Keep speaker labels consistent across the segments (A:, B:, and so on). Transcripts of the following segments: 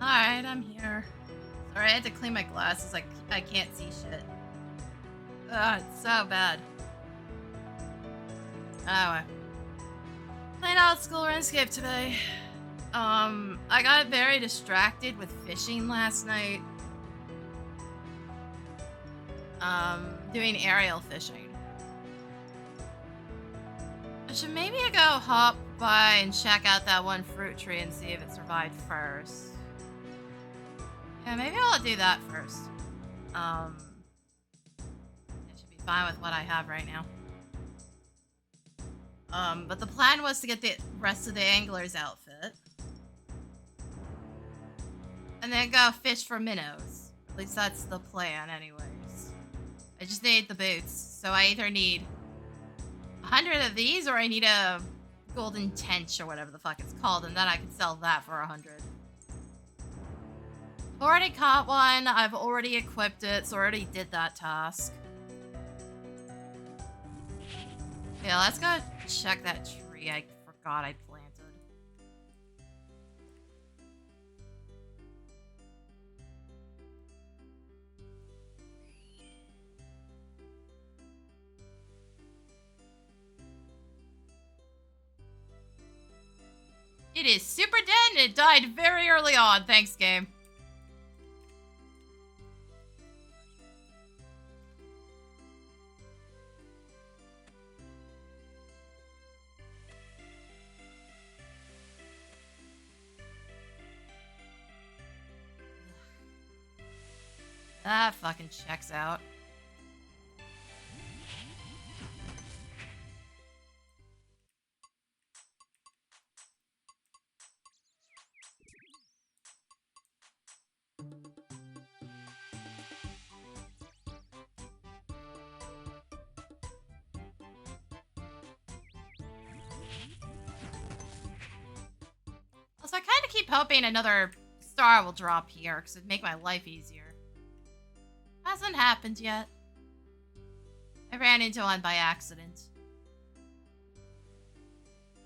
A: Alright, I'm here. Sorry, I had to clean my glasses. I can't see shit. Ugh, it's so bad. Anyway. Playing out school RuneScape today. I got very distracted with fishing last night. Doing aerial fishing. I should maybe go hop by and check out that one fruit tree and see if it survived first. Yeah, maybe I'll do that first. I should be fine with what I have right now. But the plan was to get the rest of the angler's outfit. And then go fish for minnows. At least that's the plan anyways. I just need the boots. So I either need 100 of these or I need a golden tench or whatever the fuck it's called. And then I can sell that for 100. I've already caught one. I've already equipped it. So I already did that task. Yeah, let's go check that tree I forgot I planted. It is super dead and it died very early on. Thanks, game. That fucking checks out. Also, I kind of keep hoping another star will drop here because it'd make my life easier. Hasn't happened yet. I ran into one by accident.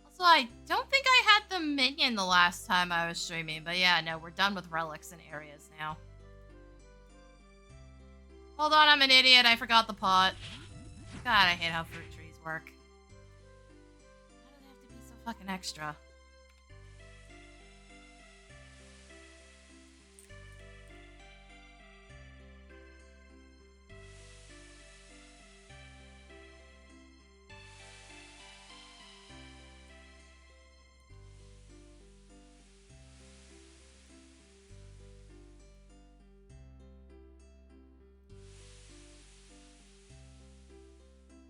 A: Also, I don't think I had the minion the last time I was streaming, but yeah, no, we're done with relics and areas now. Hold on, I'm an idiot. I forgot the pot. God, I hate how fruit trees work. Why do they have to be so fucking extra?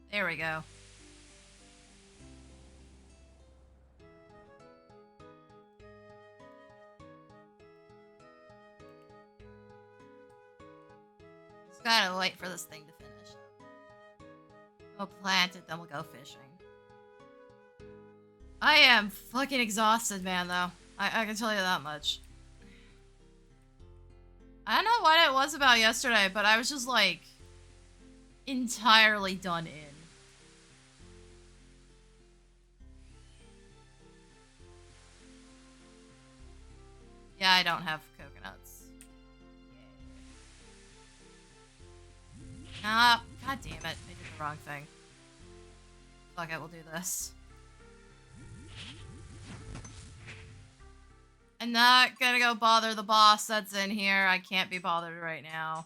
A: There we go. Just gotta wait for this thing to finish. We'll plant it, then we'll go fishing. I am fucking exhausted, man, though. I can tell you that much. I don't know what it was about yesterday, but I was just, like, entirely done in. Yeah, I don't have coconuts. Ah, god damn it. I did the wrong thing. Fuck it, we'll do this. I'm not gonna go bother the boss that's in here. I can't be bothered right now.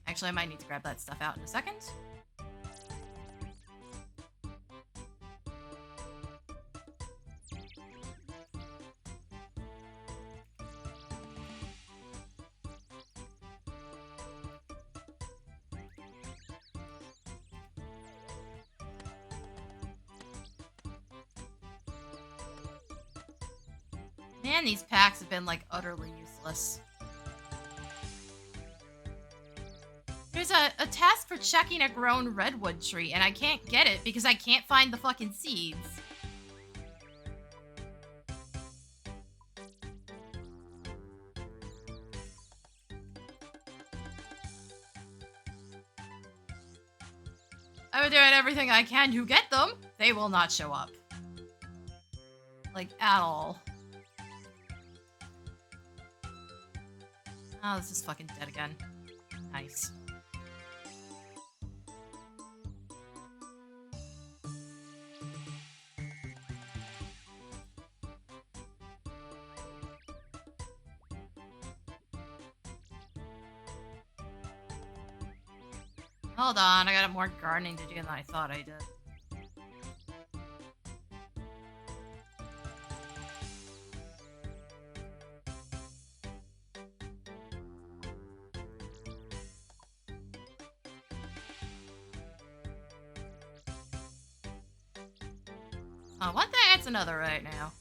A: Actually, I might need to grab that stuff out in a second. Man, these packs have been, like, utterly useless. There's a task for checking a grown redwood tree, and I can't get it because I can't find the fucking seeds. I'm doing everything I can to get them. They will not show up. Like, at all. Oh, this is fucking dead again. Nice. Hold on, I got more gardening to do than I thought I did. One thing, it's another right now.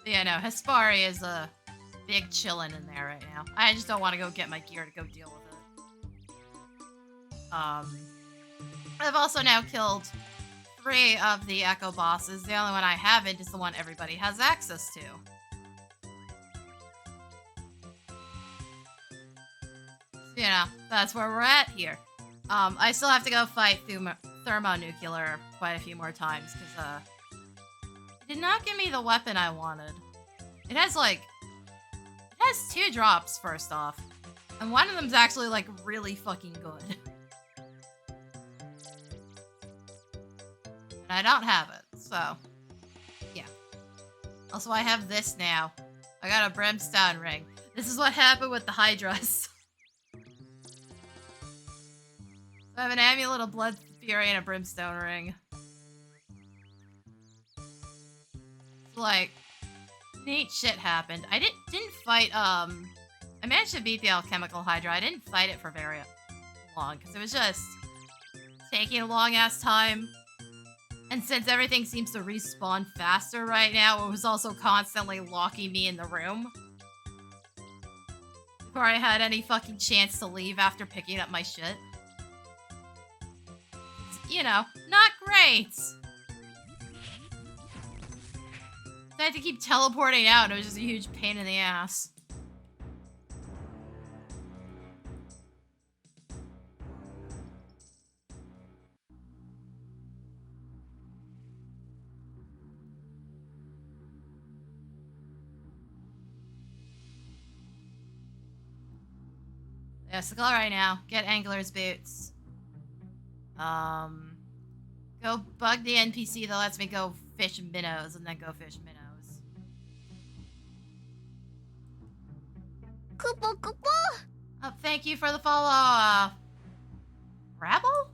A: Yeah, no, Hespari is a big chillin' in there right now. I just don't want to go get my gear to go deal with it. I've also now killed 3 of the Echo bosses. The only one I haven't is the one everybody has access to. You know, that's where we're at here. I still have to go fight thermonuclear quite a few more times, because, it did not give me the weapon I wanted. It has, like, it has 2 drops, first off. And one of them's actually, like, really fucking good. And I don't have it, so, yeah. Also, I have this now. I got a brimstone ring. This is what happened with the Hydras. I have an amulet, a blood fury, and a brimstone ring. Like, neat shit happened. I didn't fight, I managed to beat the alchemical Hydra. I didn't fight it for very long, because it was just taking a long-ass time. And since everything seems to respawn faster right now, it was also constantly locking me in the room. Before I had any fucking chance to leave after picking up my shit. You know, not great! I had to keep teleporting out, and it was just a huge pain in the ass. Yeah, so go right now. Get Angler's boots. Go bug the NPC that lets me go fish minnows, and then go fish minnows. Thank you for the follow, Rabble?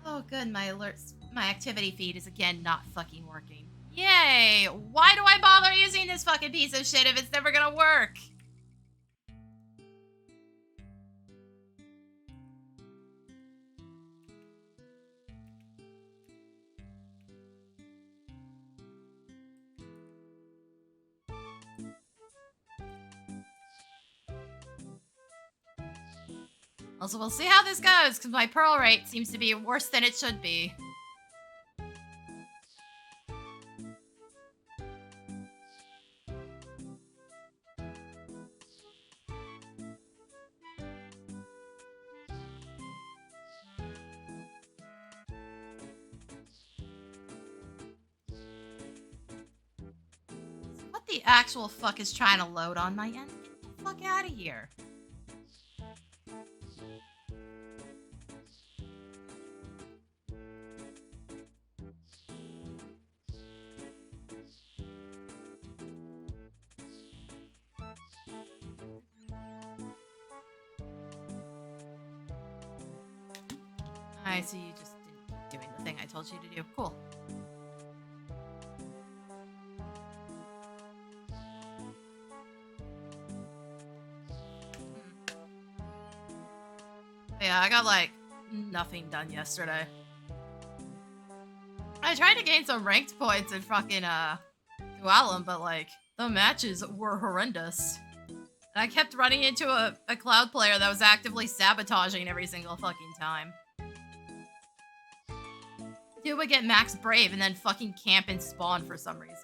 A: Oh, good, my alerts, my activity feed is again not fucking working. Yay! Why do I bother using this fucking piece of shit if it's never gonna work? Also, we'll see how this goes, because my pearl rate seems to be worse than it should be. What the actual fuck is trying to load on my end? Get the fuck out of here. I see, you just didn't doing the thing I told you to do. Cool. Yeah, I got, like, nothing done yesterday. I tried to gain some ranked points in fucking, Dualum, but, like, the matches were horrendous. And I kept running into a cloud player that was actively sabotaging every single fucking time. Dude would get max brave and then fucking camp and spawn for some reason.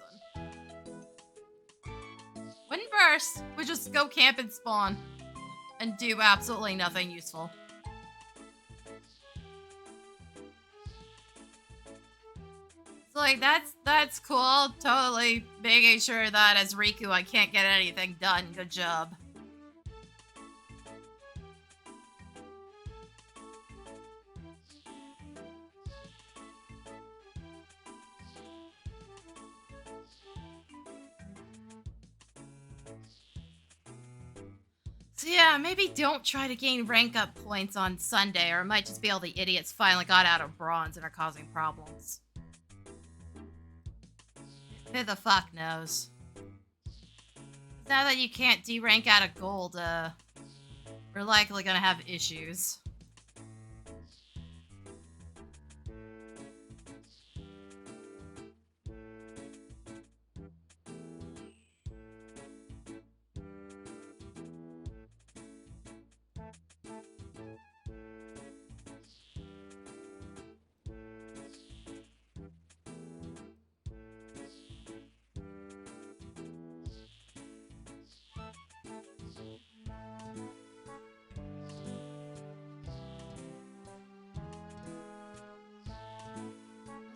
A: Wouldn't burst, would just go camp and spawn and do absolutely nothing useful. So like that's cool. Totally making sure that as Riku I can't get anything done. Good job. So yeah, maybe don't try to gain rank up points on Sunday, or it might just be all the idiots finally got out of bronze and are causing problems. Who the fuck knows? Now that you can't D-rank out of gold, we're likely gonna have issues.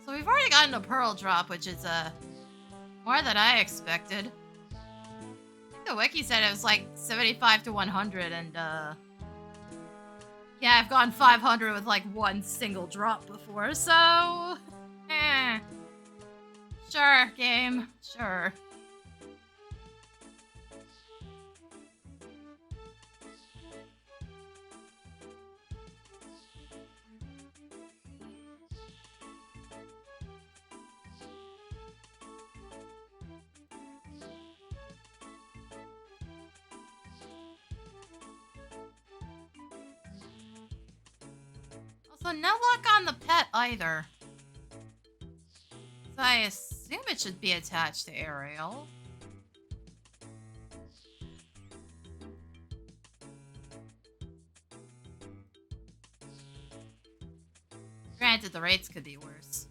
A: So we've already gotten a Peril drop, which is more than I expected. I think the wiki said it was like 75 to 100, and yeah, I've gotten 500 with like one single drop before, so sure, game, sure. Also, no luck on the pet either. So I assume it should be attached to Ariel. Granted, the rates could be worse.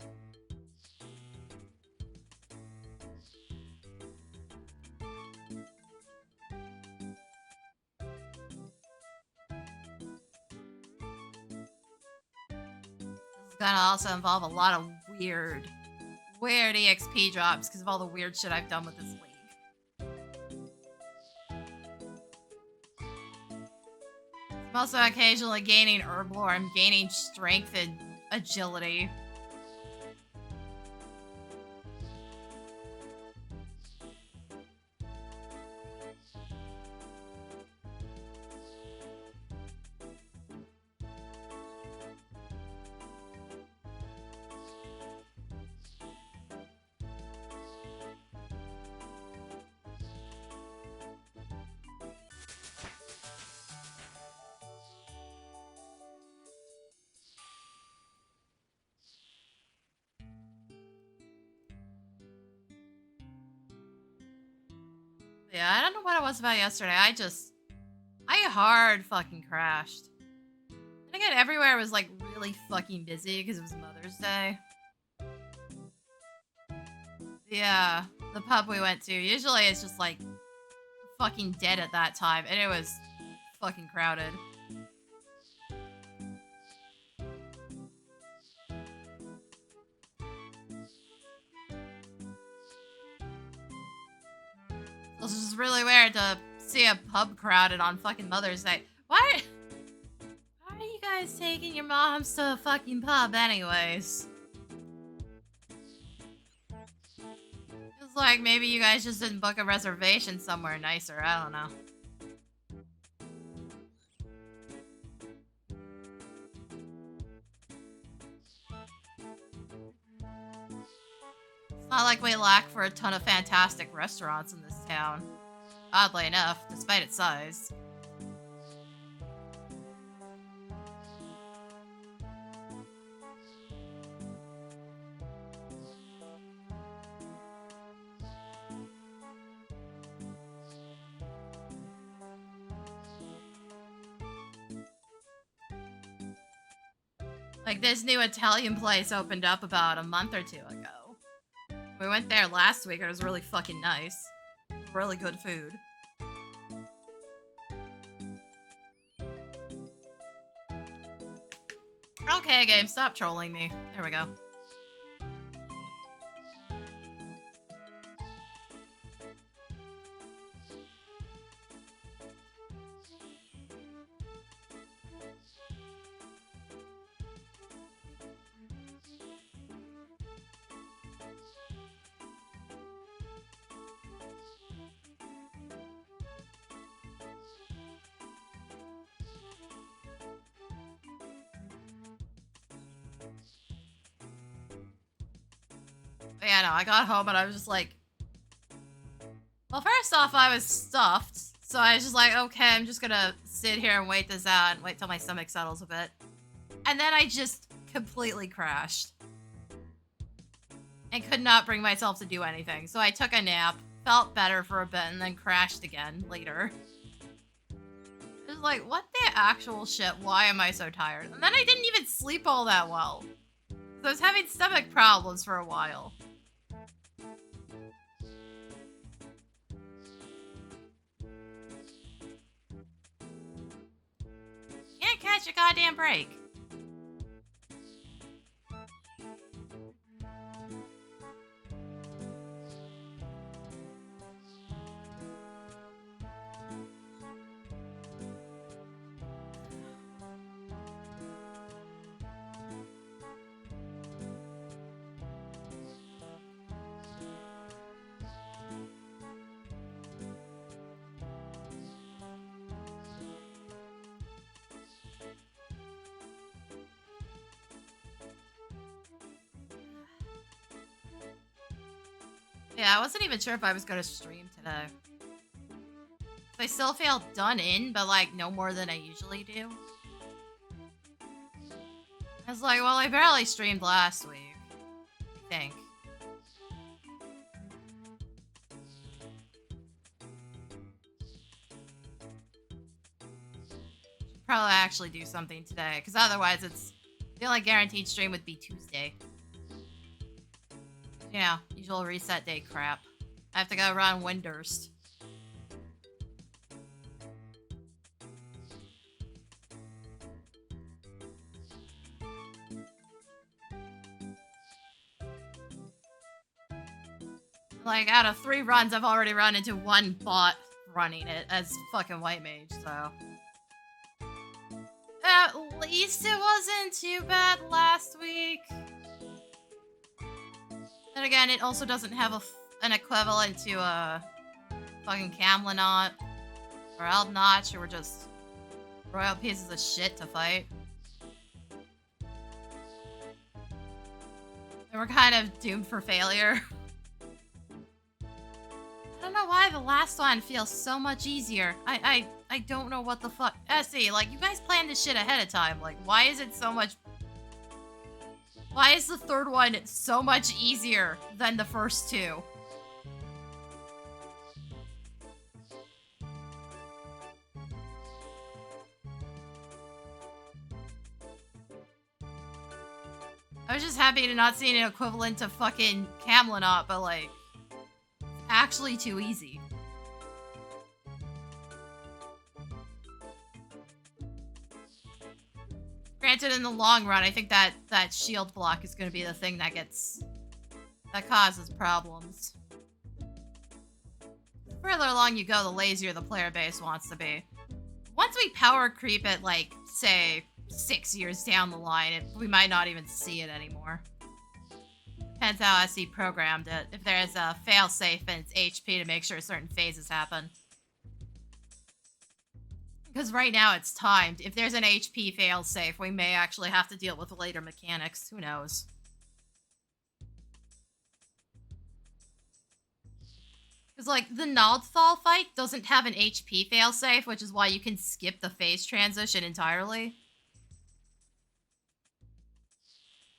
A: This is gonna also involve a lot of weird EXP drops because of all the weird shit I've done with this league. I'm also occasionally gaining Herblore. I'm gaining strength and agility. Yeah, I don't know what it was about yesterday. I hard fucking crashed. And again, everywhere was like really fucking busy because it was Mother's Day. Yeah, the pub we went to. Usually it's just like fucking dead at that time, and it was fucking crowded. This is really weird to see a pub crowded on fucking Mother's Day. Why are you guys taking your moms to a fucking pub anyways? It's like maybe you guys just didn't book a reservation somewhere nicer. I don't know. It's not like we lack for a ton of fantastic restaurants in this town. Oddly enough, despite its size. Like, this new Italian place opened up about a month or 2 ago. We went there last week. It was really fucking nice. Really good food. Okay, game, stop trolling me. There we go. But yeah, no, I got home and I was just like... Well, first off, I was stuffed. So I was just like, okay, I'm just gonna sit here and wait this out and wait till my stomach settles a bit. And then I just completely crashed. And could not bring myself to do anything. So I took a nap, felt better for a bit, and then crashed again later. It was like, what the actual shit? Why am I so tired? And then I didn't even sleep all that well. So I was having stomach problems for a while. Can't catch a goddamn break. Yeah, I wasn't even sure if I was going to stream today. I still feel done in, but like no more than I usually do. I was like, well, I barely streamed last week, I think. Probably actually do something today, because otherwise it's... the only guaranteed stream would be Tuesday. Yeah, usual reset day crap. I have to go run Windurst. Like, out of 3 runs, I've already run into 1 bot running it as fucking White Mage, so... At least it wasn't too bad last week. Then again, it also doesn't have an equivalent to a fucking Camlinot or Eldnotch, who were just royal pieces of shit to fight. They were kind of doomed for failure. I don't know why the last one feels so much easier. I don't know what the fuck. SE, like, you guys planned this shit ahead of time. Like, why is it so much... Why is the 3rd one so much easier than the first 2? I was just happy to not see an equivalent to fucking Camlinot, but like... actually too easy. Granted, in the long run, I think that shield block is going to be the thing that causes problems. The further along you go, the lazier the player base wants to be. Once we power creep it, like, say, 6 years down the line, we might not even see it anymore. Depends how SE programmed it. If there's a failsafe in its HP to make sure certain phases happen. Because right now it's timed. If there's an HP failsafe, we may actually have to deal with later mechanics. Who knows? Because, like, the Naldthal fight doesn't have an HP failsafe, which is why you can skip the phase transition entirely.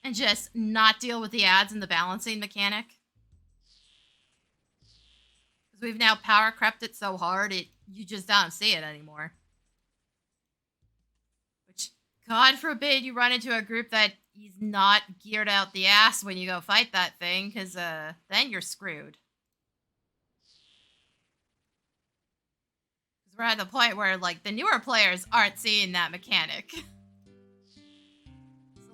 A: And just not deal with the ads and the balancing mechanic. Because we've now power crept it so hard, you just don't see it anymore. Which God forbid you run into a group that is not geared out the ass when you go fight that thing, because then you're screwed. Because we're at the point where, like, the newer players aren't seeing that mechanic. So,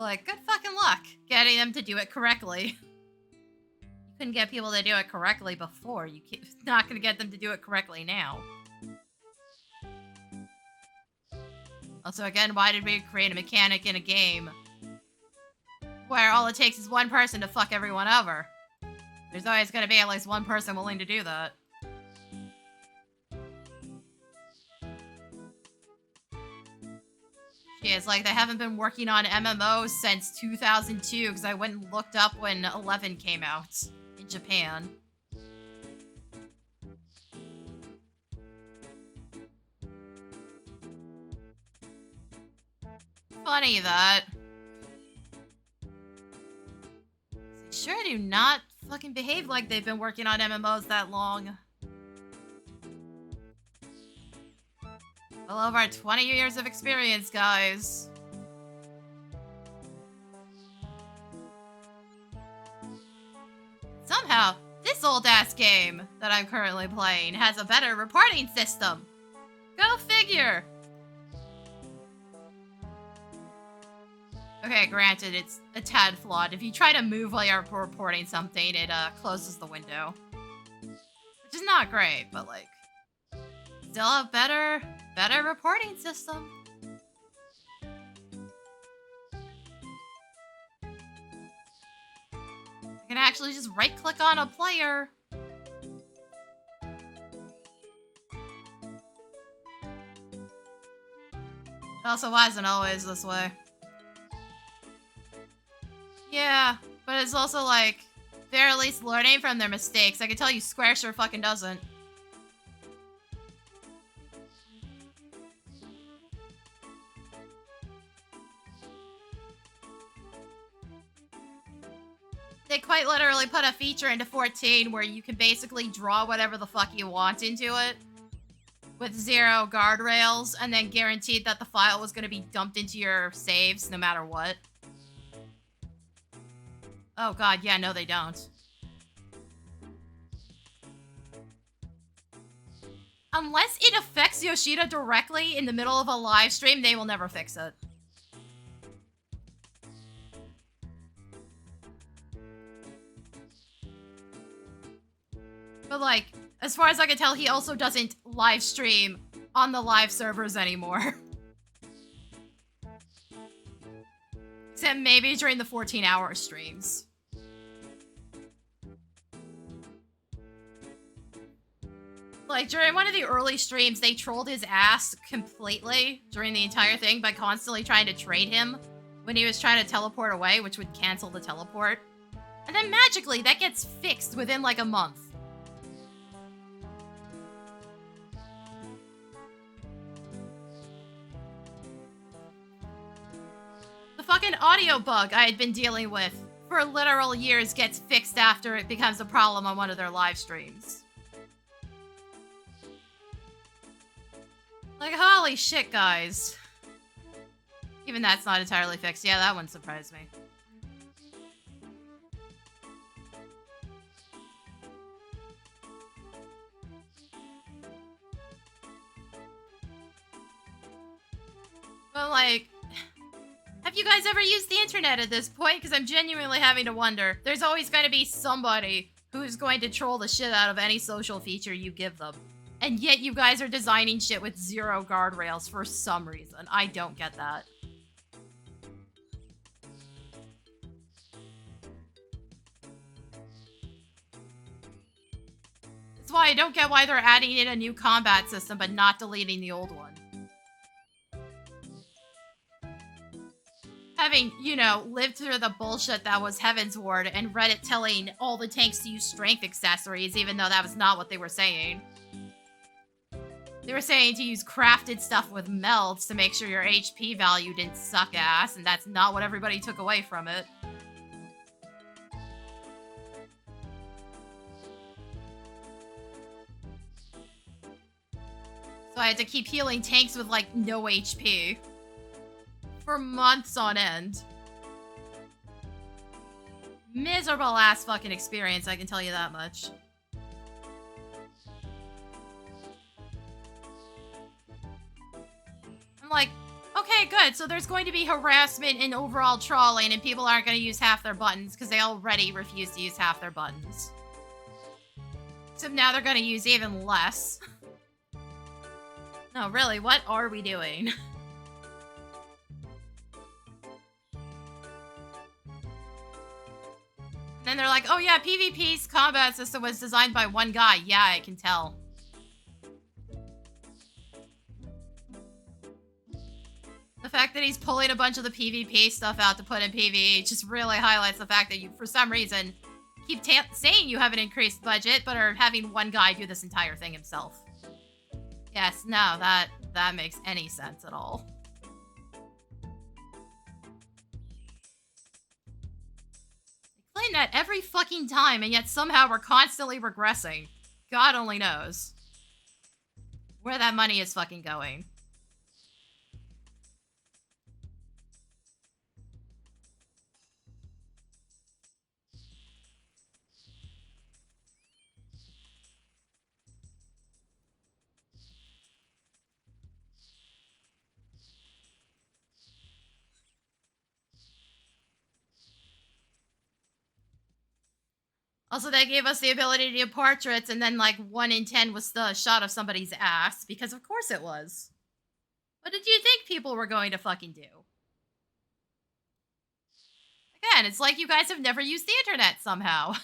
A: like, good fucking luck getting them to do it correctly. You couldn't get people to do it correctly before. You're not going to get them to do it correctly now. Also, again, why did we create a mechanic in a game where all it takes is one person to fuck everyone over? There's always going to be at least one person willing to do that. Yeah, it's like they haven't been working on MMOs since 2002 because I went and looked up when 11 came out in Japan. Funny that. They sure do not fucking behave like they've been working on MMOs that long. Well over 20 years of experience, guys. Somehow, this old-ass game that I'm currently playing has a better reporting system. Go figure! Okay, granted, it's a tad flawed. If you try to move while you're reporting something, it closes the window. Which is not great, but like, still a better reporting system. I can actually just right-click on a player. It also wasn't always this way. Yeah, but it's also like, they're at least learning from their mistakes. I can tell you Square sure fucking doesn't. They quite literally put a feature into 14 where you can basically draw whatever the fuck you want into it with 0 guardrails and then guaranteed that the file was going to be dumped into your saves no matter what. Oh god, yeah, no they don't. Unless it affects Yoshida directly in the middle of a live stream, they will never fix it. But like, as far as I can tell, he also doesn't live stream on the live servers anymore. Except maybe during the 14-hour streams. Like, during one of the early streams, they trolled his ass completely during the entire thing by constantly trying to trade him when he was trying to teleport away, which would cancel the teleport. And then magically, that gets fixed within like a month. The fucking audio bug I had been dealing with for literal years gets fixed after it becomes a problem on one of their live streams. Like, holy shit, guys. Even that's not entirely fixed. Yeah, that one surprised me. But, like, have you guys ever used the internet at this point? Because I'm genuinely having to wonder. There's always going to be somebody who's going to troll the shit out of any social feature you give them. And yet you guys are designing shit with 0 guardrails for some reason. I don't get that. That's why I don't get why they're adding in a new combat system but not deleting the old one. Having, you know, lived through the bullshit that was Heaven's Ward and Reddit telling all the tanks to use strength accessories even though that was not what they were saying. They were saying to use crafted stuff with melds to make sure your HP value didn't suck ass, and that's not what everybody took away from it. So I had to keep healing tanks with, like, no HP for months on end. Miserable ass fucking experience, I can tell you that much. I'm like, okay, good. So there's going to be harassment and overall trolling, and people aren't going to use half their buttons because they already refuse to use half their buttons. So now they're going to use even less. No, really, what are we doing? And then they're like, oh yeah, PvP's combat system was designed by one guy. Yeah, I can tell. The fact that he's pulling a bunch of the PvP stuff out to put in PvE just really highlights the fact that you, for some reason, keep saying you have an increased budget, but are having one guy do this entire thing himself. Yes, no, that makes any sense at all. They claim that every fucking time, and yet somehow we're constantly regressing. God only knows where that money is fucking going. Also, they gave us the ability to do portraits, and then, like, 1 in 10 was the shot of somebody's ass, because of course it was. What did you think people were going to fucking do? Again, it's like you guys have never used the internet somehow.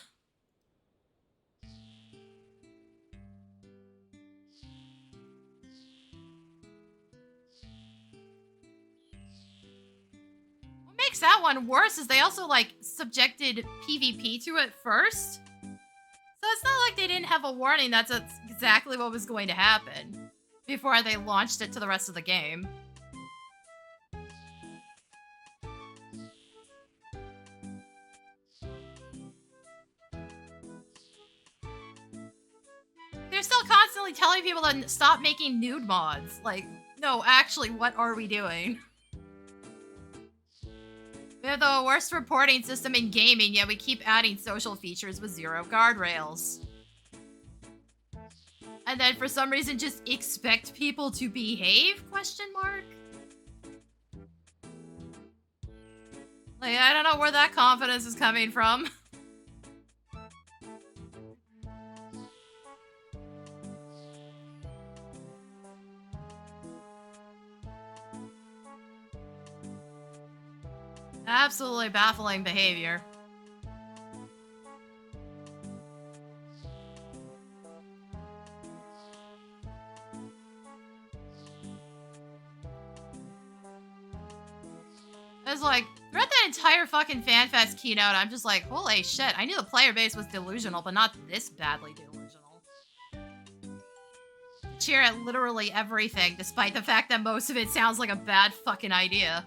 A: What makes that one worse is they also, like, subjected PvP to it first. So it's not like they didn't have a warning that's exactly what was going to happen before they launched it to the rest of the game. They're still constantly telling people to stop making nude mods. Like, no, actually, what are we doing? We have the worst reporting system in gaming, yet we keep adding social features with zero guardrails. And then for some reason just expect people to behave? Question mark? Like, I don't know where that confidence is coming from. Absolutely baffling behavior. I was like, throughout that entire fucking FanFest keynote, I'm just like, holy shit, I knew the player base was delusional, but not this badly delusional. Cheer at literally everything, despite the fact that most of it sounds like a bad fucking idea.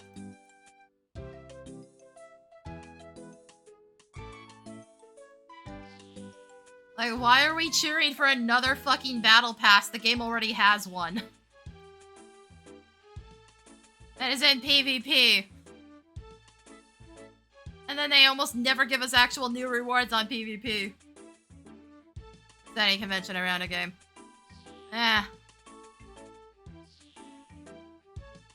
A: Like, why are we cheering for another fucking battle pass? The game already has one. That is in PvP. And then they almost never give us actual new rewards on PvP. Is any convention around a game?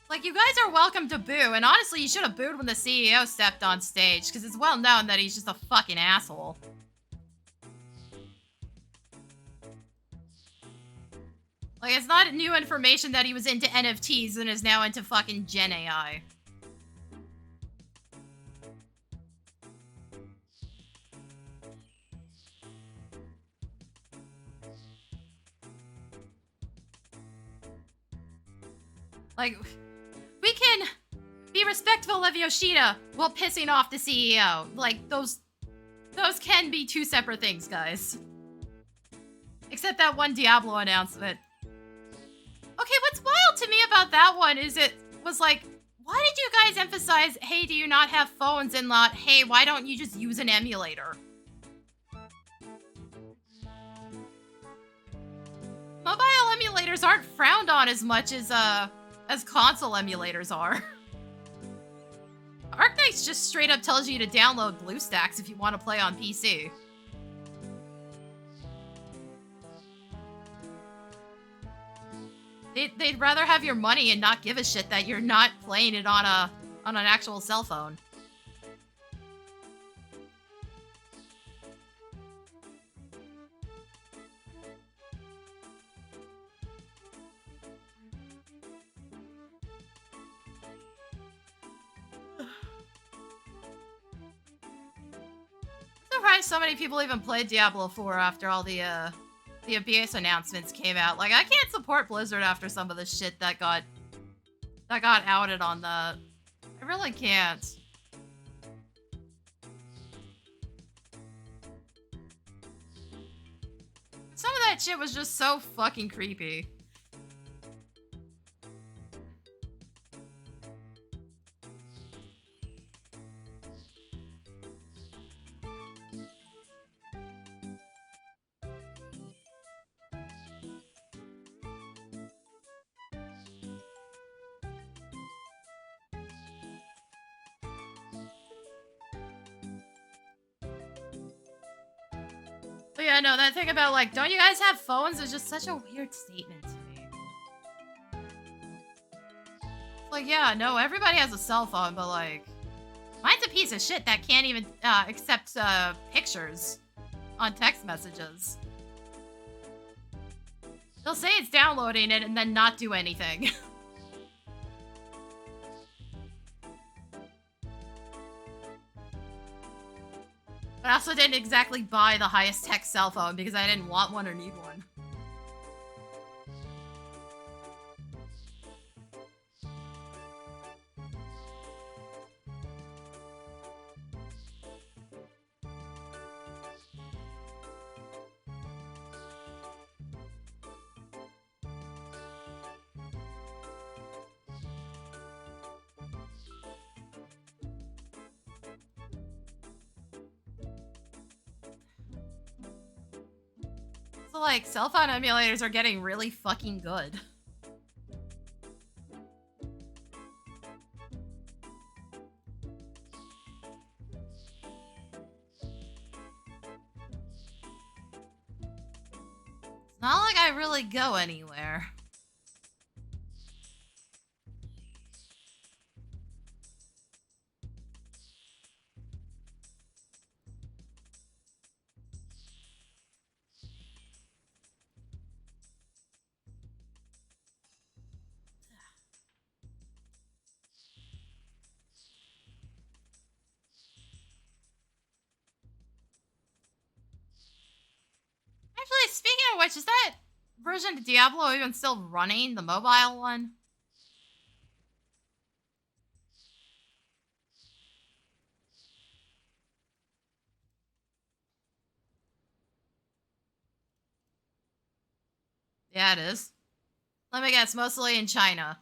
A: Like, you guys are welcome to boo, and honestly, you should have booed when the CEO stepped on stage, because it's well known that he's just a fucking asshole. Like, it's not new information that he was into NFTs and is now into fucking Gen AI. Like, we can be respectful of Yoshida while pissing off the CEO. Like, those can be two separate things, guys. Except that one Diablo announcement. Okay, what's wild to me about that one is it was like, why did you guys emphasize, hey, do you not have phones, and not, hey, why don't you just use an emulator? Mobile emulators aren't frowned on as much as console emulators are. Fortnite just straight up tells you to download BlueStacks if you want to play on PC. They'd rather have your money and not give a shit that you're not playing it on an actual cell phone. I'm surprised so many people even played Diablo 4 after all the abuse announcements came out. Like, I can't support Blizzard after some of the shit that got outed on the... I really can't. Some of that shit was just so fucking creepy. But yeah, no, that thing about, like, don't you guys have phones is just such a weird statement to me. It's like, yeah, no, everybody has a cell phone, but, like, mine's a piece of shit that can't even accept pictures on text messages. They'll say it's downloading it and then not do anything. But I also didn't exactly buy the highest tech cell phone because I didn't want one or need one. So, like, cell phone emulators are getting really fucking good. It's not like I really go anywhere. Actually, speaking of which, is that version of Diablo even still running? The mobile one? Yeah, it is. Let me guess, mostly in China.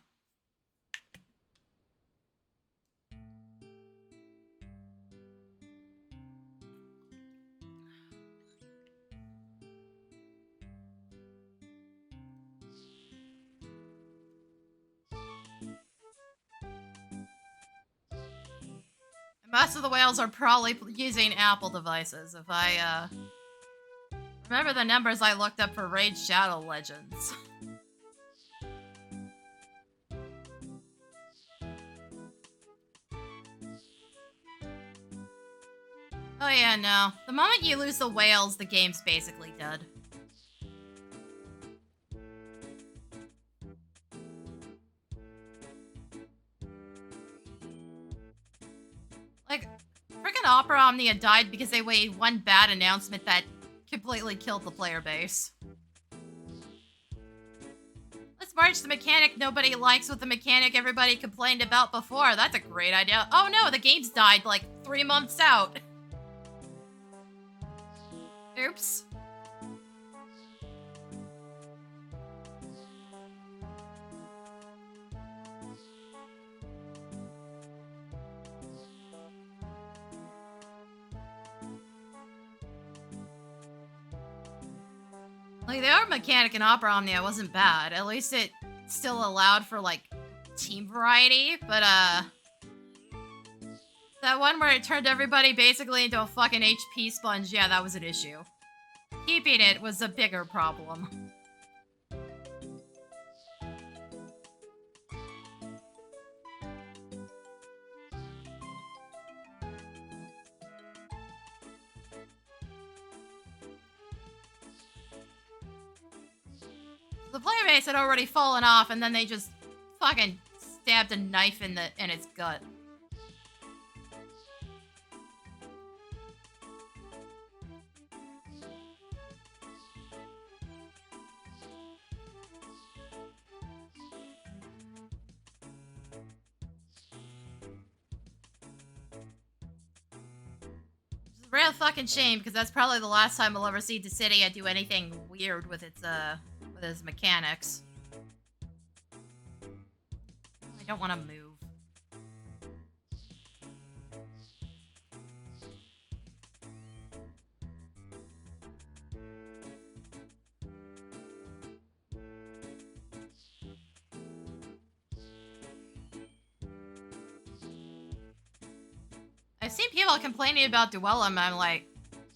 A: Most of the whales are probably using Apple devices, if I, remember the numbers I looked up for Raid Shadow Legends. Oh yeah, no. The moment you lose the whales, the game's basically dead. Like, freaking Opera Omnia died because they made one bad announcement that completely killed the player base. Let's merge the mechanic nobody likes with the mechanic everybody complained about before. That's a great idea. Oh no, the game's died like 3 months out. Oops. Like, the art mechanic in Opera Omnia wasn't bad. At least it still allowed for, like, team variety, but, That one where it turned everybody basically into a fucking HP sponge, yeah, that was an issue. Keeping it was a bigger problem. The player base had already fallen off, and then they just fucking stabbed a knife in its gut. It's a real fucking shame, because that's probably the last time we'll ever see Dissidia do anything weird with its mechanics. I don't want to move. I've seen people complaining about Duellum, and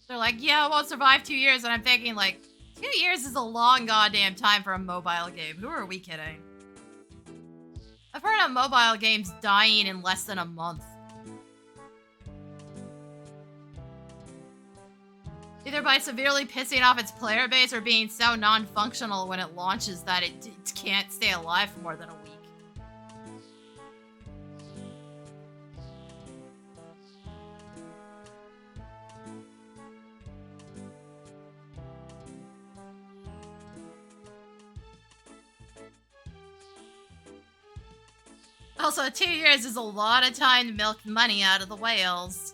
A: they're like, yeah, it won't survive 2 years, and I'm thinking, 2 years is a long goddamn time for a mobile game. Who are we kidding? I've heard of mobile games dying in less than a month. Either by severely pissing off its player base or being so non-functional when it launches that it can't stay alive for more than a week. Also, 2 years is a lot of time to milk money out of the whales.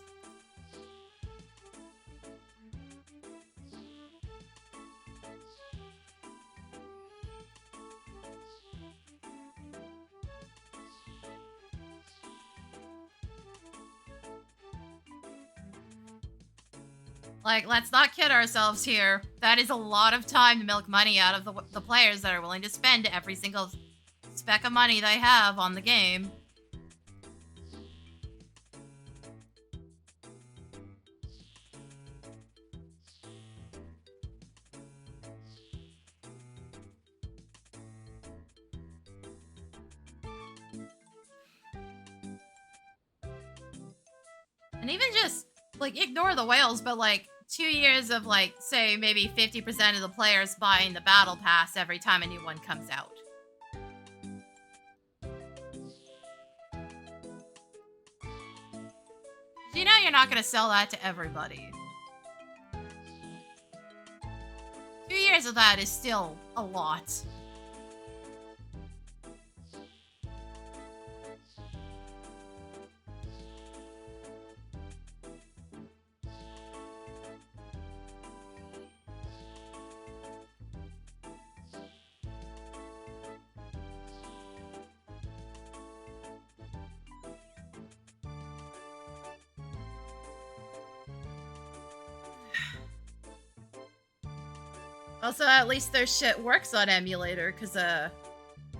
A: Let's not kid ourselves here. That is a lot of time to milk money out of the players that are willing to spend every single speck of money they have on the game. And even just, ignore the whales, but 2 years of, say, maybe 50% of the players buying the battle pass every time a new one comes out. You know you're not going to sell that to everybody. 2 years of that is still a lot. Also, at least their shit works on emulator, because, I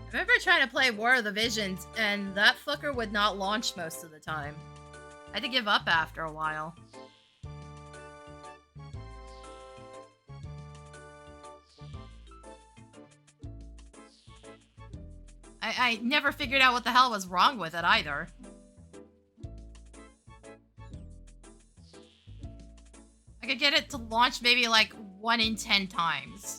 A: remember trying to play War of the Visions, and that fucker would not launch most of the time. I had to give up after a while. I never figured out what the hell was wrong with it, either. I could get it to launch maybe 1 in 10 times.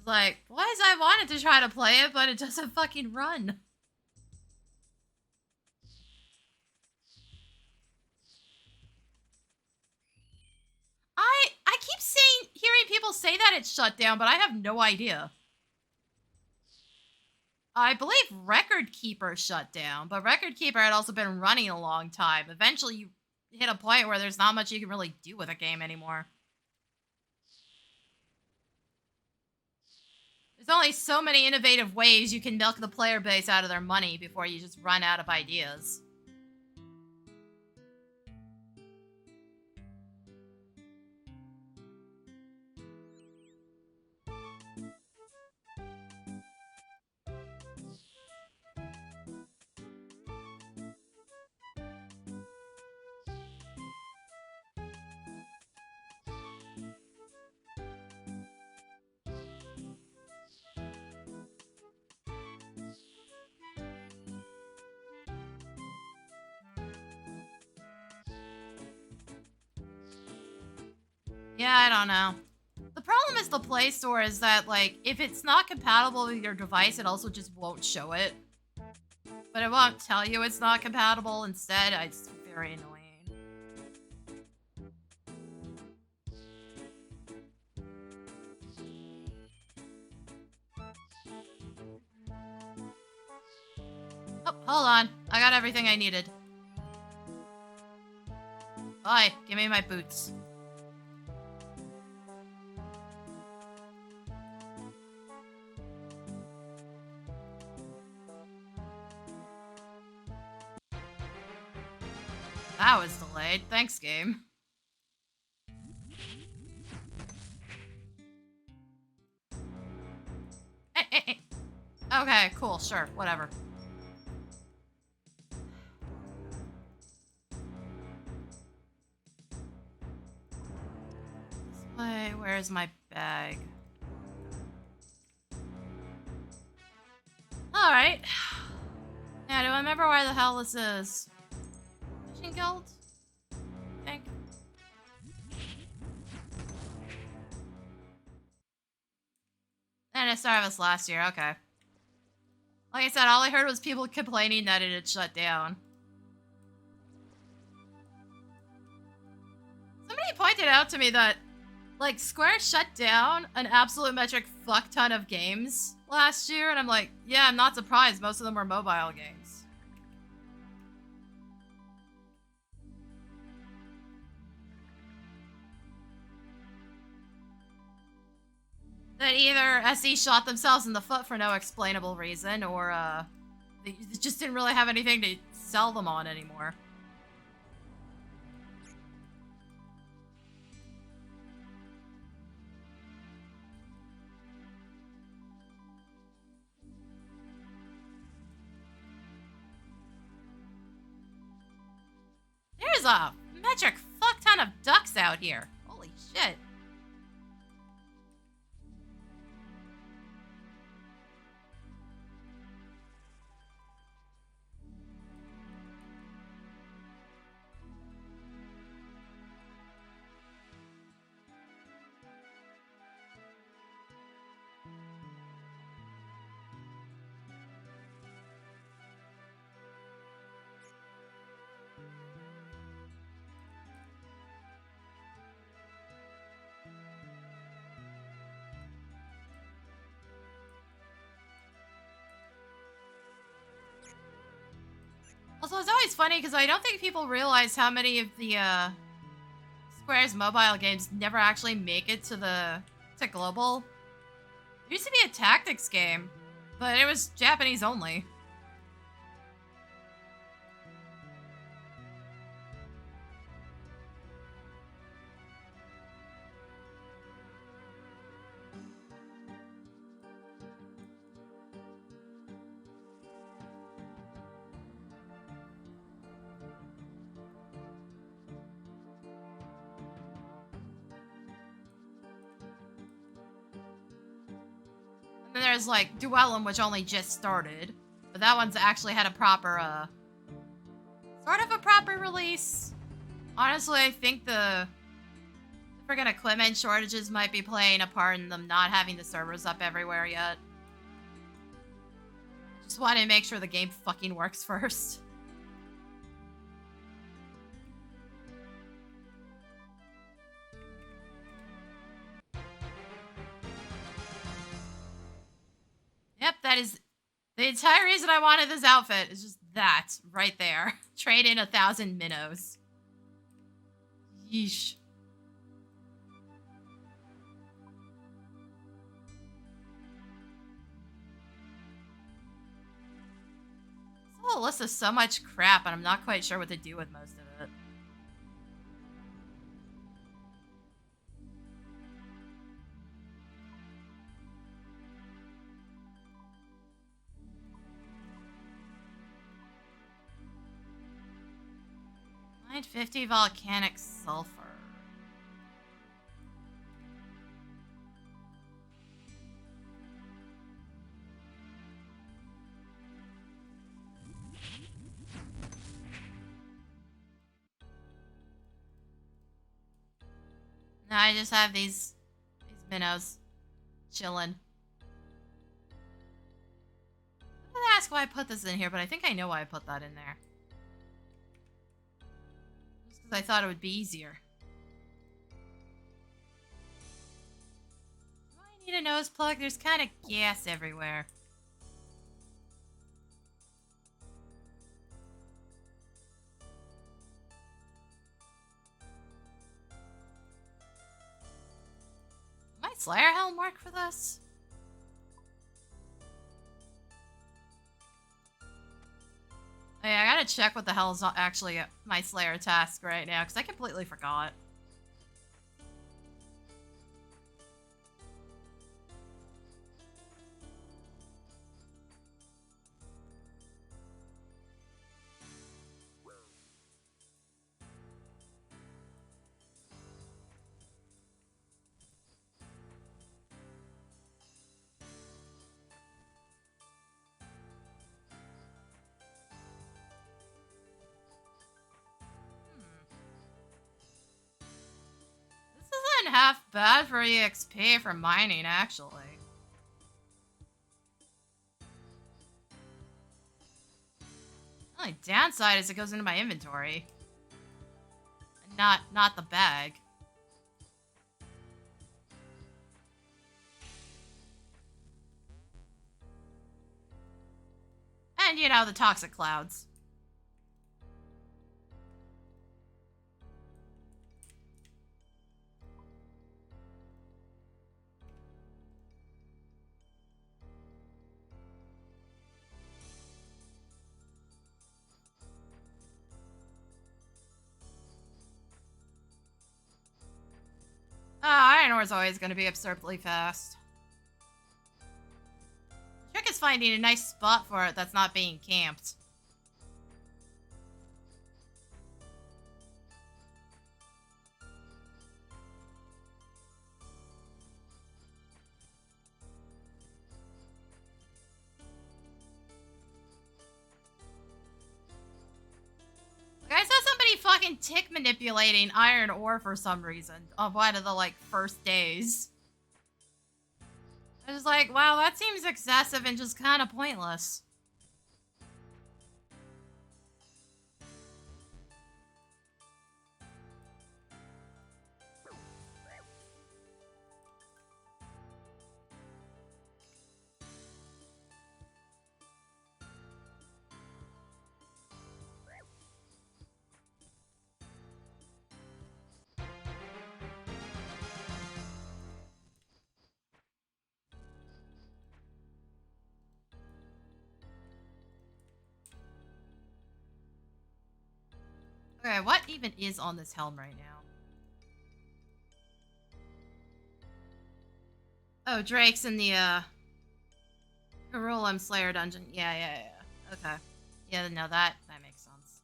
A: Why is I wanted to try to play it, but it doesn't fucking run? I keep hearing people say that it's shut down, but I have no idea. I believe Record Keeper shut down, but Record Keeper had also been running a long time. Eventually, hit a point where there's not much you can really do with a game anymore. There's only so many innovative ways you can milk the player base out of their money before you just run out of ideas. Yeah, I don't know. The problem is the Play Store is that, like, if it's not compatible with your device, it also just won't show it. But it won't tell you it's not compatible. Instead, it's very annoying. Oh, hold on. I got everything I needed. Bye. Give me my boots. That was delayed. Thanks, game. Hey. Okay, cool. Sure. Whatever. This way. Where's my bag? Alright. Now, do I remember where the hell this is? Fishing Guild? I think. And it started this last year, okay. Like I said, all I heard was people complaining that it had shut down. Somebody pointed out to me that, like, Square shut down an absolute metric fuck ton of games last year, and I'm like, yeah, I'm not surprised. Most of them were mobile games. That either SE shot themselves in the foot for no explainable reason, or they just didn't really have anything to sell them on anymore. There's a metric fuck ton of ducks out here. Holy shit. Also, it's always funny because I don't think people realize how many of the Square's mobile games never actually make it to global. There used to be a tactics game, but it was Japanese only. And then there's like Duellum, which only just started, but that one's actually had a proper, sort of a proper release. Honestly, I think the friggin' equipment shortages might be playing a part in them not having the servers up everywhere yet. Just want to make sure the game fucking works first. Yep, that is the entire reason I wanted this outfit. Is just that right there. Trade in 1,000 minnows. Yeesh. This whole list is so much crap, and I'm not quite sure what to do with most of it. Find 50 volcanic sulfur. Now I just have these minnows chilling. I'm gonna ask why I put this in here, but I think I know why I put that in there. Just because I thought it would be easier. Do I need a nose plug? There's kind of gas everywhere. Might Slayer helm work for this? Oh yeah, I gotta check what the hell is actually my Slayer task right now, because I completely forgot. Half bad for EXP for mining, actually. The only downside is it goes into my inventory. Not the bag. And, you know, the toxic clouds. Iron ore is always going to be absurdly fast. The trick is finding a nice spot for it that's not being camped. I saw somebody fucking tick manipulating iron ore for some reason on one of the, like, first days. I was like, wow, that seems excessive and just kind of pointless. Okay, what even is on this helm right now? Oh, Drake's in the, Peril Slayer dungeon. Yeah. Okay. Yeah, no, that makes sense.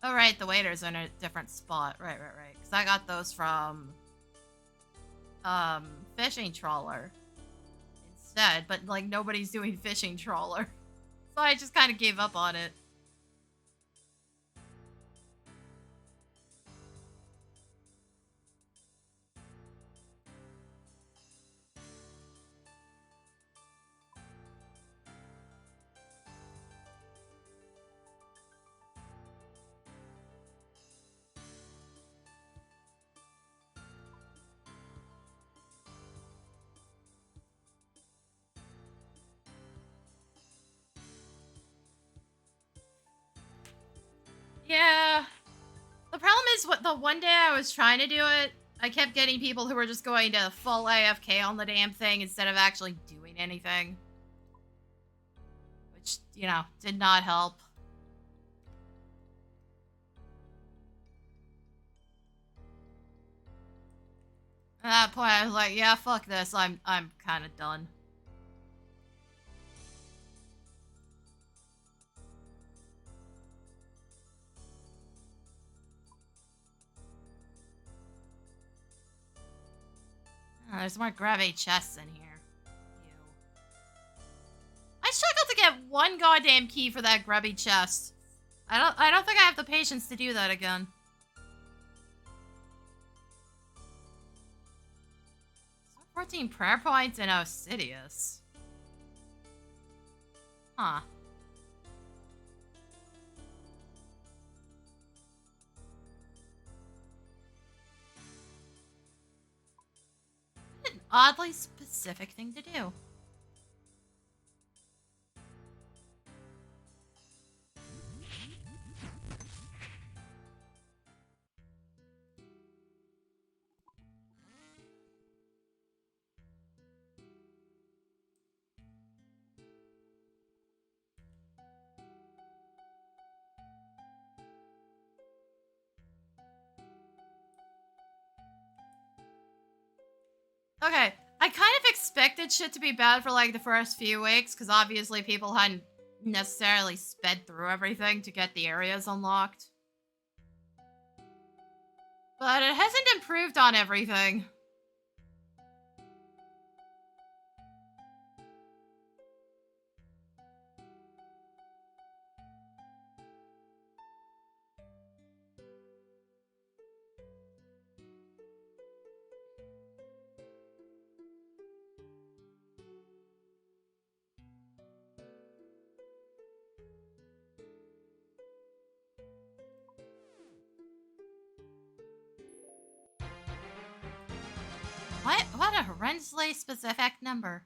A: Oh, right, the waiter's in a different spot. Right. Because I got those from, fishing trawler instead, but, like, nobody's doing fishing trawler. So I just kind of gave up on it. problem is, what the one day I was trying to do it, I kept getting people who were just going to full AFK on the damn thing instead of actually doing anything. Which, you know, did not help. At that point, I was like, yeah, fuck this. I'm kind of done. Oh, there's more gravity chests in here. Ew. I struggled to get one goddamn key for that grubby chest. I don't think I have the patience to do that again. 14 prayer points in Osidious. Huh. An oddly specific thing to do. Okay, I kind of expected shit to be bad for like the first few weeks, because obviously people hadn't necessarily sped through everything to get the areas unlocked. But it hasn't improved on everything. What a horrendously specific number.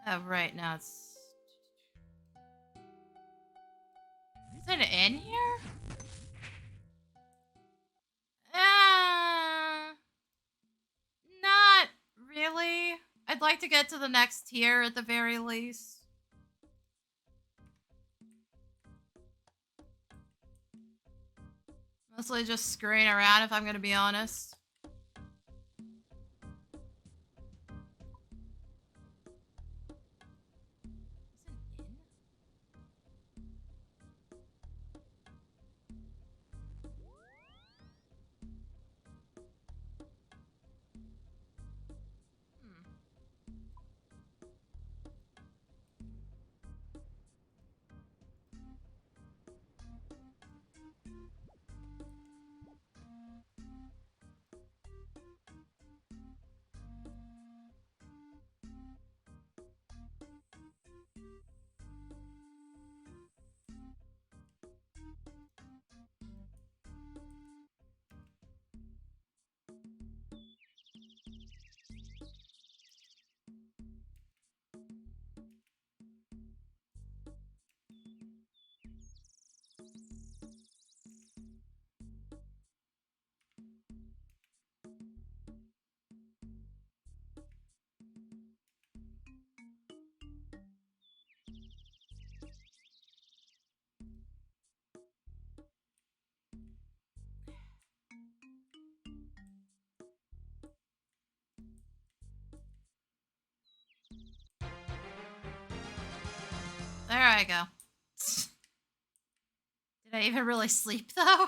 A: Oh, right, now it's... Is it in here? Not really. I'd like to get to the next tier at the very least. Mostly just screwing around, if I'm gonna be honest. There I go. Did I even really sleep, though?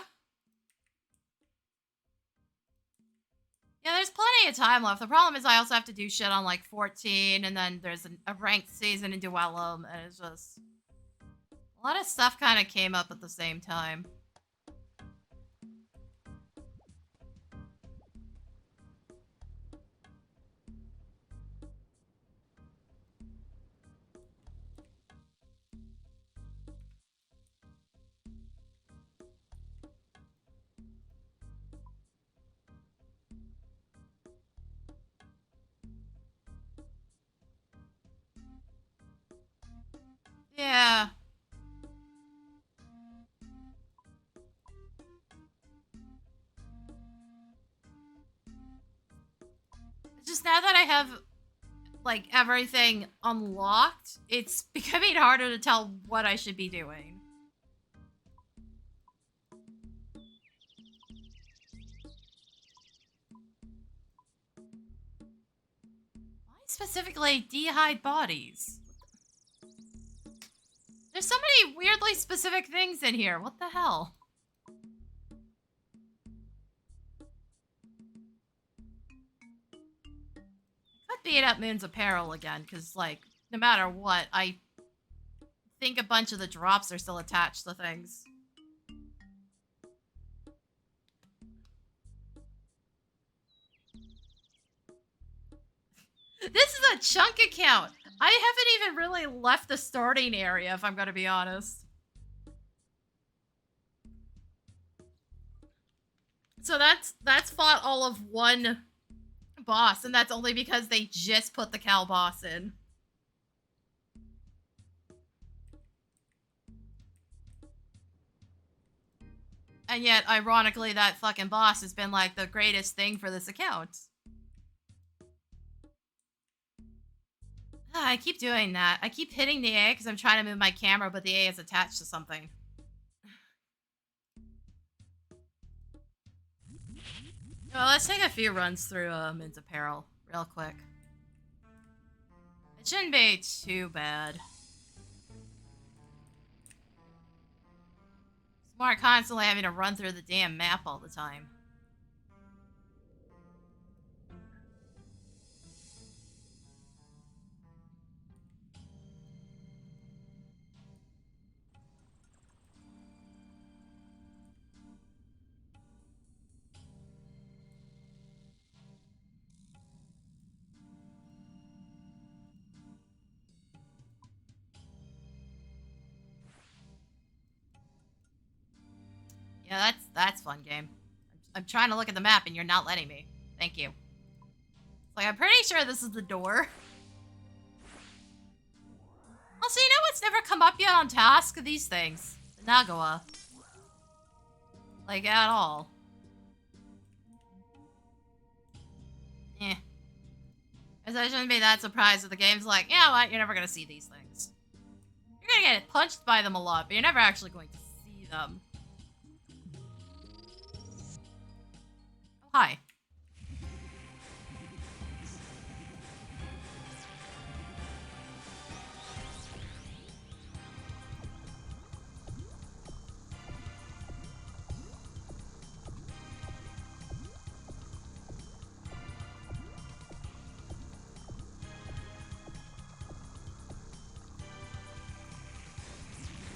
A: Yeah, there's plenty of time left. The problem is I also have to do shit on, like, 14, and then there's a ranked season in Duellum, and it's just... A lot of stuff kind of came up at the same time. Just now that I have, like, everything unlocked, it's becoming harder to tell what I should be doing. Why specifically dehyde bodies? There's so many weirdly specific things in here. What the hell? Could beat up Moons of Peril again, because, like, no matter what, I think a bunch of the drops are still attached to things. This is a chunk account. I haven't even really left the starting area, if I'm gonna be honest. So that's fought all of one boss, and that's only because they just put the Cal boss in. And yet, ironically, that fucking boss has been, like, the greatest thing for this account. I keep doing that. I keep hitting the A because I'm trying to move my camera, but the A is attached to something. Well, let's take a few runs through Moons of Peril real quick. It shouldn't be too bad. It's more constantly having to run through the damn map all the time. Yeah, that's fun game. I'm trying to look at the map and you're not letting me. Thank you. It's like, I'm pretty sure this is the door. Also, you know what's never come up yet on task? These things. The Nagawa. Like, at all. Eh. Because I shouldn't be that surprised that the game's like, yeah, what? You're never gonna see these things. You're gonna get punched by them a lot, but you're never actually going to see them. Oh, hi.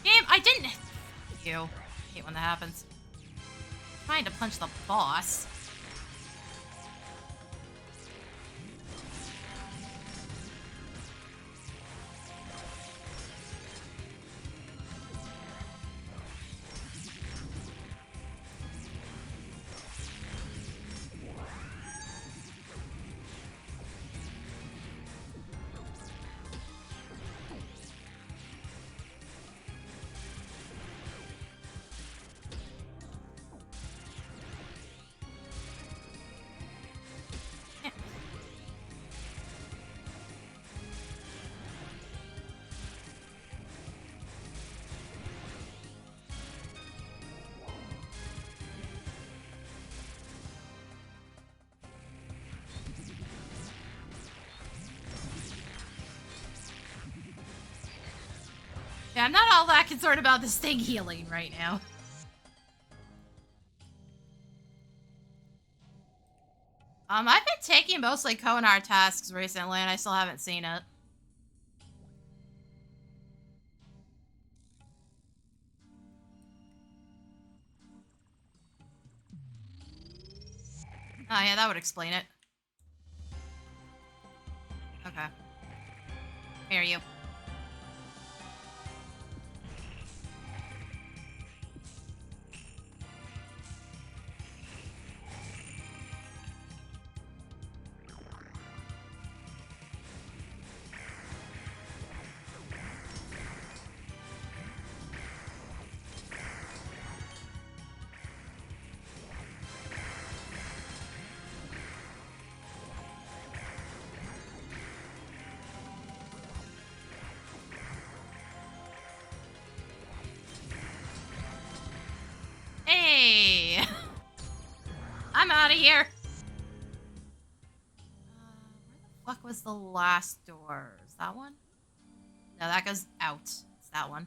A: Game, I didn't... You. I hate when that happens. I'm trying to punch the boss. Yeah, I'm not all that concerned about this thing healing right now. I've been taking mostly Konar tasks recently, and I still haven't seen it. Oh yeah, that would explain it. Okay. Here, you. here. Where the fuck was the last door? Is that one? No, that goes out. It's that one.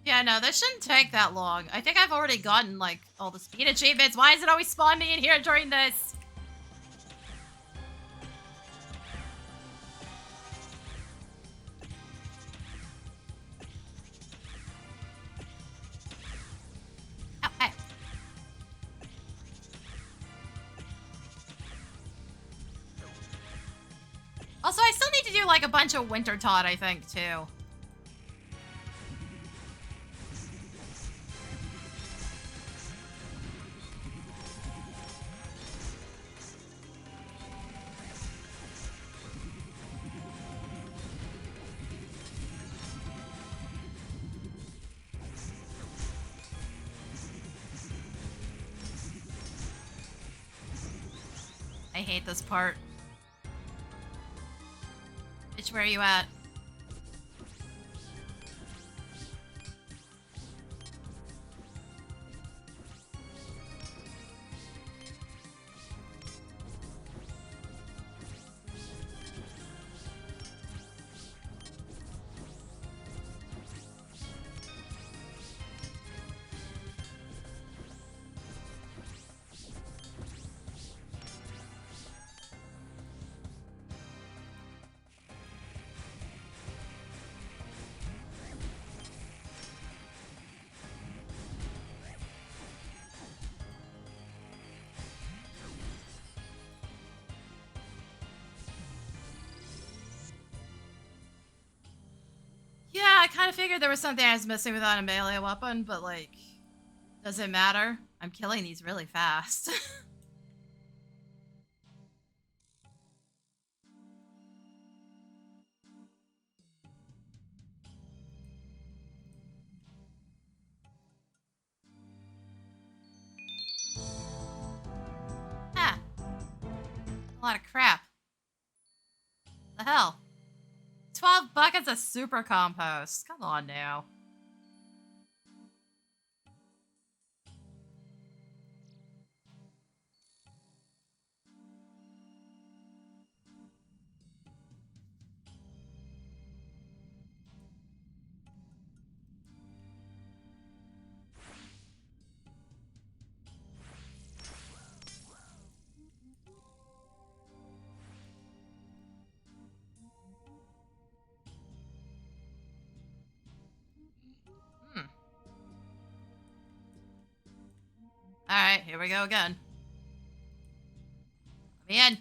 A: Yeah, no, this shouldn't take that long. I think I've already gotten, like, all the speed achievements. Why does it always spawn me in here during this? Oh, hey. Also, I still need to do, like, a bunch of Winter Tot, I think, too. I hate this part. Bitch, where are you at? Yeah, I kind of figured there was something I was missing without a melee weapon, but, like, does it matter? I'm killing these really fast. Ah, a lot of crap. The hell? 12 buckets of super compost. Come on now. Alright, here we go again. Let me in.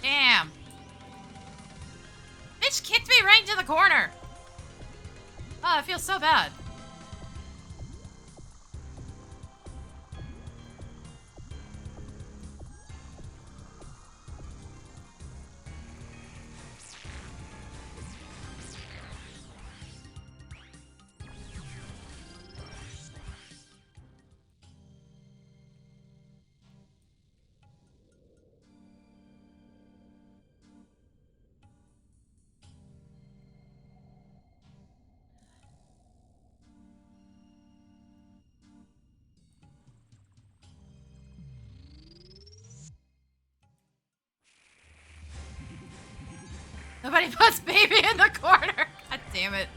A: Damn. Bitch kicked me right into the corner. Oh, it feels so bad. Nobody puts baby in the corner. God damn it.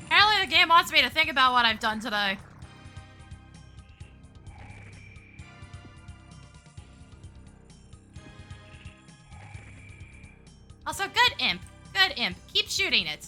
A: Apparently the game wants me to think about what I've done today. Also, good imp. Good imp. Keep shooting it.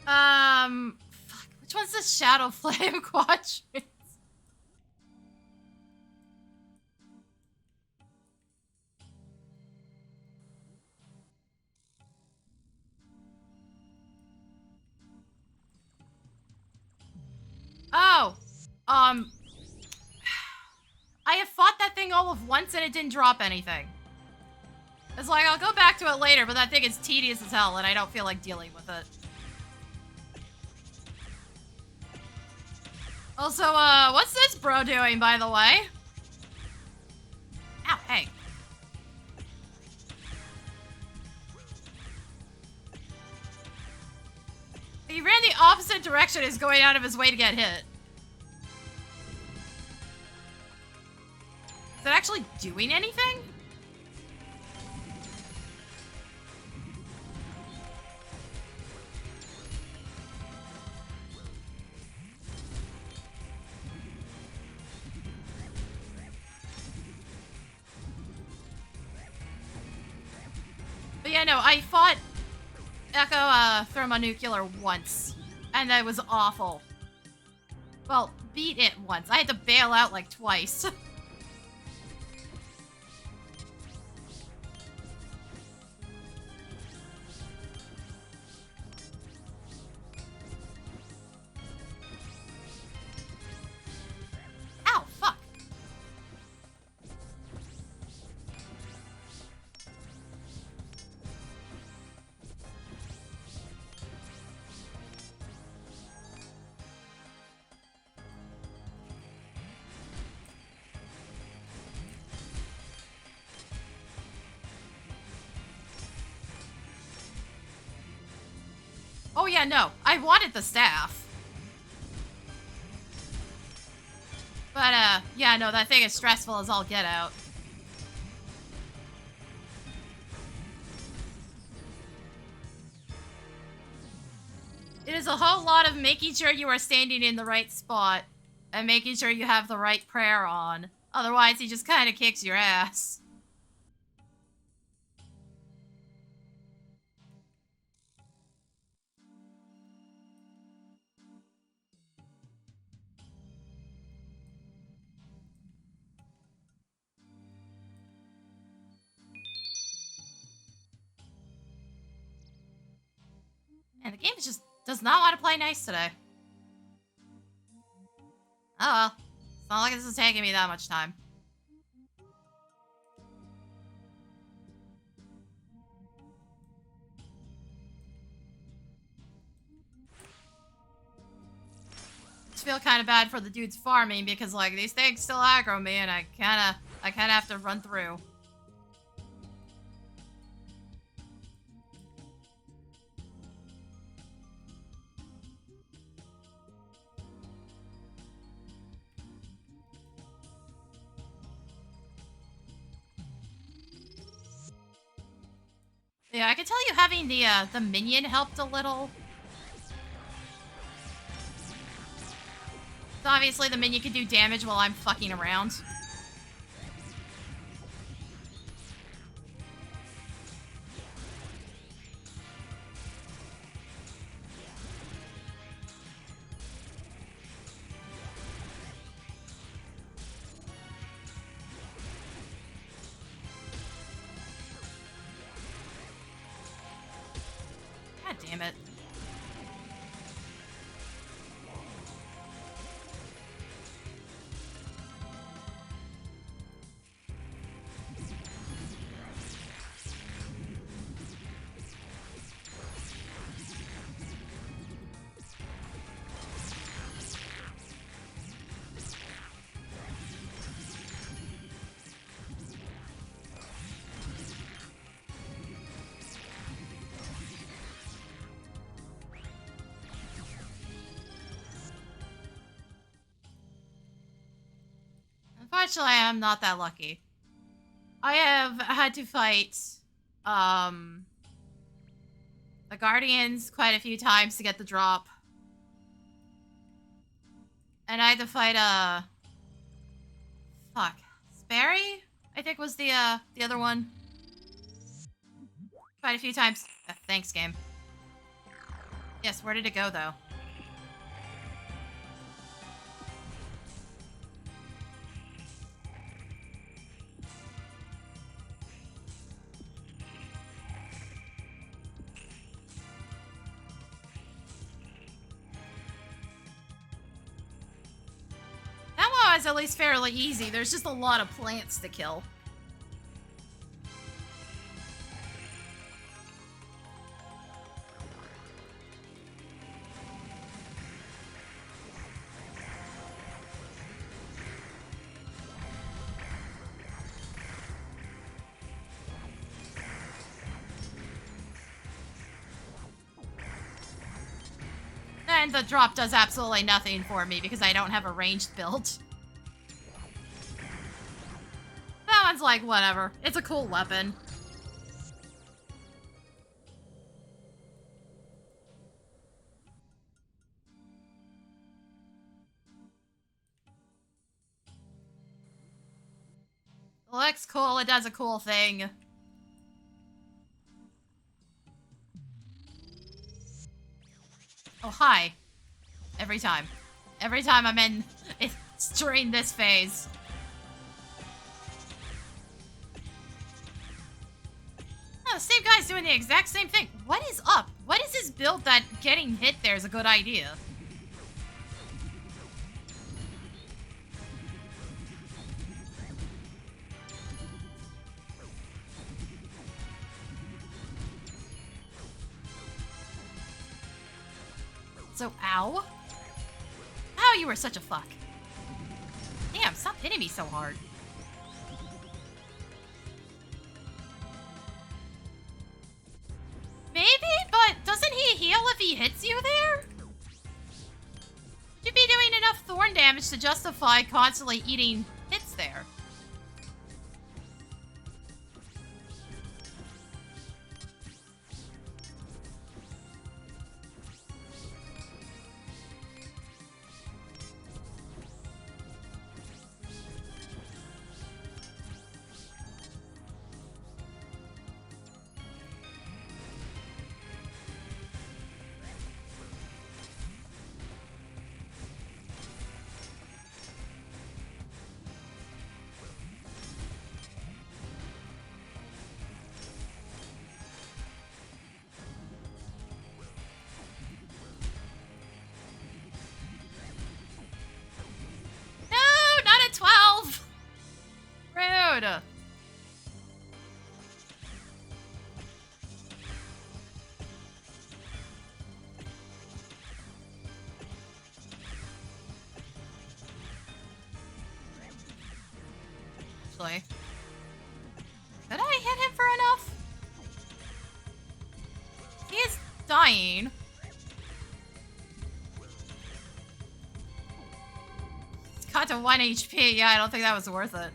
A: Fuck, which one's the Shadow Flame Quadrant? Oh, I have fought that thing all of once and it didn't drop anything. It's like, I'll go back to it later, but that thing is tedious as hell and I don't feel like dealing with it. Also, what's this bro doing, by the way? Ow, hey. He ran the opposite direction, is going out of his way to get hit. Is it actually doing anything? But yeah, no, I fought Echo Thermonuclear once, and that was awful. Well, beat it once. I had to bail out like twice. Ow, fuck. Oh yeah, no. I wanted the staff. But, yeah, no, that thing is stressful as all get out. It is a whole lot of making sure you are standing in the right spot and making sure you have the right prayer on. Otherwise, he just kind of kicks your ass. And the game just does not want to play nice today. Oh well. It's not like this is taking me that much time. I just feel kind of bad for the dudes farming because, like, these things still aggro me and I kinda have to run through. Yeah, I can tell you having the minion helped a little. So obviously the minion can do damage while I'm fucking around. God damn it. Unfortunately, I'm not that lucky. I have had to fight, the Guardians quite a few times to get the drop. And I had to fight, fuck. Sperry? I think was the other one. Quite a few times. Thanks, game. Yes, where did it go, though? That one was at least fairly easy. There's just a lot of plants to kill. And the drop does absolutely nothing for me because I don't have a ranged build. That one's like, whatever. It's a cool weapon. It looks cool. It does a cool thing. Oh, hi. Every time. Every time I'm in... It's during this phase. Oh, the same guy's doing the exact same thing. What is up? What is his build that getting hit there is a good idea? So, ow? Ow, you were such a fuck. Damn, stop hitting me so hard. Maybe, but doesn't he heal if he hits you there? You'd be doing enough thorn damage to justify constantly eating hits there. Rude. Actually, could I hit him for enough? He is dying. It's got to 1 HP. Yeah, I don't think that was worth it.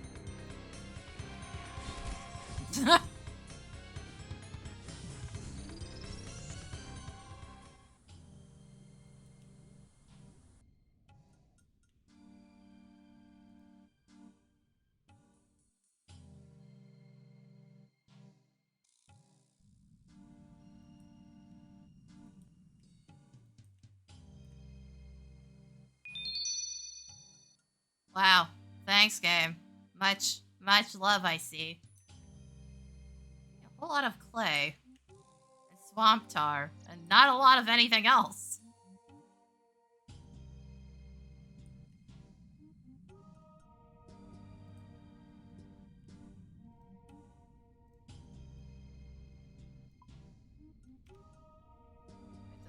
A: Wow. Thanks, game. Much love, I see. A whole lot of clay. And swamp tar. And not a lot of anything else.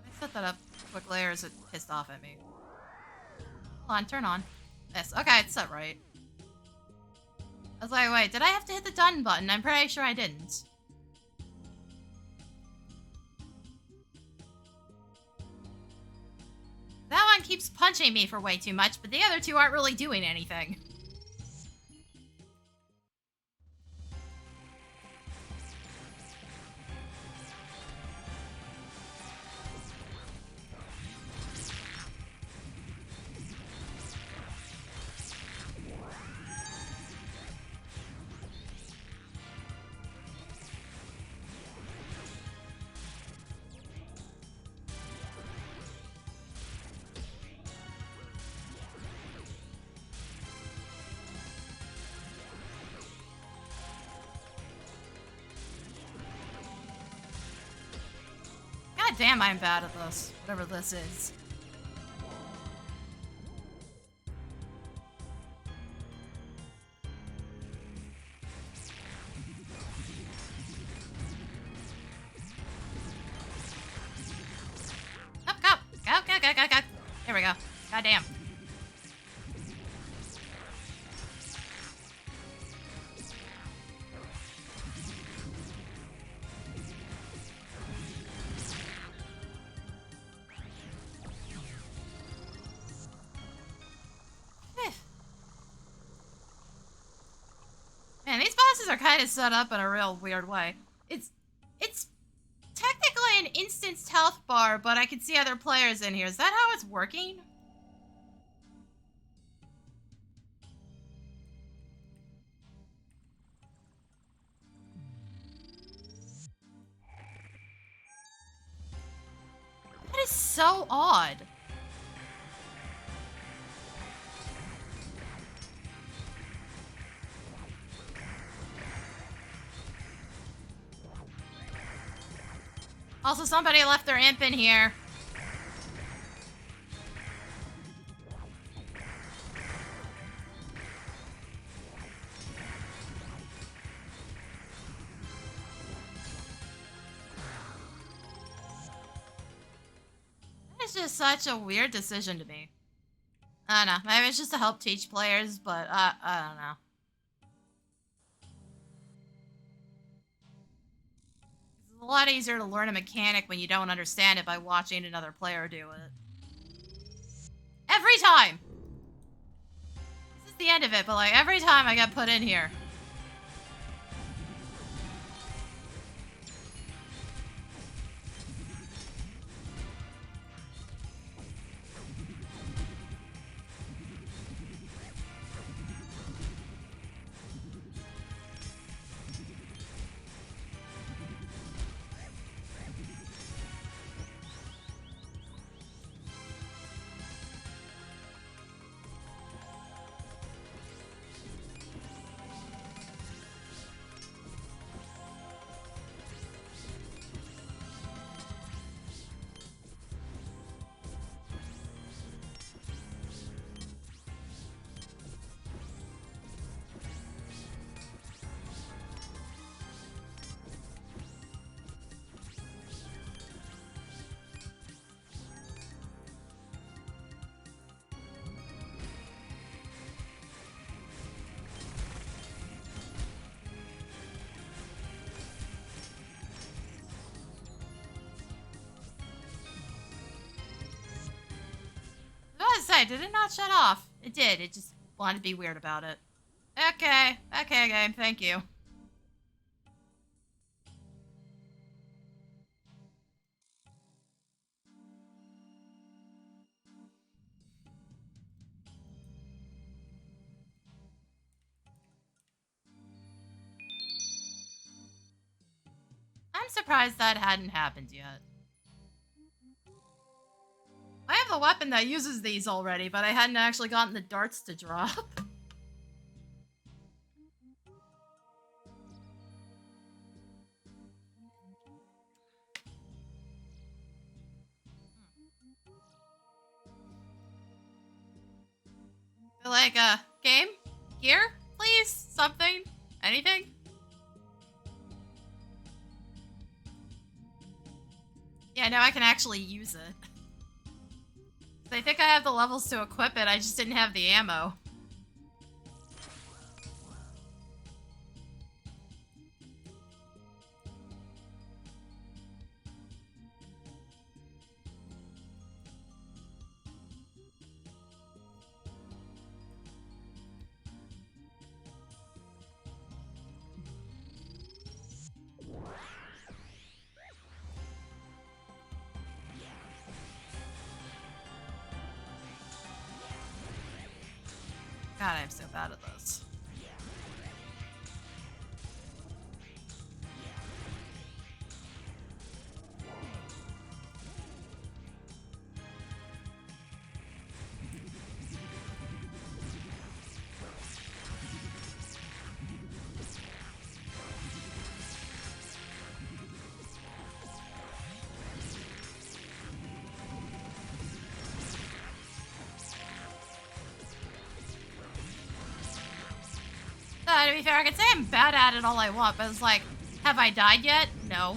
A: Did I set that up quickly or is it pissed off at me? Hold on, turn on. Yes, okay, it's set right. I was like, wait, did I have to hit the done button? I'm pretty sure I didn't. That one keeps punching me for way too much, but the other two aren't really doing anything. God damn, I'm bad at this. Whatever this is. Up, go! Go! Here we go. God damn. Man, these bosses are kind of set up in a real weird way. It's technically an instanced health bar, but I can see other players in here. Is that how it's working? That is so odd. Also, somebody left their imp in here. That is just such a weird decision to me. I don't know. Maybe it's just to help teach players, but I don't know. It's a lot easier to learn a mechanic when you don't understand it by watching another player do it. Every time! This is the end of it, but like every time I get put in here. I was gonna say, did it not shut off? It did. It just wanted to be weird about it. Okay. Okay, game. Thank you. I'm surprised that hadn't happened yet. I have a weapon that uses these already, but I hadn't actually gotten the darts to drop. Like, game? Gear? Please? Something? Anything? Yeah, now I can actually use it. I think I have the levels to equip it, I just didn't have the ammo. God, I'm so bad at this. be fair, I could say I'm bad at it all I want, but it's like, have I died yet? No.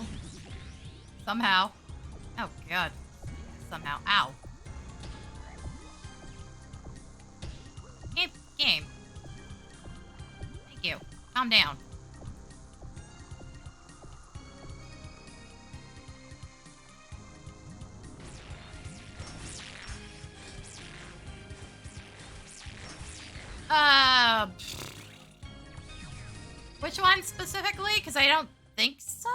A: Somehow. Oh, God. Somehow. Ow. Game. Thank you. Calm down. Which one specifically? Because I don't think so.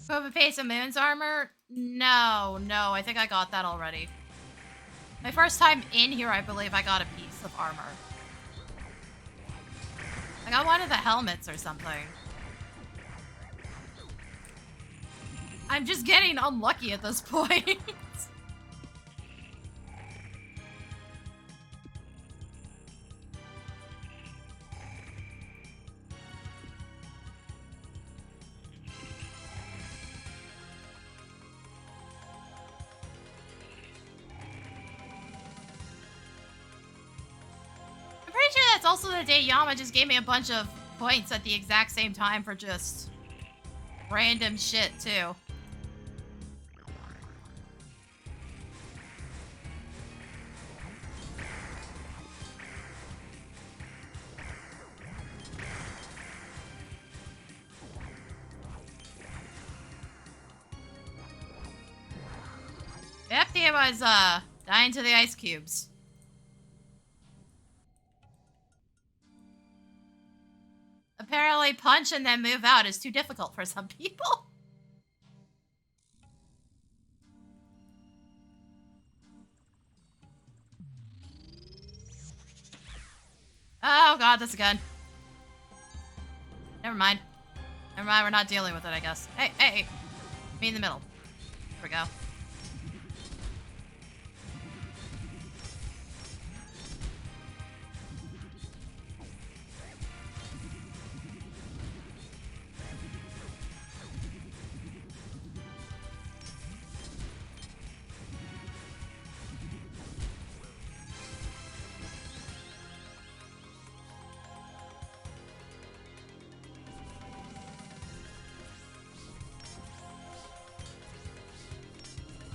A: Go a face of Moon's armor? No, I think I got that already. My first time in here, I believe I got a piece of armor. I got one of the helmets or something. I'm just getting unlucky at this point. That's also the day Yama just gave me a bunch of points at the exact same time for just random shit, too. Yep, he was, dying to the ice cubes. Apparently punch and then move out is too difficult for some people. Oh god, that's a gun. Never mind. We're not dealing with it, I guess. Hey. Me in the middle. There we go.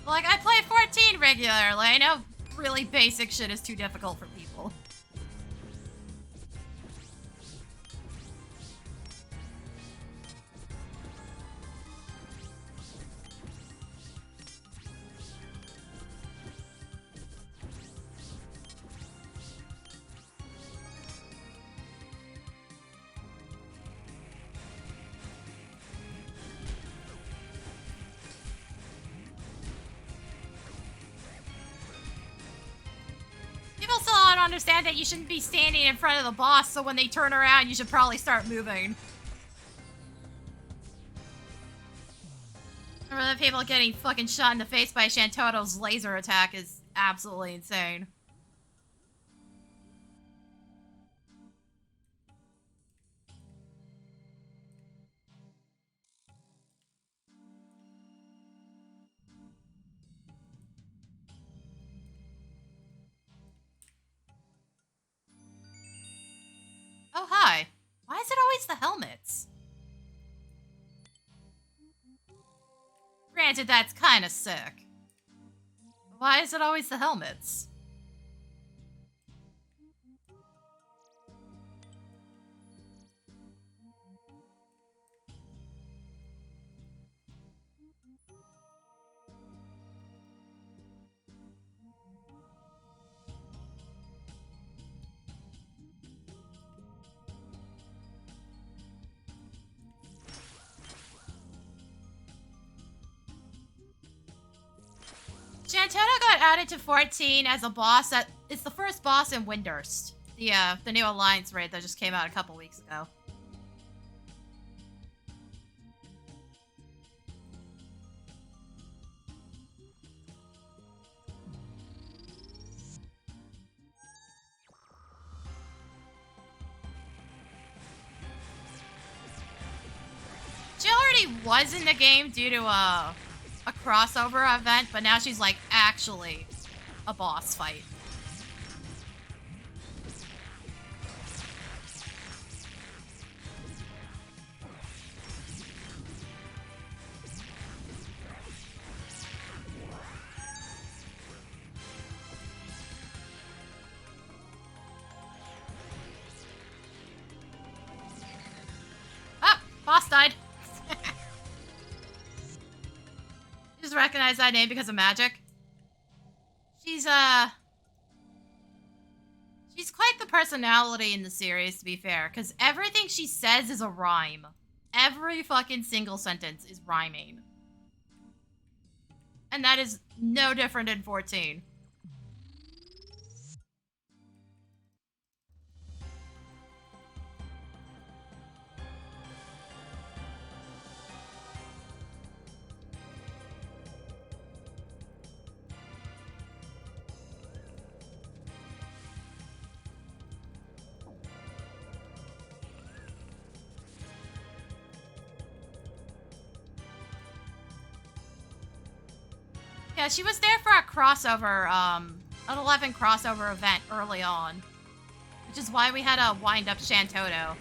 A: Like, I play 14 regularly. I know really basic shit is too difficult for people. People still don't understand that you shouldn't be standing in front of the boss, so when they turn around, you should probably start moving. Remember the people getting fucking shot in the face by Shantoto's laser attack is absolutely insane. Oh, hi. Why is it always the helmets? Granted, that's kind of sick. Why is it always the helmets? Shantoto got added to 14 as a boss that it's the first boss in Windurst. The new Alliance raid that just came out a couple weeks ago. already was in the game due to a crossover event, but now she's like actually a boss fight. Ah, boss died. Just recognize that name because of magic. She's quite the personality in the series, to be fair, because everything she says is a rhyme. Every fucking single sentence is rhyming. And that is no different in 14. Yeah, she was there for a crossover, an 11 crossover event early on. Which is why we had to wind up Shantoto.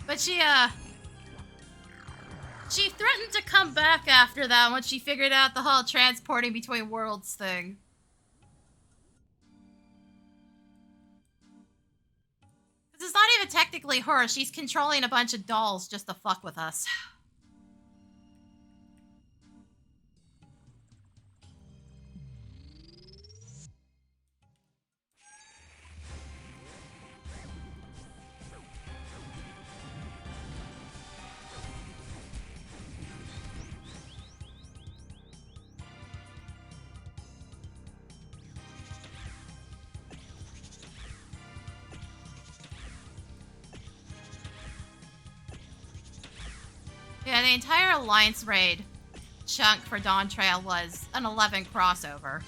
A: But she threatened to come back after that once she figured out the whole transporting between worlds thing. Because it's not even technically her, she's controlling a bunch of dolls just to fuck with us. Yeah, the entire Alliance raid chunk for Dawn Trail was an 11 crossover.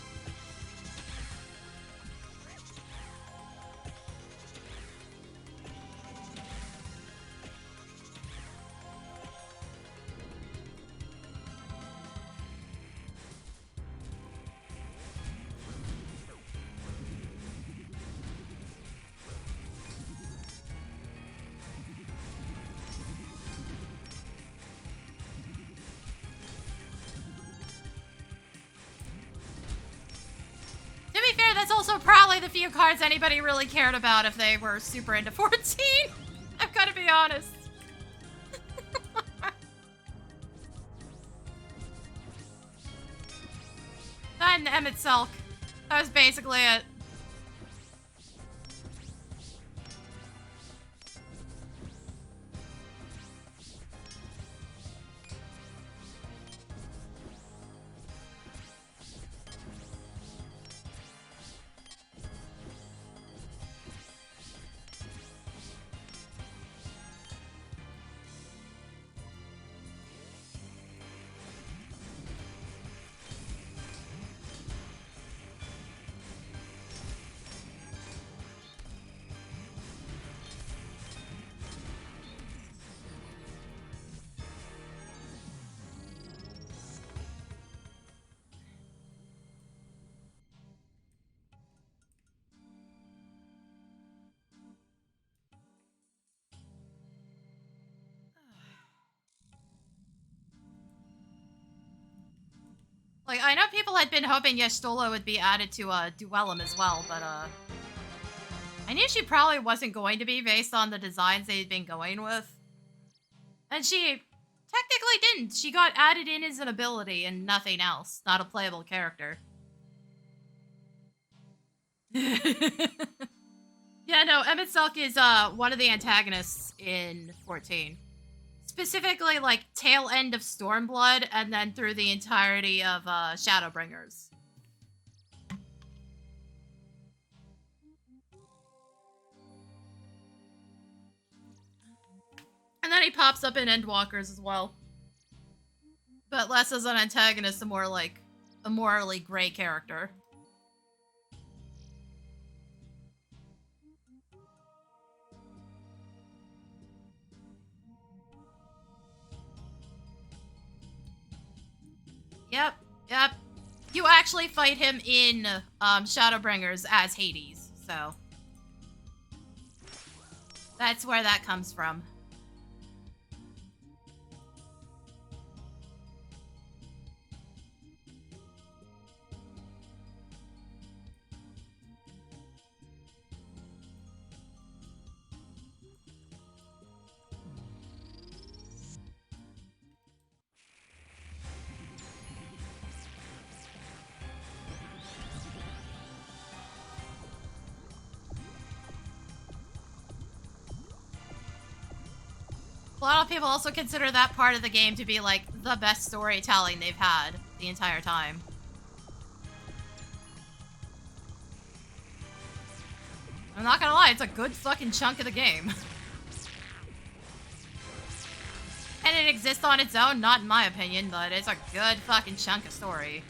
A: That's also probably the few cards anybody really cared about if they were super into 14. I've got to be honest. That and Emmett Selk. That was basically it. Like, I know people had been hoping Yestola would be added to Duellum as well, but I knew she probably wasn't going to be based on the designs they'd been going with. And she technically didn't. She got added in as an ability and nothing else, not a playable character. Yeah, no, Emmett Selk is one of the antagonists in 14. Specifically, like, tail end of Stormblood, and then through the entirety of Shadowbringers. he pops up in Endwalkers as well. But less as an antagonist, and more like a morally gray character. Yep. You actually fight him in Shadowbringers as Hades, so that's where that comes from. A lot of people also consider that part of the game to be like the best storytelling they've had the entire time. I'm not gonna lie, it's a good fucking chunk of the game. And it exists on its own, not in my opinion, but it's a good fucking chunk of story.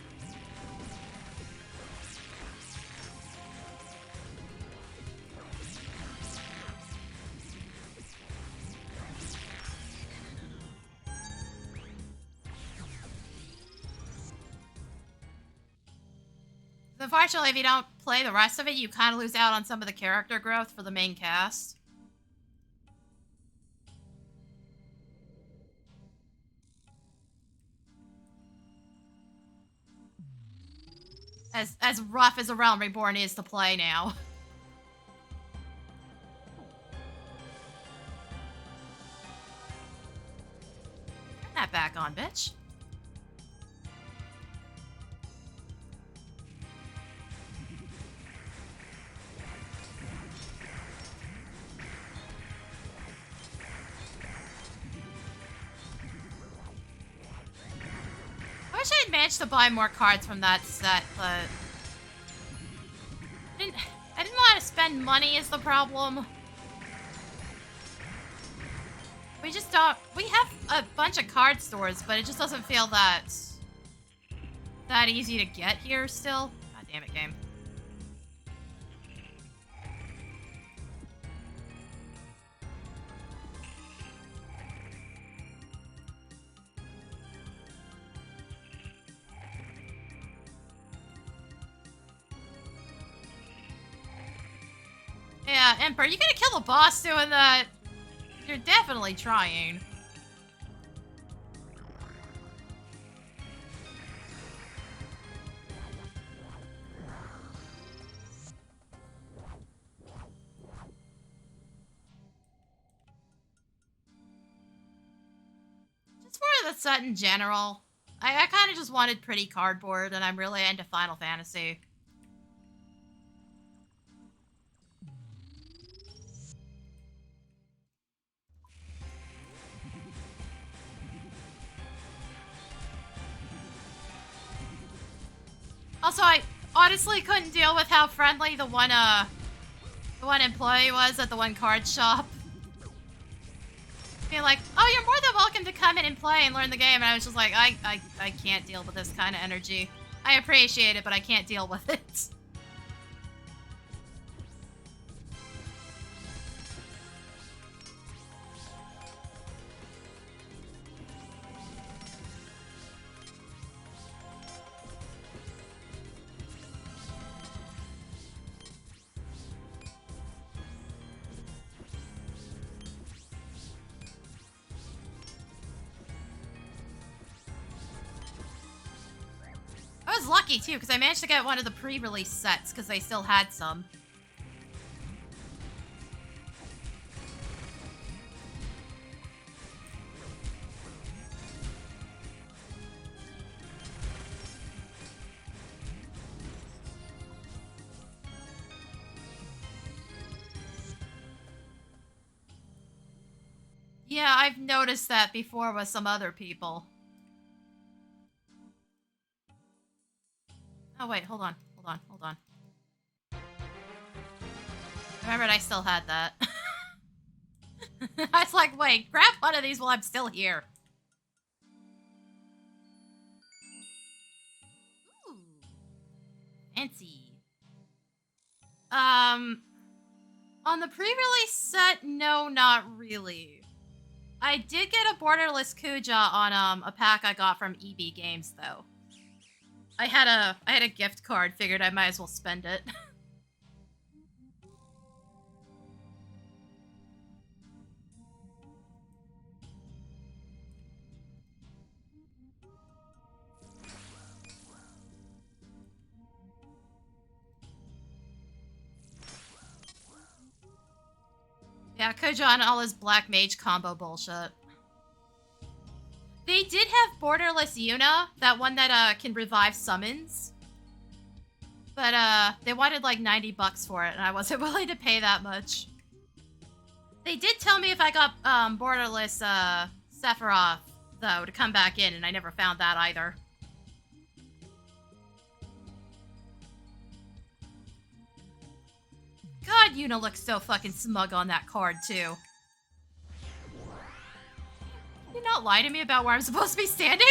A: Unfortunately, if you don't play the rest of it, you kind of lose out on some of the character growth for the main cast. As rough as A Realm Reborn is to play now. Turn that back on, bitch. I wish I had managed to buy more cards from that set, but I didn't want to spend money is the problem. We just don't. We have a bunch of card stores, but it just doesn't feel that easy to get here still. God damn it, game. Yeah, Emperor, you gonna kill the boss doing that? You're definitely trying. Just for the set in general, I kind of just wanted pretty cardboard, and I'm really into Final Fantasy. Also, I honestly couldn't deal with how friendly the one employee was at the one card shop. Being like, oh, you're more than welcome to come in and play and learn the game. And I was just like, I can't deal with this kind of energy. I appreciate it, but I can't deal with it. I was lucky, too, because I managed to get one of the pre-release sets, because they still had some. Yeah, I've noticed that before with some other people. Oh, wait, hold on. Remembered I still had that. I was like, wait, grab one of these while I'm still here. Ooh. Fancy. On the pre-release set, no, not really. I did get a borderless Kuja on a pack I got from EB Games though. I had a gift card, figured I might as well spend it. Yeah, Kuja and all his black mage combo bullshit. They did have borderless Yuna, that one that can revive summons. But they wanted like $90 for it, and I wasn't willing to pay that much. They did tell me if I got borderless Sephiroth, though, to come back in, and I never found that either. God, Yuna looks so fucking smug on that card, too. Can you not lie to me about where I'm supposed to be standing?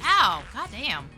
A: Ow, goddamn.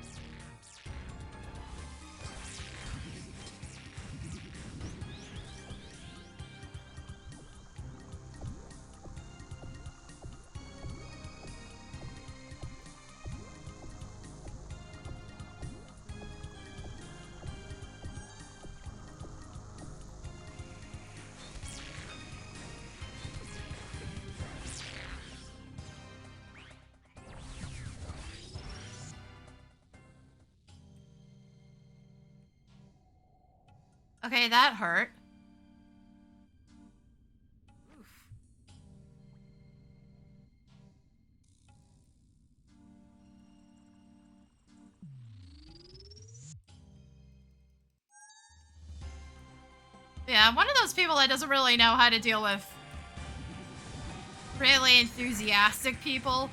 A: Okay, that hurt. Oof. Yeah, I'm one of those people that doesn't really know how to deal with really enthusiastic people.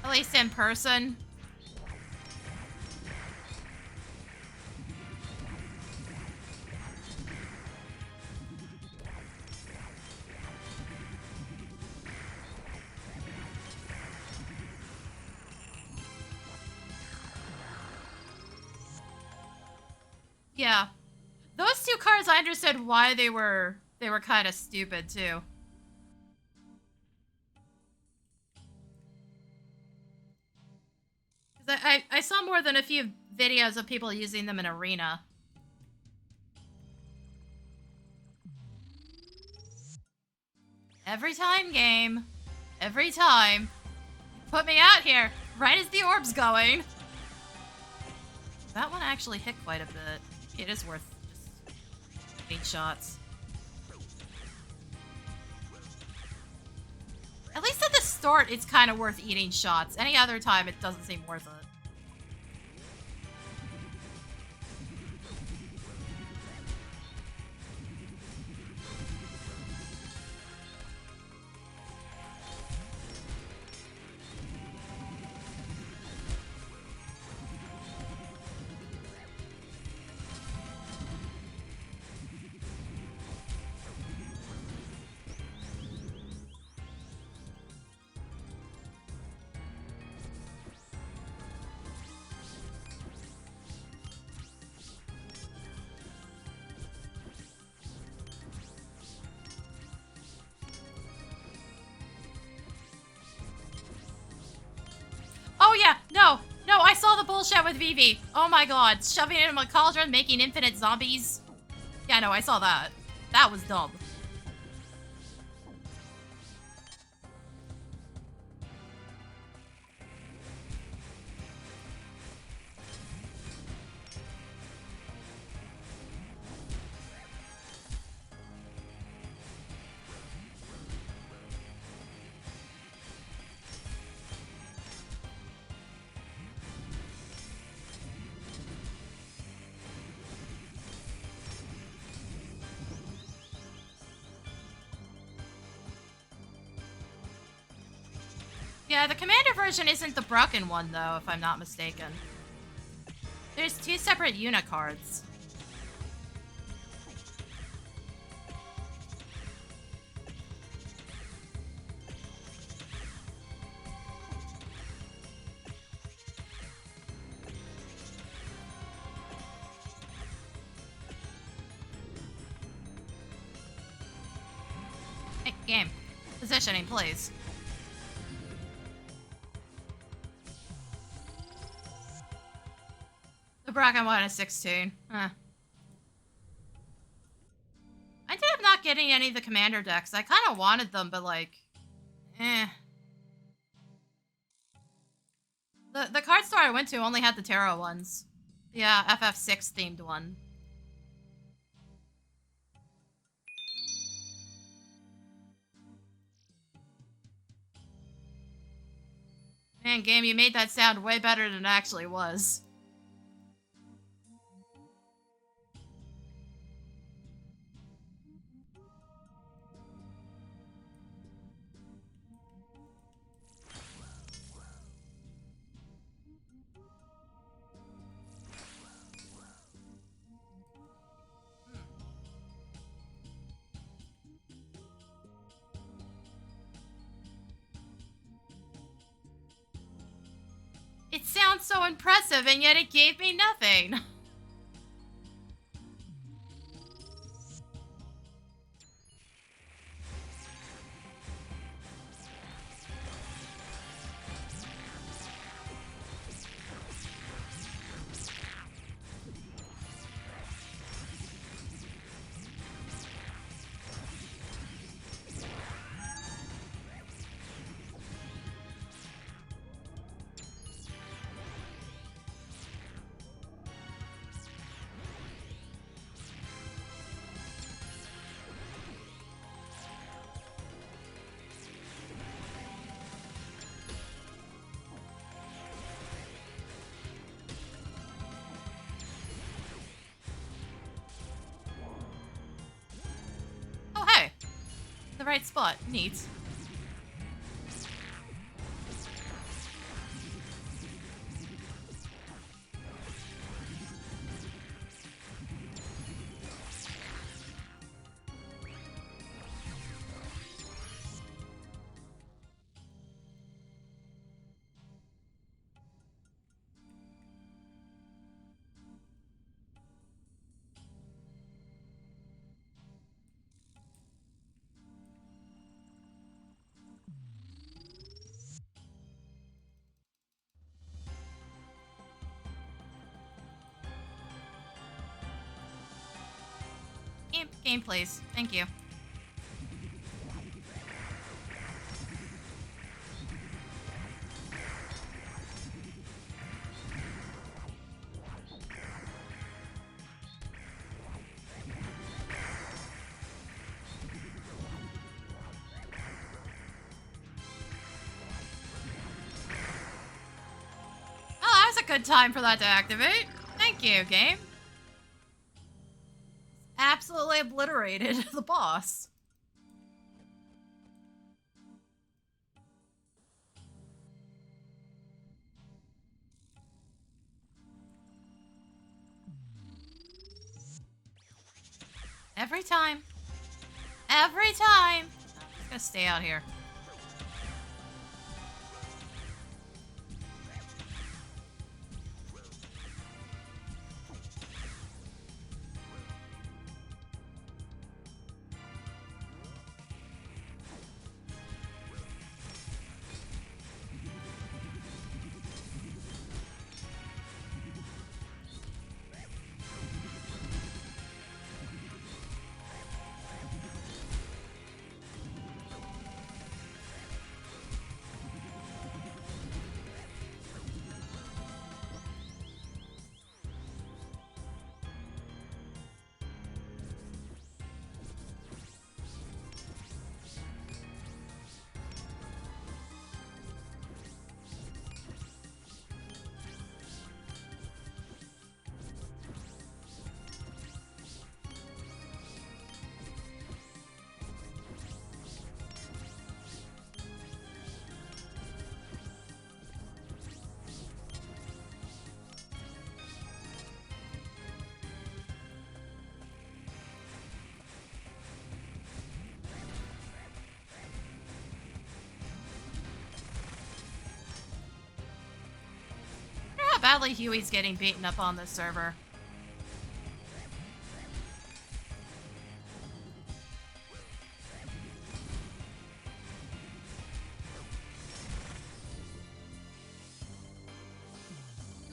A: At least in person. Yeah. Those two cards, I understood why they were kind of stupid, too. Because I saw more than a few videos of people using them in Arena. Every time, game. Every time. Put me out here, right as the orb's going. That one actually hit quite a bit. It is worth just 8 shots. At least at the start, it's kind of worth eating shots. Any other time, it doesn't seem worth it. Oh yeah, no, I saw the bullshit with Vivi. Oh my god, shoving it in my cauldron, making infinite zombies. Yeah, no, I saw that. That was dumb. Yeah, the commander version isn't the broken one, though, if I'm not mistaken. There's 2 separate unit cards. Hey, game. Positioning, please. The broken one is 16. Huh. I ended up not getting any of the commander decks. I kind of wanted them, but like, eh. The card store I went to only had the tarot ones. Yeah, FF6 themed one. Man, game, you made that sound way better than it actually was. It sounds so impressive, and yet it gave me nothing. Oh, hey. The right spot. Neat. Game, please. Thank you. Oh, that was a good time for that to activate. Thank you, game. Absolutely obliterated the boss. Every time. Every time. I'm just gonna stay out here. how badly Huey's getting beaten up on this server.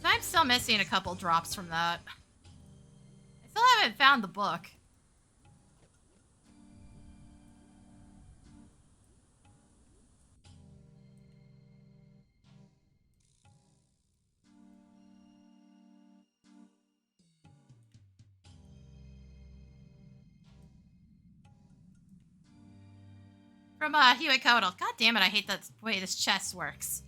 A: I'm still missing a couple drops from that. I still haven't found the book. From Hueycoatl. God damn it, I hate that way this chest works.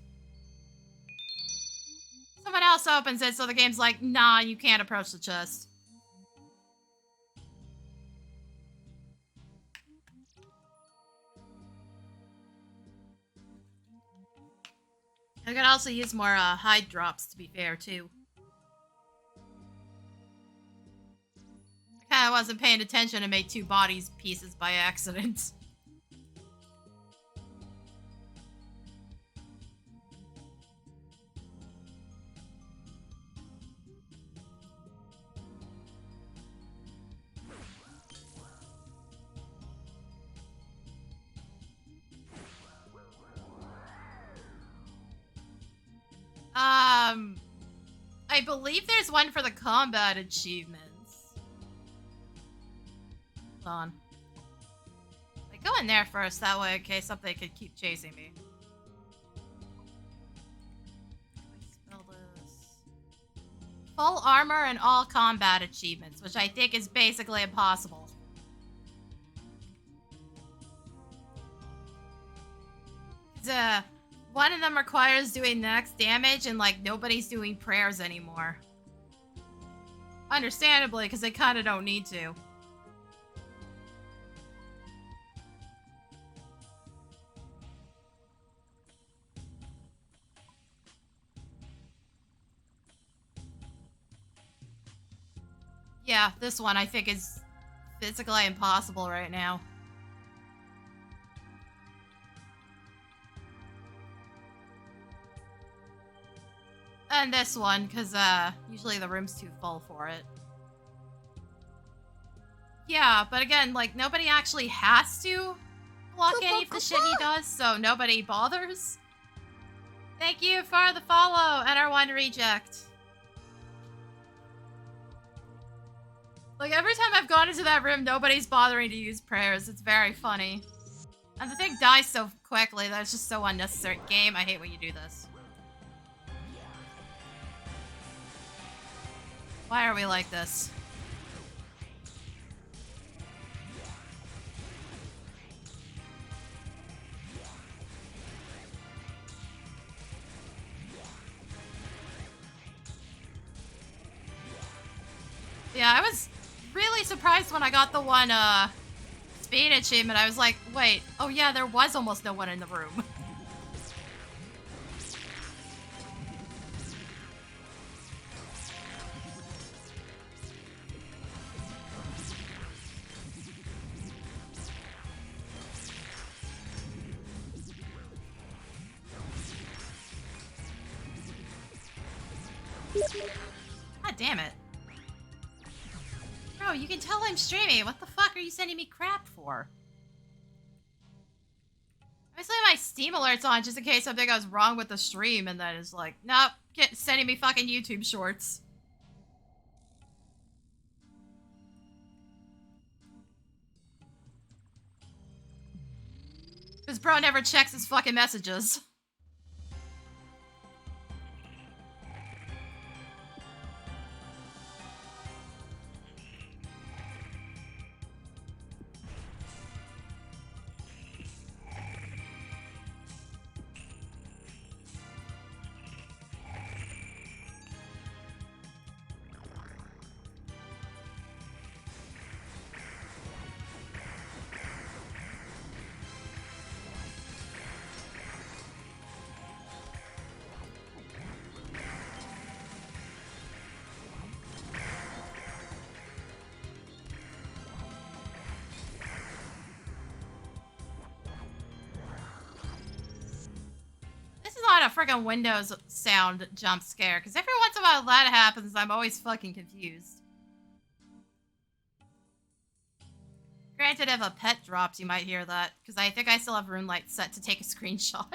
A: Someone else opens it, so the game's like, nah, you can't approach the chest. I could also use more hide drops, to be fair, too. I kinda wasn't paying attention and made 2 bodies pieces by accident. I believe there's one for the combat achievements. Hold on. I go in there first, that way in case something could keep chasing me. Spell this. Full armor and all combat achievements, which I think is basically impossible. One of them requires doing max damage, and like nobody's doing prayers anymore. Understandably, because they kind of don't need to. Yeah, this one I think is physically impossible right now. And this one, because usually the room's too full for it. Yeah, but again, like, nobody actually has to block any of the shit he does, so nobody bothers. Thank you for the follow, NR1 Reject. Like, every time I've gone into that room, nobody's bothering to use prayers. It's very funny. And the thing dies so quickly that it's just so unnecessary. Game, I hate when you do this. Why are we like this? Yeah, I was really surprised when I got the one, speed achievement. I was like, wait, oh yeah, there was almost no one in the room. God damn it. Bro, you can tell I'm streaming. What the fuck are you sending me crap for? I just leave my Steam alerts on just in case something goes wrong with the stream, and then it's like, nope, get sending me fucking YouTube shorts. Because bro never checks his fucking messages. a freaking Windows sound jump scare, because every once in a while that happens, I'm always fucking confused. Granted, if a pet drops, you might hear that, because I think I still have Rune Light set to take a screenshot.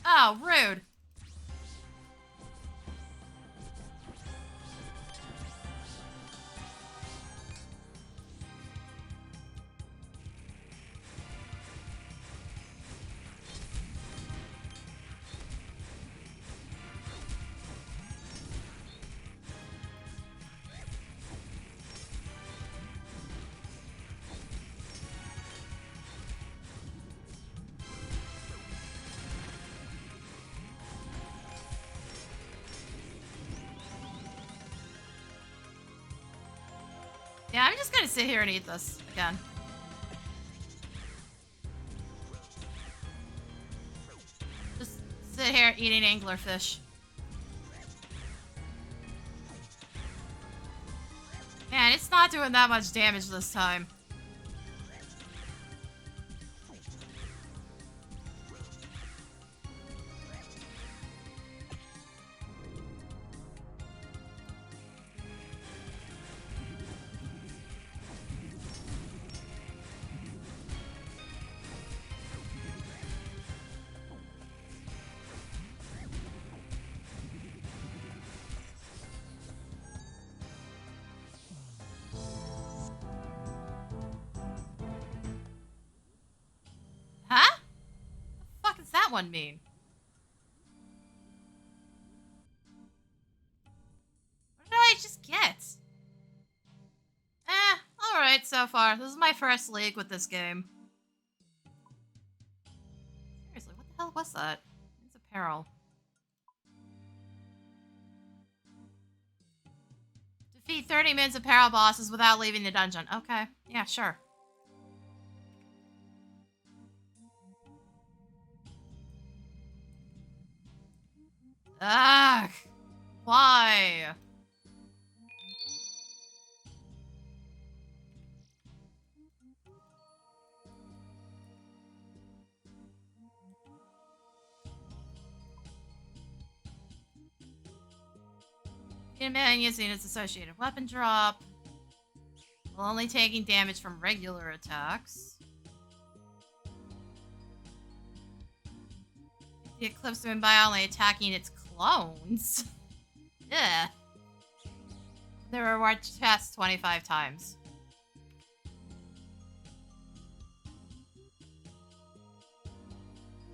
A: Oh, rude. Yeah, I'm just gonna sit here and eat this again. Just sit here eating anglerfish. Man, it's not doing that much damage this time. Huh? What the fuck does that one mean? What did I just get? Alright so far. This is my first league with this game. Seriously, what the hell was that? It's a Peril. Defeat 30 minutes of Peril bosses without leaving the dungeon. Okay, yeah, sure. Ugh! Why? Man using its associated weapon drop, while only taking damage from regular attacks. The Eclipse win by only attacking its clones. Yeah. The reward tests 25 times.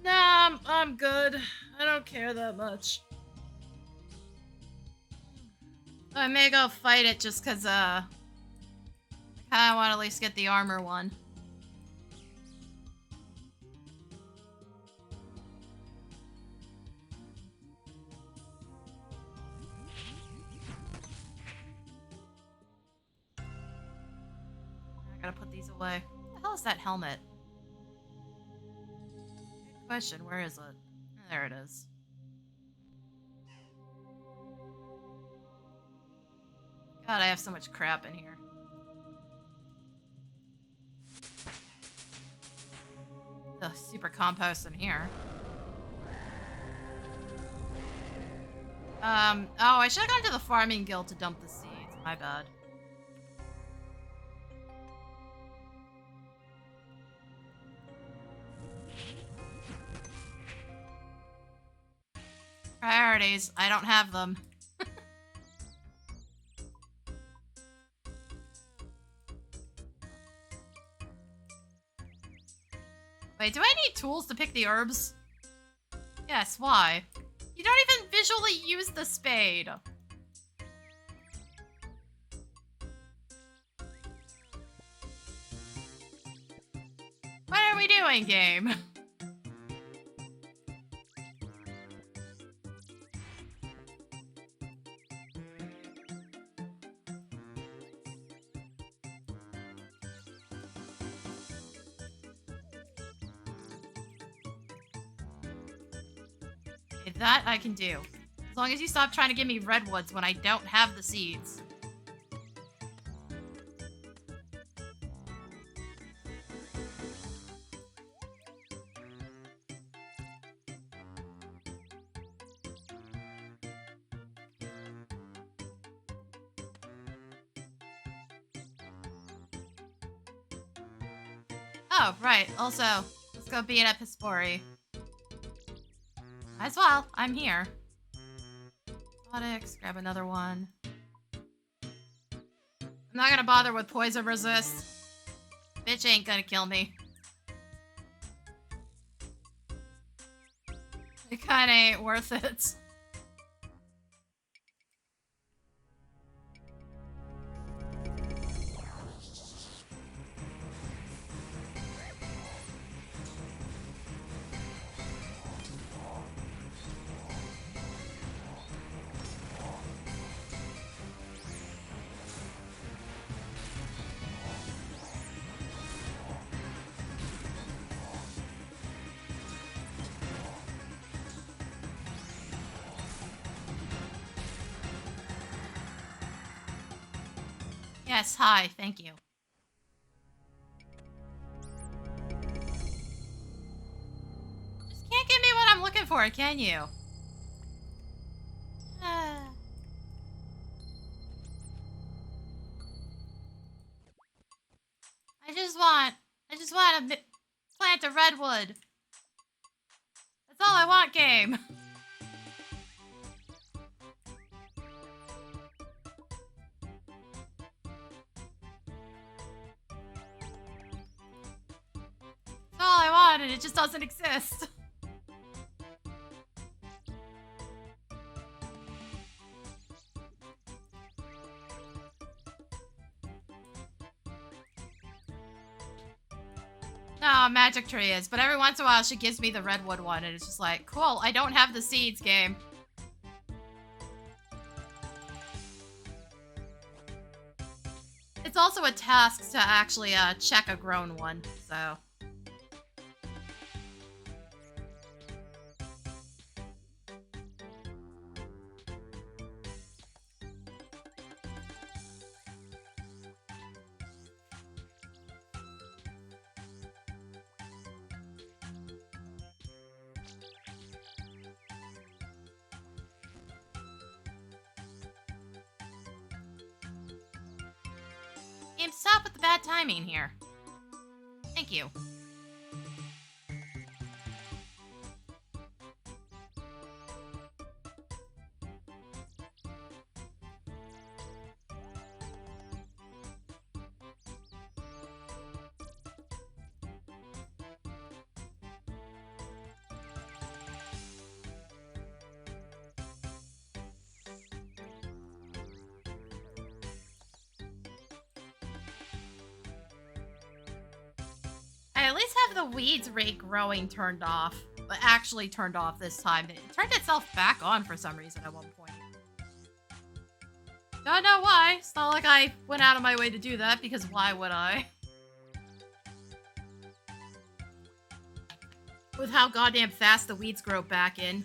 A: Nah, I'm good. I don't care that much. I may go fight it just because, I kinda want to at least get the armor one. I gotta put these away. What the hell is that helmet? Good question, where is it? There it is. God, I have so much crap in here. The super compost in here. Oh, I should have gone to the farming guild to dump the seeds. My bad. Priorities. I don't have them. Wait, do I need tools to pick the herbs? Yes, why? You don't even visually use the spade. What are we doing, game? That I can do. As long as you stop trying to give me redwoods when I don't have the seeds. Oh, right. Also, let's go beat up Hispori. As well, I'm here. Aquatics, grab another one. I'm not gonna bother with poison resist. Bitch ain't gonna kill me. It kinda ain't worth it. Yes, hi, thank you. Just can't give me what I'm looking for, can you? I just want to plant a redwood. That's all I want, game. That's all I want, and it just doesn't exist. No, magic tree is, but every once in a while she gives me the redwood one, and it's just like, cool, I don't have the seeds, game. It's also a task to actually check a grown one, so... Game, stop with the bad timing here. Thank you. I at least have the weeds rate growing turned off. But actually turned off this time. It turned itself back on for some reason at one point. Don't know why. It's not like I went out of my way to do that, because why would I? With how goddamn fast the weeds grow back in.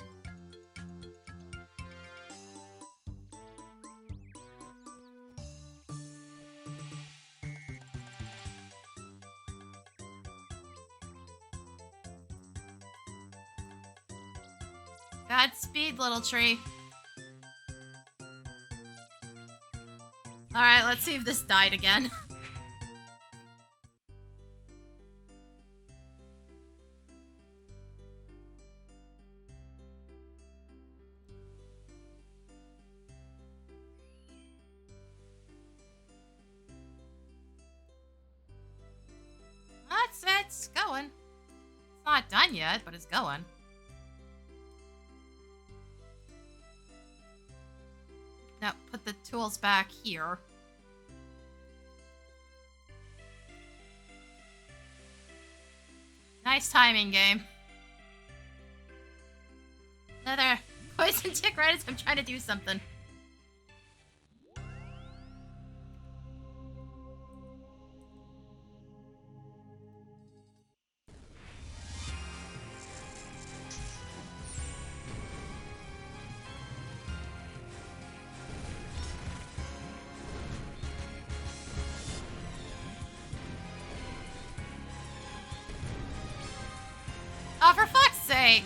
A: Godspeed, little tree. Alright, let's see if this died again. It's going. It's not done yet, but it's going. Now, put the tools back here. Nice timing, game. Another poison tick right as I'm trying to do something. Oh, for fuck's sake!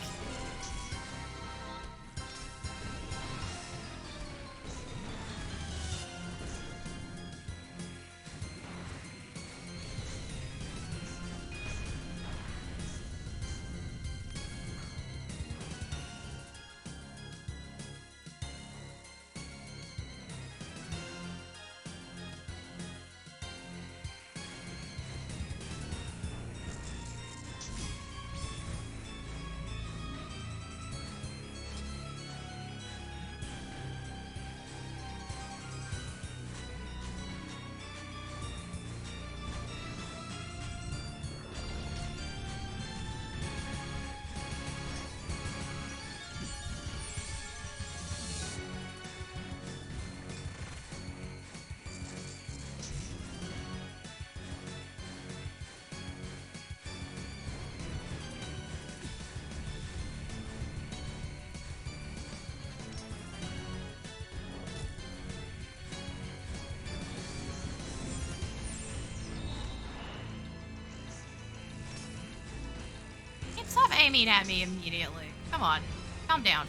A: aiming at me immediately? Come on. Calm down.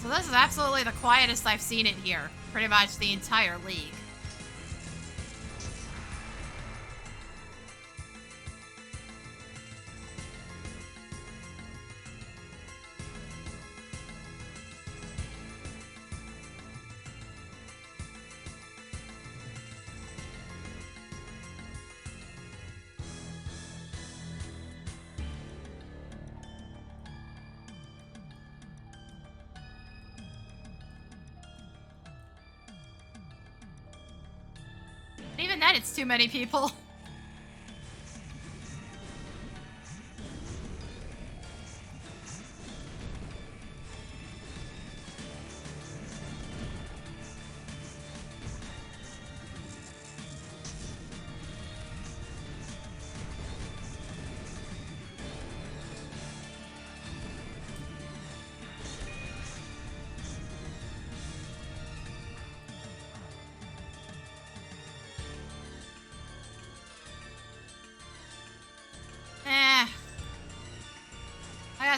A: So this is absolutely the quietest I've seen it here. Pretty much the entire league. Even then, it's too many people.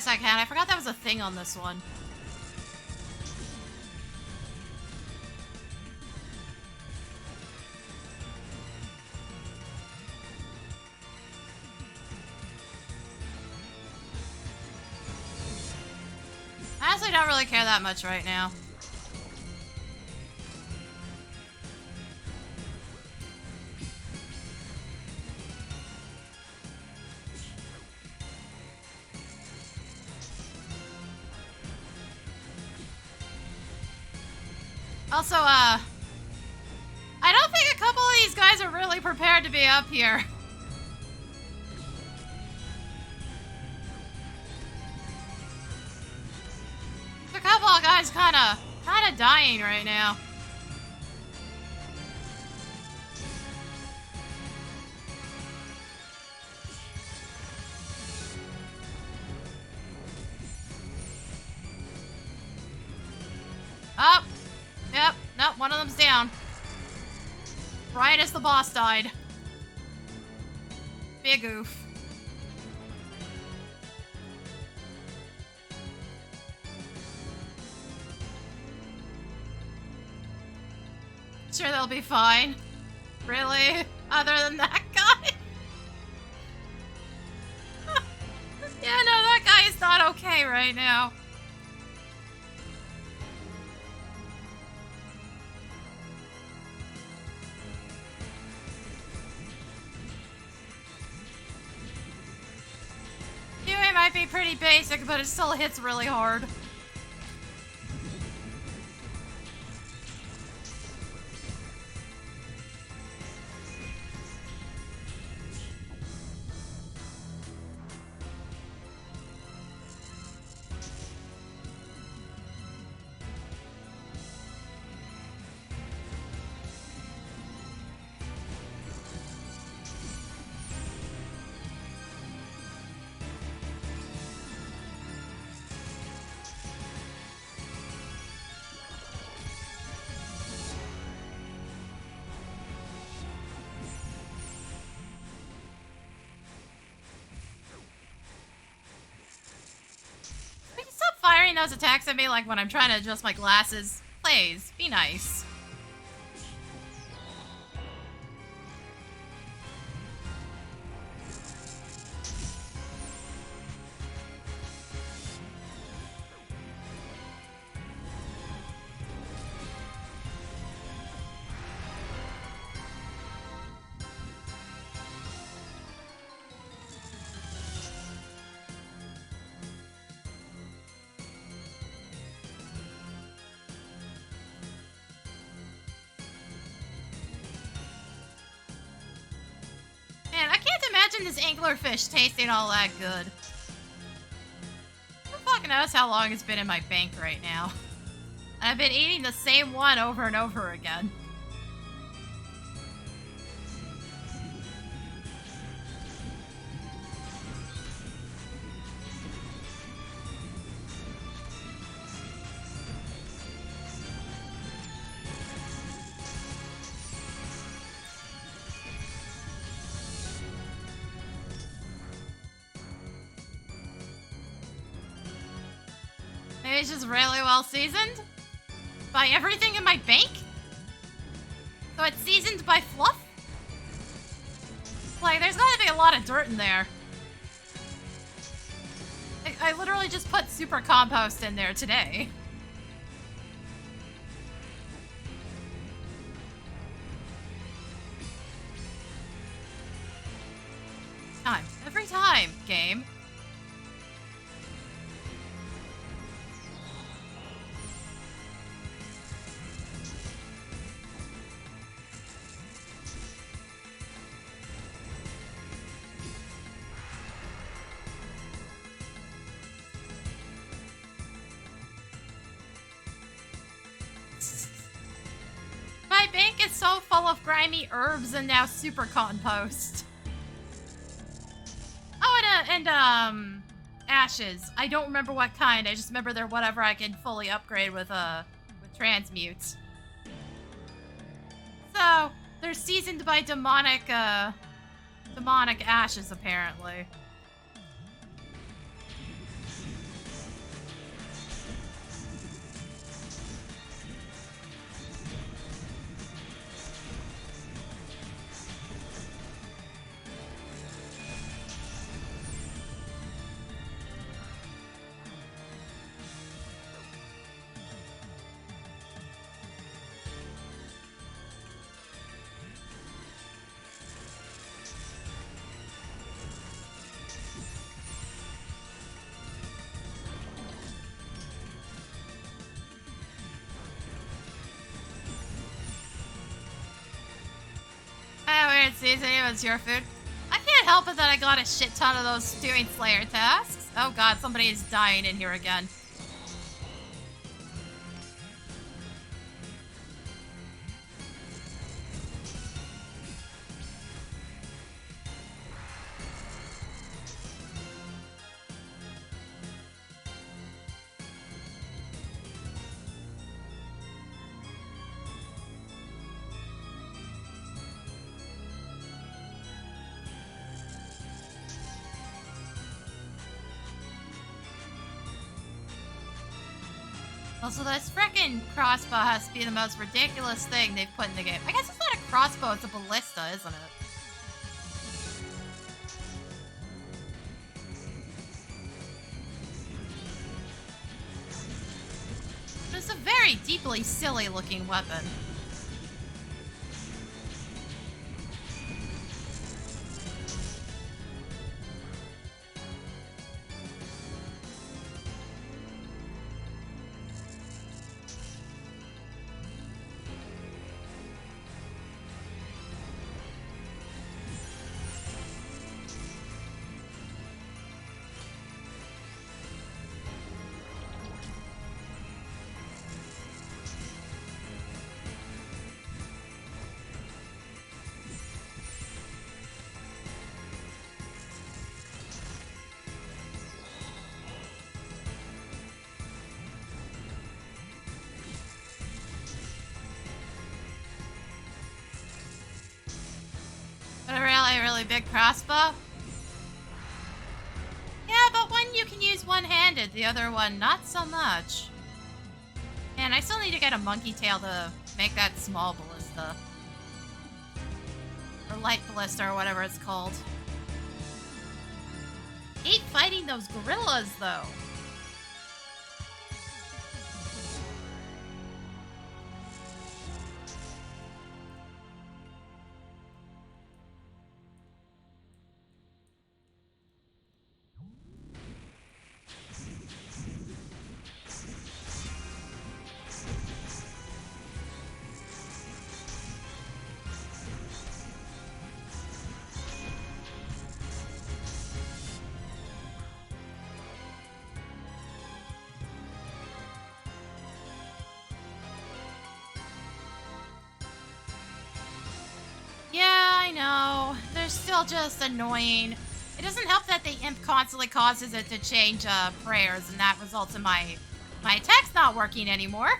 A: I can. I forgot that was a thing on this one. I honestly don't really care that much right now. Also, I don't think a couple of these guys are really prepared to be up here. There's a couple of guys kinda dying right now. Up. Yep, nope, one of them's down. Right as the boss died. Big oof. Sure, they'll be fine. Really? Other than that guy? Yeah, no, that guy is not okay right now. Might be pretty basic, but it still hits really hard. Those attacks at me like when I'm trying to adjust my glasses. Please, be nice. This anglerfish tasting all that good. Who fucking knows how long it's been in my bank right now? And I've been eating the same one over and over again. It's just really well seasoned by everything in my bank. So it's seasoned by fluff. Like, there's gotta be a lot of dirt in there. I literally just put super compost in there today. Every time, game. My bank is so full of grimy herbs and now super compost. Oh, and ashes. I don't remember what kind. I just remember they're whatever I can fully upgrade with transmutes. So they're seasoned by demonic ashes, apparently. Season, it was your food. I can't help it that I got a shit ton of those doing Slayer tasks. Oh god, somebody is dying in here again. Also, this frickin' crossbow has to be the most ridiculous thing they've put in the game. I guess it's not a crossbow, it's a ballista, isn't it? It's a very deeply silly looking weapon. Really big crossbow? Yeah, but one you can use one-handed, the other one not so much. And I still need to get a monkey tail to make that small ballista. Or light ballista, or whatever it's called. Hate fighting those gorillas, though. Still just annoying. It doesn't help that the imp constantly causes it to change prayers, and that results in my attack's not working anymore.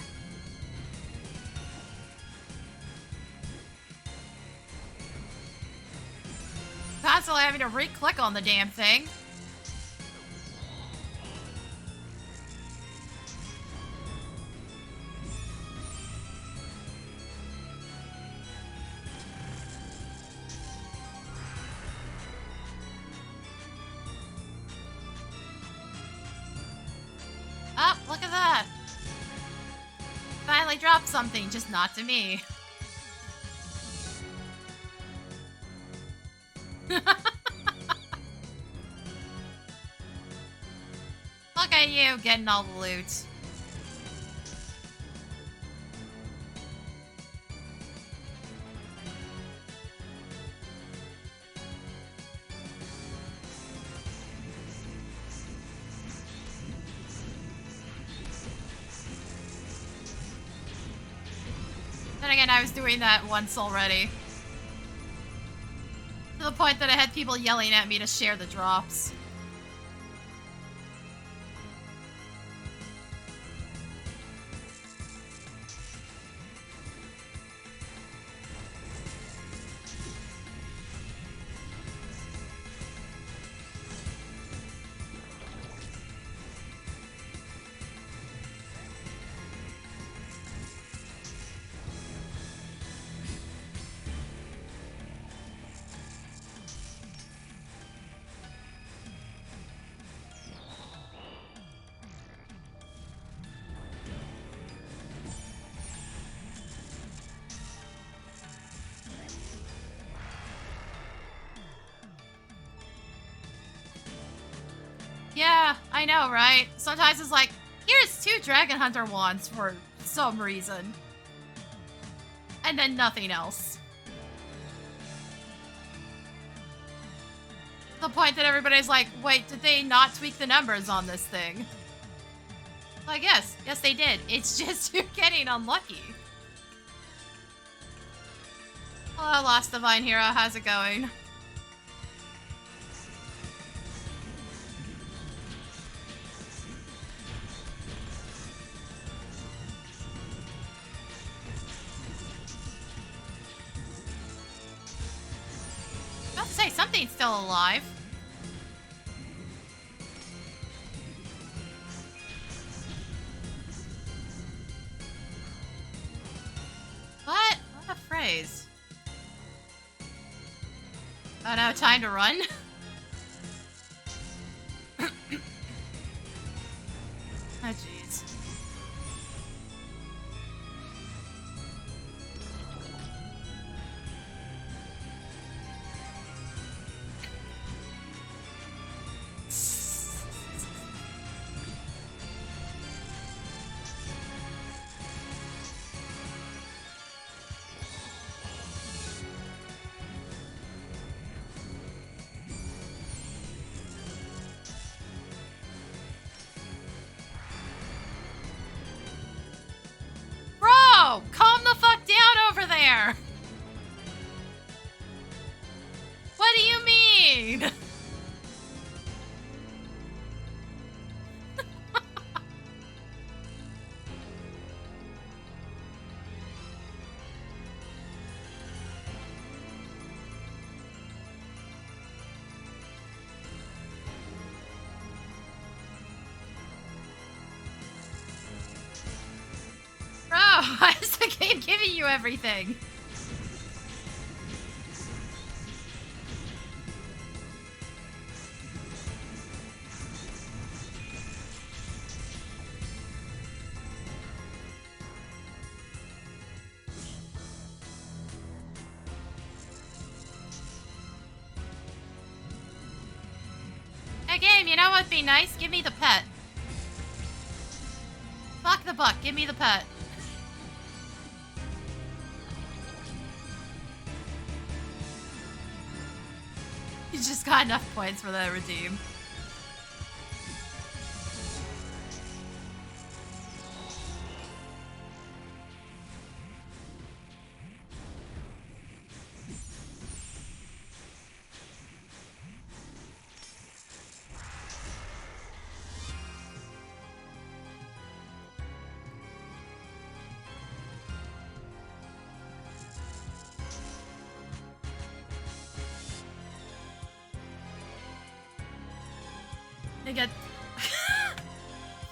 A: Constantly having to re-click on the damn thing. accidentally dropped something, just not to me. Look at you getting all the loot. Then again, I was doing that once already. To the point that I had people yelling at me to share the drops. Yeah, I know, right? Sometimes it's like, here's 2 Dragon Hunter wands for some reason. And then nothing else. To the point that everybody's like, wait, did they not tweak the numbers on this thing? Like, yes, they did. It's just you're getting unlucky. Hello, Lost Divine Hero, how's it going? I have to say, something's still alive. What? What a phrase. Oh no, time to run? Oh jeez. Bro, calm the fuck down over there. What do you mean? Bro, why is the game giving you everything? Hey game, you know what'd be nice? Give me the pet. Fuck the buck, give me the pet. You just got enough points for the redeem. Again.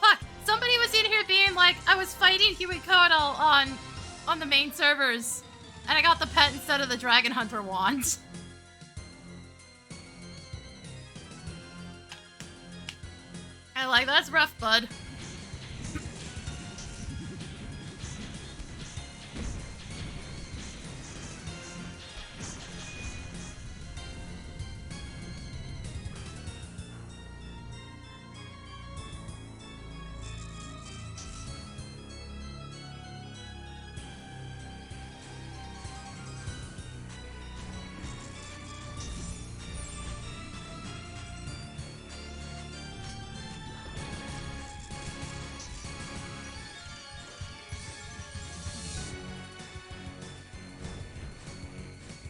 A: Fuck! Somebody was in here being like, I was fighting Hueycoatl on the main servers, and I got the pet instead of the Dragon Hunter wand. I like, that's rough, bud.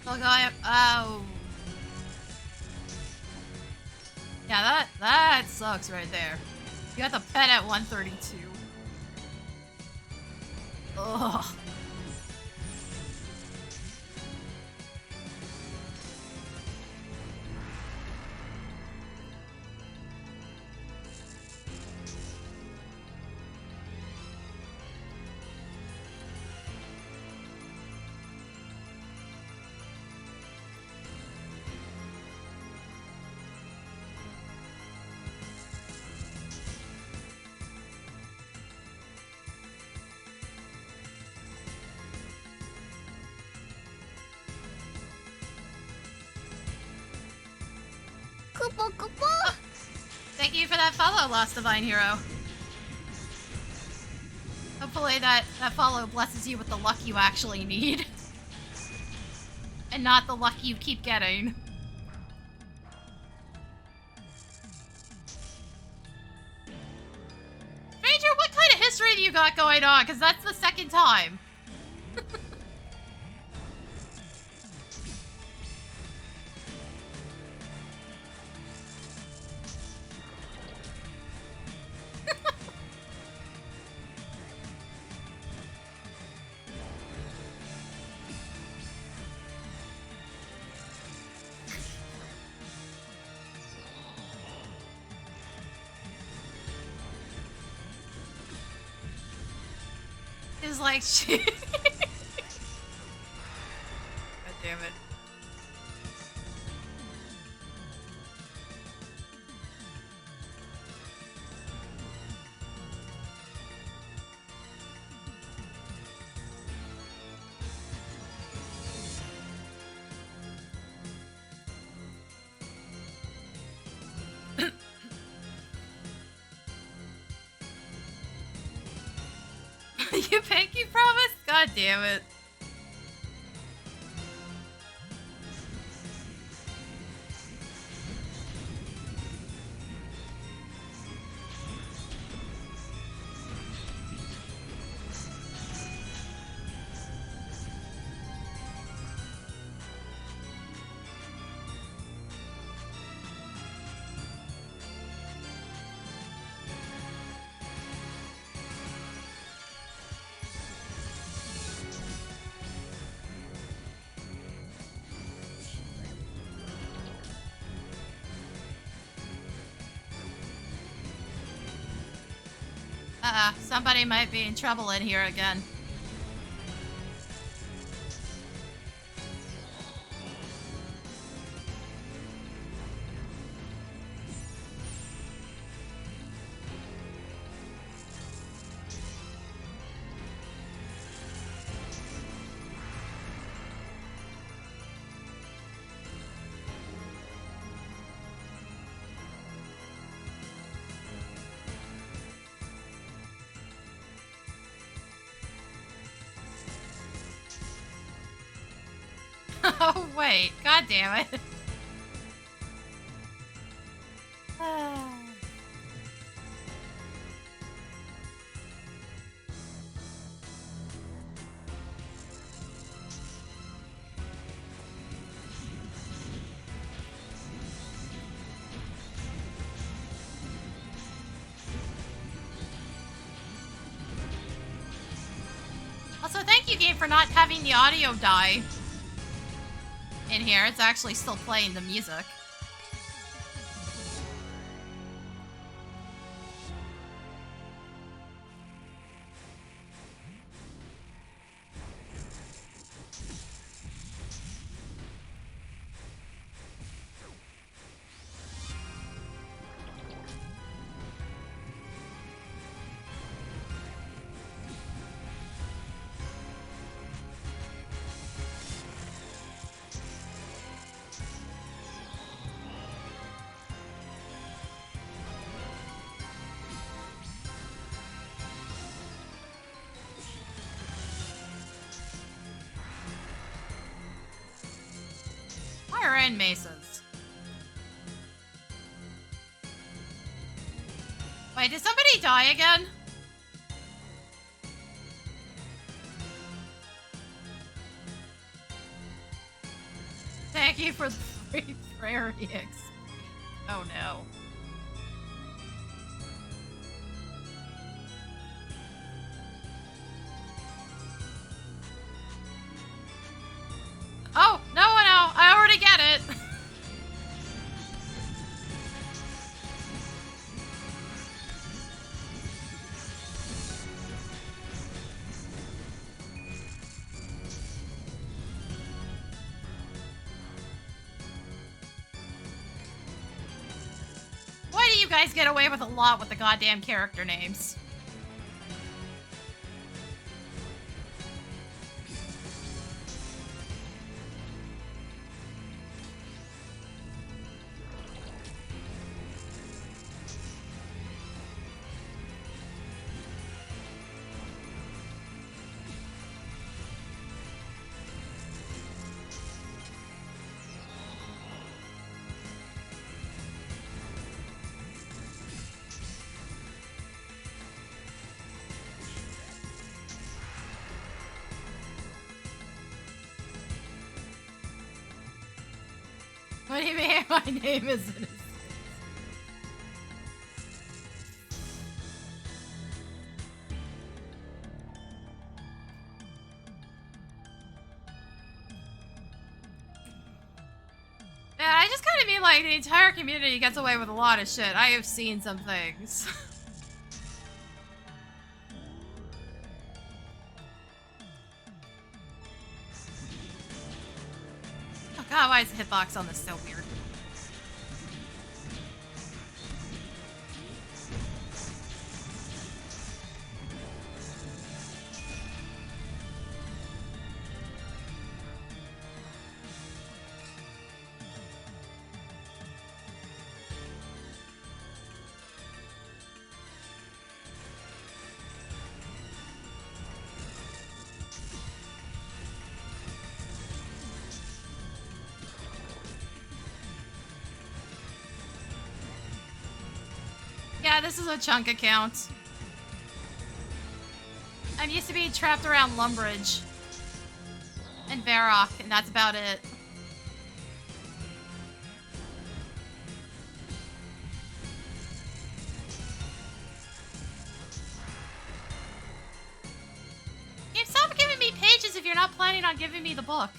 A: Oh god. Oh. Yeah, that sucks right there. You got the pet at 132. Ugh. Thank you for that follow, Lost Divine Hero. Hopefully that follow blesses you with the luck you actually need. And not the luck you keep getting. Stranger, what kind of history do you got going on? Because that's the second time. Is like shit. God damn it. You pinky promise? God damn it. Somebody might be in trouble in here again. Oh, wait. God damn it. Also, thank you, game, for not having the audio die. In here, it's actually still playing the music. Fire and mesas. Wait, did somebody die again? you for the free prayer EXP. Oh no. Oh, no, I already get it. Why do you guys get away with a lot with the goddamn character names? What do you mean my name is innocent? Yeah, I just kind of mean like the entire community gets away with a lot of shit. I have seen some things. Oh god, why is the hitbox on this so weird? Yeah, this is a chunk account. I'm used to being trapped around Lumbridge and Varrock, and that's about it. Game, stop giving me pages if you're not planning on giving me the book.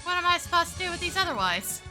A: What am I supposed to do with these otherwise?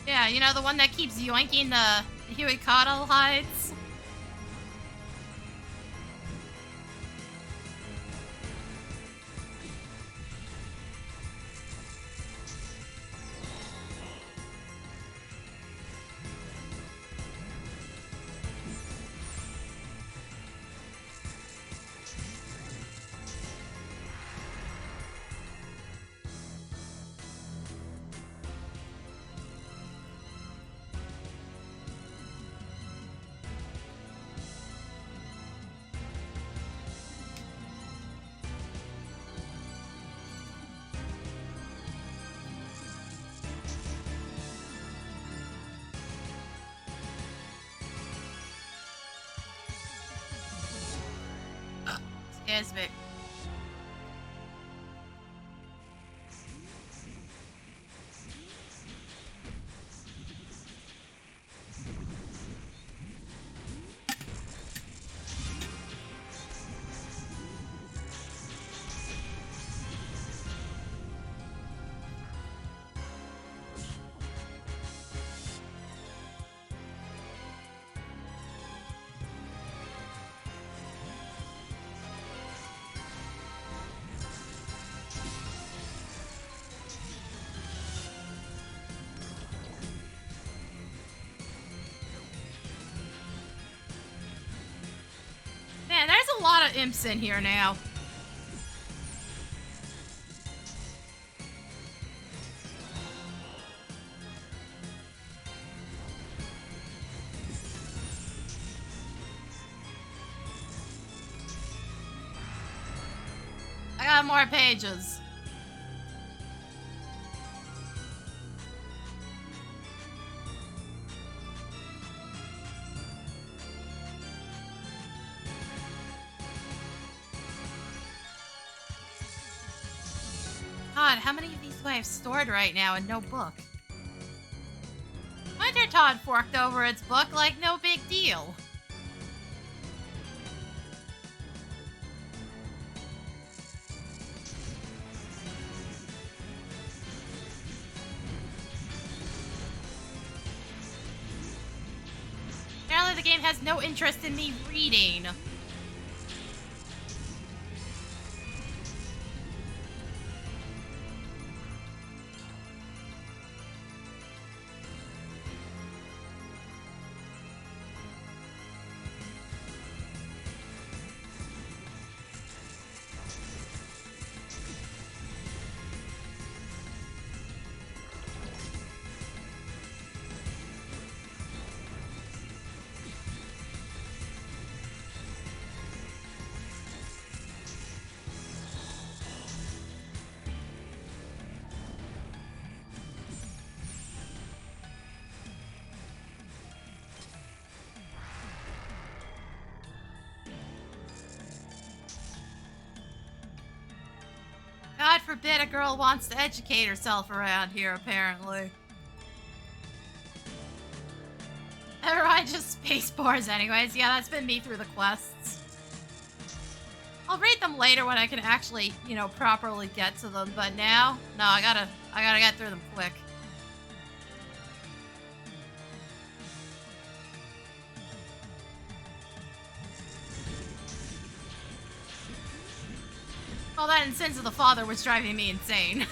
A: Yeah, you know, the one that keeps yoinking the Hueycoatl hides? Yes, Vic. lot of imps in here now. I got more pages. God, how many of these do I have stored right now and no book? Wintertod forked over its book like no big deal. Apparently the game has no interest in me reading. God forbid a girl wants to educate herself around here, apparently. Never mind, just space bars anyways. Yeah, that's been me through the quests. I'll read them later when I can actually, you know, properly get to them, but now, no, I gotta get through them quick. All that and Sins of the Father was driving me insane.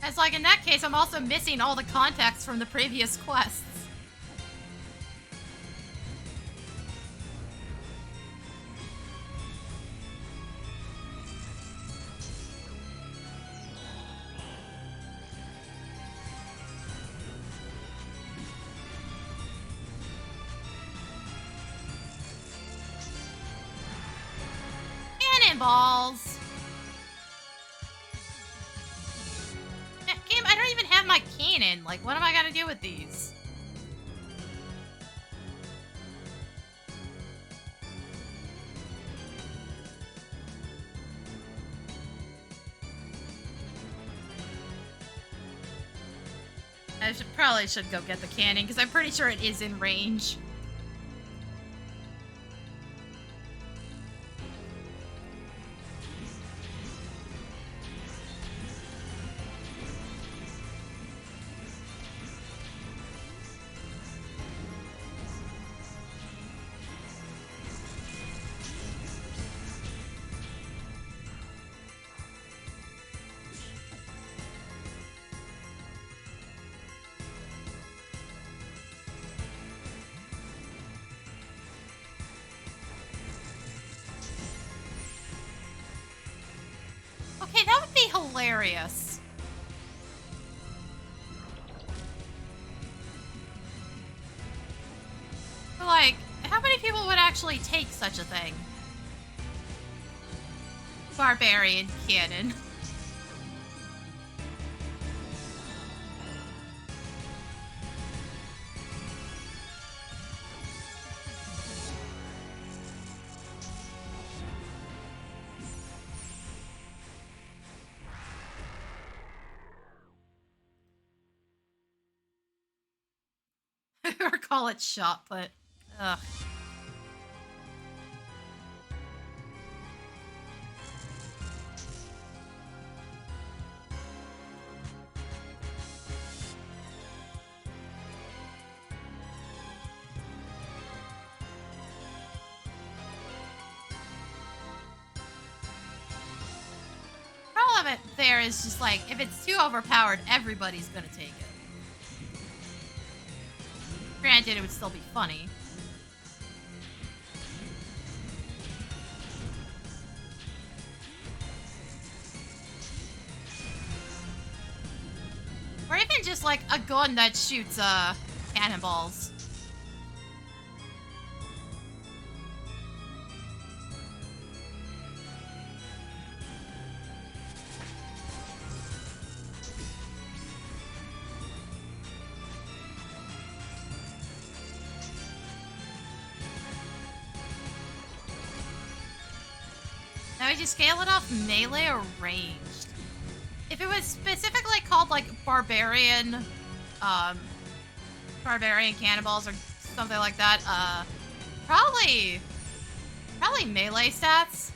A: It's like, in that case, I'm also missing all the context from the previous quests. Cannonballs! Game, I don't even have my cannon. Like, what am I gonna do with these? I probably should go get the cannon, because I'm pretty sure it is in range. Okay, that would be hilarious. But like, how many people would actually take such a thing? Barbarian cannon. Or call it shot put. Ugh. comment there is just like, if it's too overpowered, everybody's gonna take it. Granted, it would still be funny. Or even just like a gun that shoots cannonballs. Now would you scale it off melee or ranged? If it was specifically called like barbarian cannonballs or something like that, probably melee stats.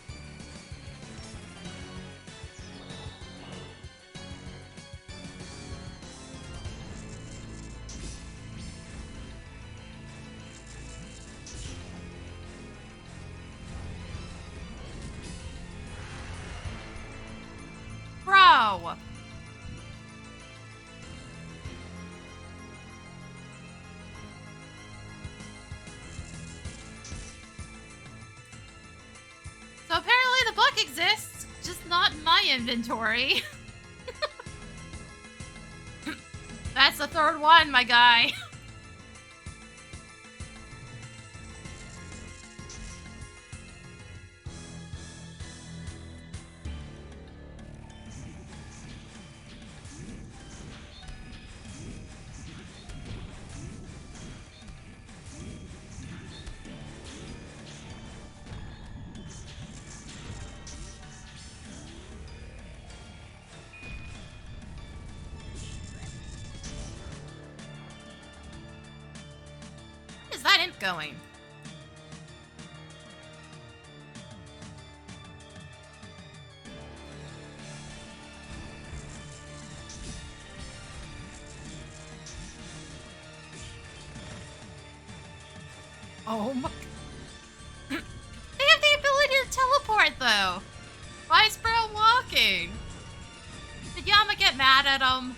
A: Bro! So apparently the book exists, just not in my inventory. That's the third one, my guy. Where's that imp going? Oh my... They have the ability to teleport, though. Why is Peril walking? Did Yama get mad at him?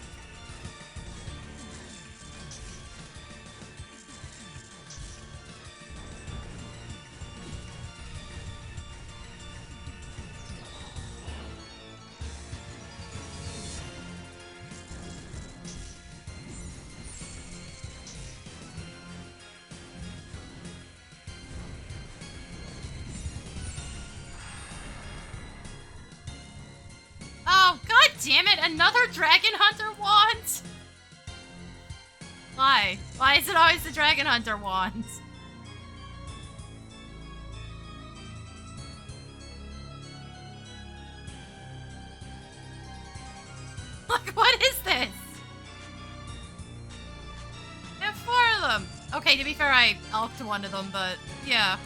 A: Oh, god damn it, another Dragon Hunter wand? Why? Why is it always the Dragon Hunter wand? Like, what is this? I have 4 of them. Okay, to be fair, I elked one of them, but yeah.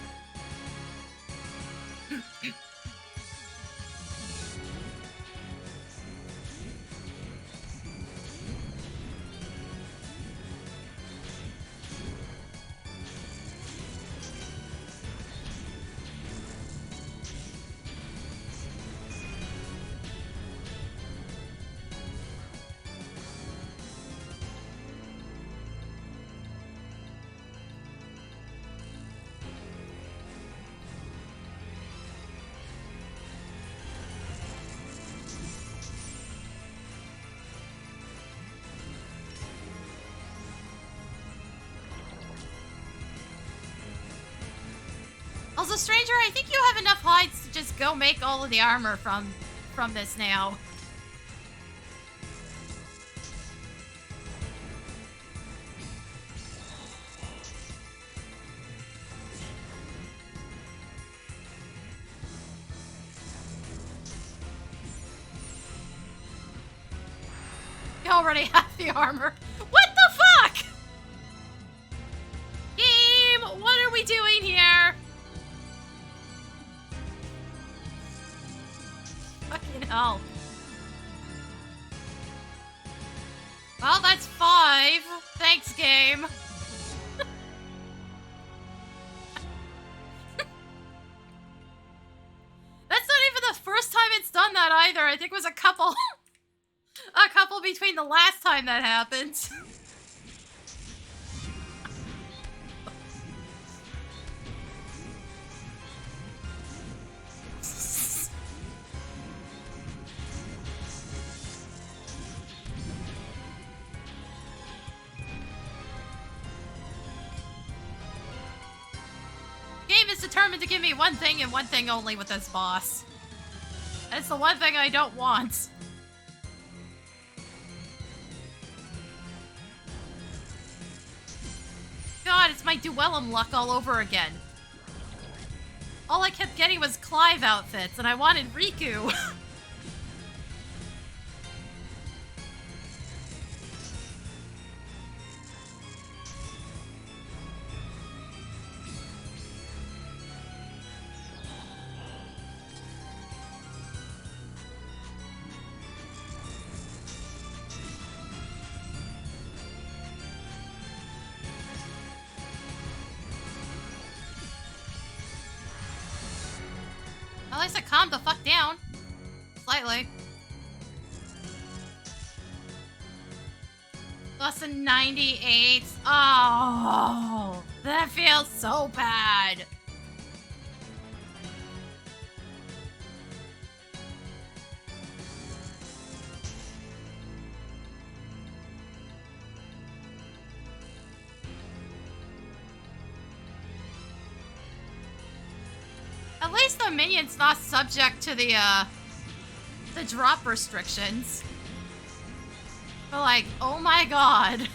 A: Also, Stranger, I think you have enough hides to just go make all of the armor from this now. You already have the armor. What the fuck? Game, what are we doing here? Fucking hell. Well, that's 5. Thanks, game. That's not even the first time it's done that either. I think it was a couple between the last time that happened. The game is determined to give me one thing and one thing only with this boss. And it's the one thing I don't want. God, it's my Duellum luck all over again. All I kept getting was Clive outfits, and I wanted Riku. At least I calmed the fuck down. Slightly. Less than 98. Oh, that feels so bad. At least the minion's not subject to the drop restrictions. But like, oh my god.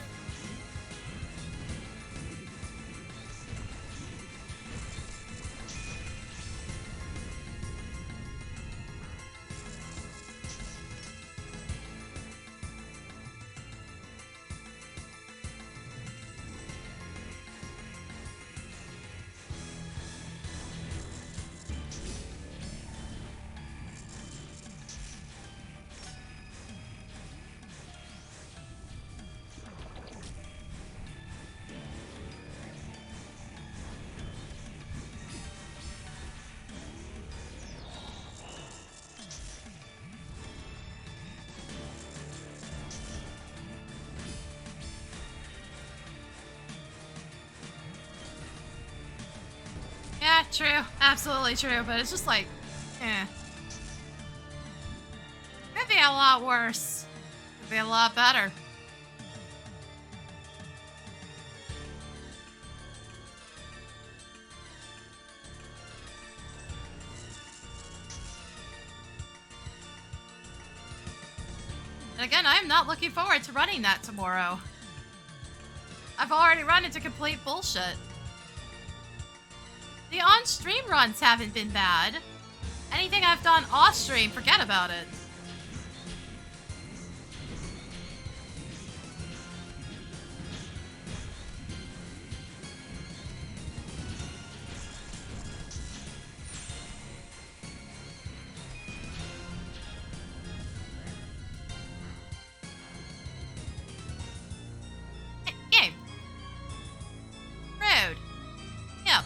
A: Yeah, true. Absolutely true, but it's just like, eh. Could be a lot worse. Could be a lot better. And again, I'm not looking forward to running that tomorrow. I've already run into complete bullshit. The on-stream runs haven't been bad. Anything I've done off-stream, forget about it. Game. Rude. Yep.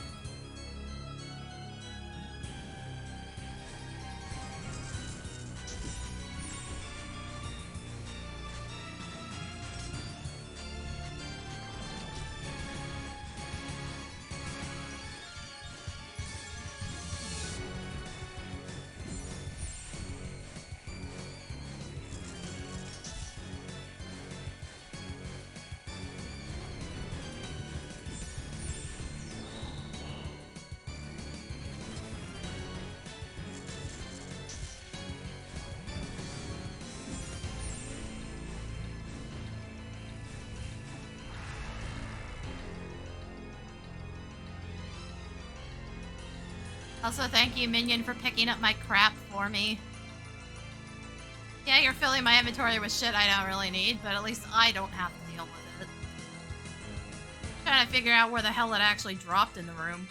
A: Also, thank you, Minion, for picking up my crap for me. Yeah, you're filling my inventory with shit I don't really need, but at least I don't have to deal with it. Trying to figure out where the hell it actually dropped in the room.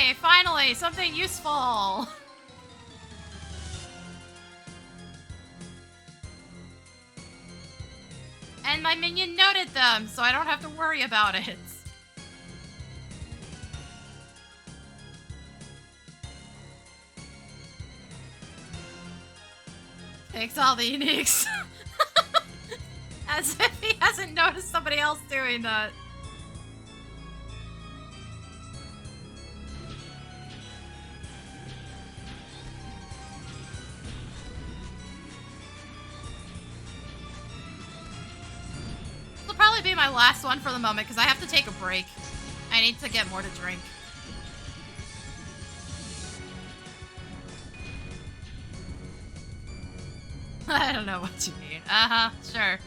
A: Yay! Finally, something useful! And my minion noted them, so I don't have to worry about it. Takes all the uniques. As if he hasn't noticed somebody else doing that. This will probably be my last one for the moment because I have to take a break. I need to get more to drink. I don't know what you mean. Uh-huh, sure.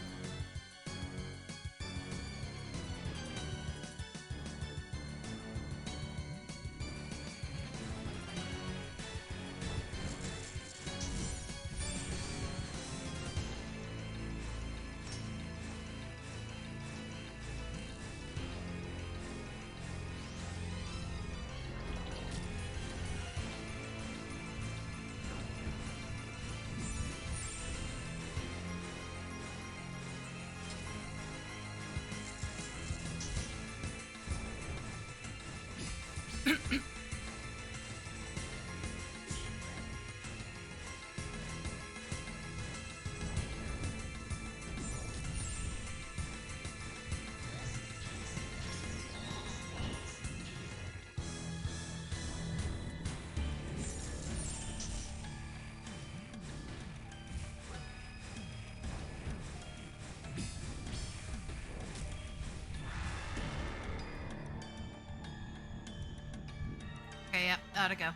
A: Okay, yep, gotta go.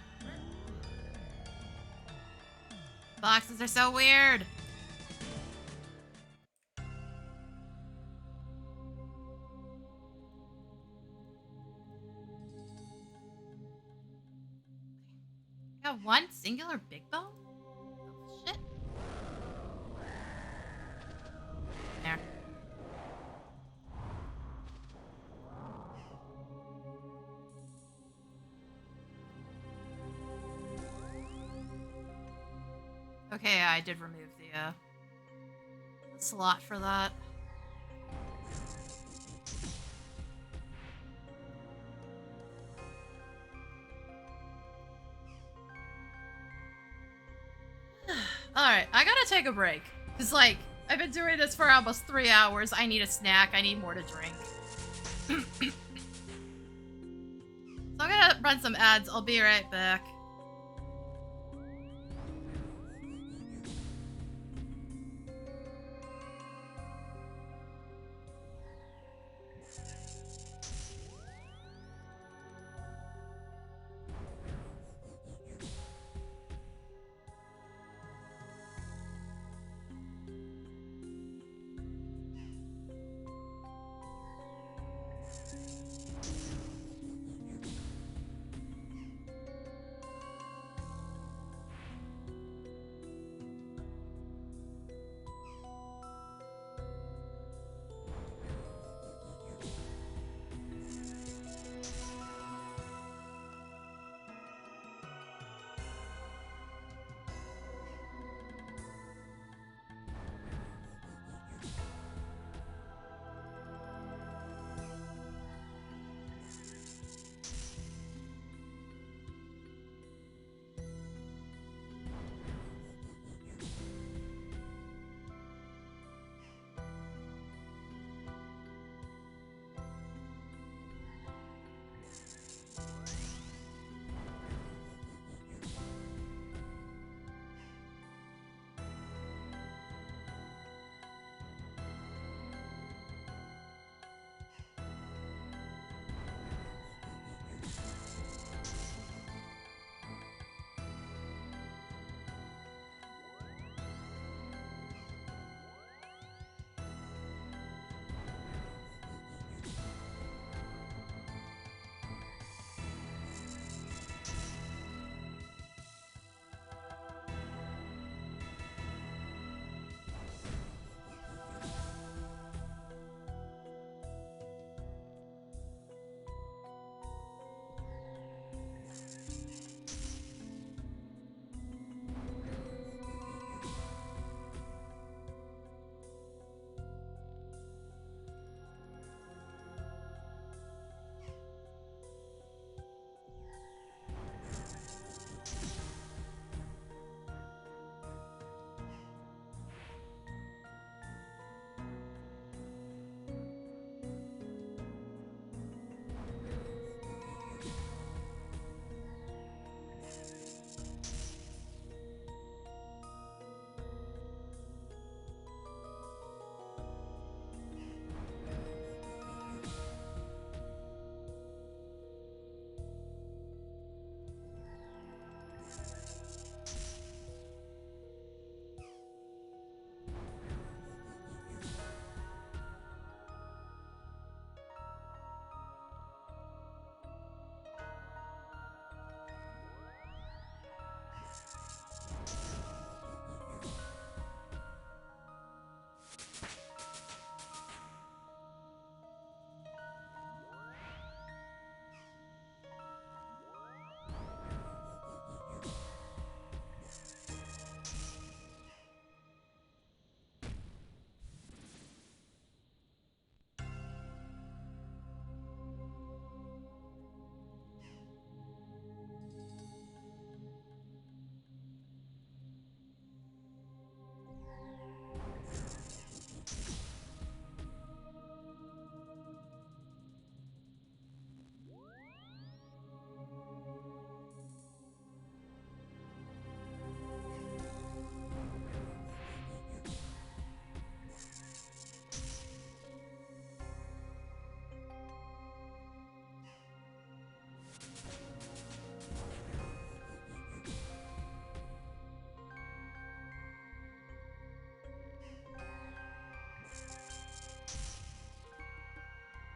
A: Boxes are so weird. I got one singular big bone? Oh, shit. There. Okay, I did remove the slot for that. Alright, I gotta take a break. Cause like, I've been doing this for almost 3 hours. I need a snack, I need more to drink. So I'm gonna run some ads, I'll be right back.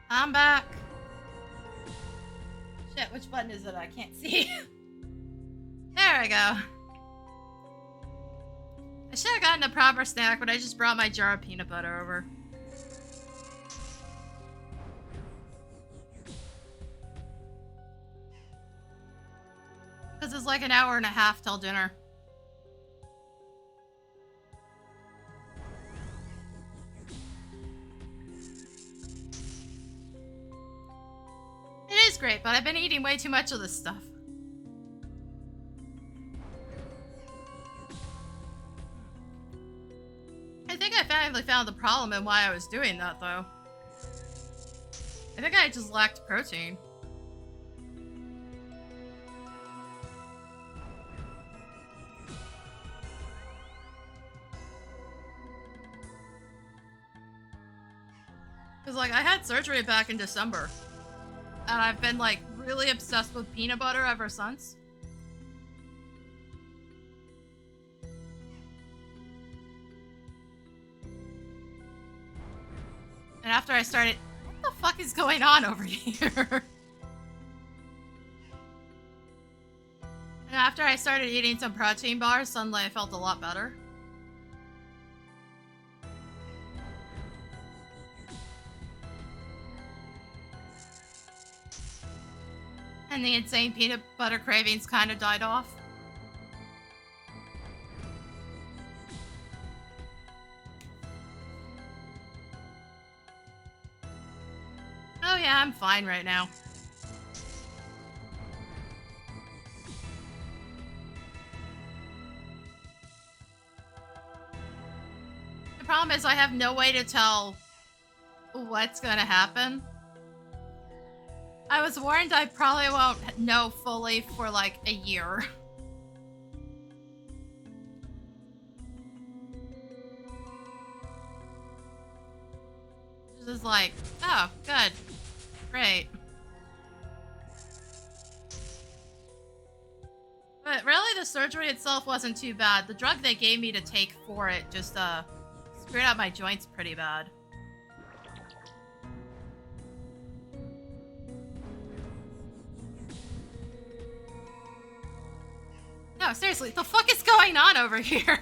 A: I'm back. Shit, which button is it? I can't see. There we go. I should have gotten a proper snack, but I just brought my jar of peanut butter over. Because it's like an hour and a half till dinner. It is great, but I've been eating way too much of this stuff. I think I finally found the problem and why I was doing that, though. I think I just lacked protein. Because, like, I had surgery back in December. And I've been, like, really obsessed with peanut butter ever since. And after I started... What the fuck is going on over here? And after I started eating some protein bars, suddenly I felt a lot better. And the insane peanut butter cravings kind of died off. Oh yeah, I'm fine right now. The problem is I have no way to tell what's gonna happen. I was warned I probably won't know fully for like a year. This is like, oh, good. Great. But really, the surgery itself wasn't too bad. The drug they gave me to take for it just screwed up my joints pretty bad. No, seriously, the fuck is going on over here?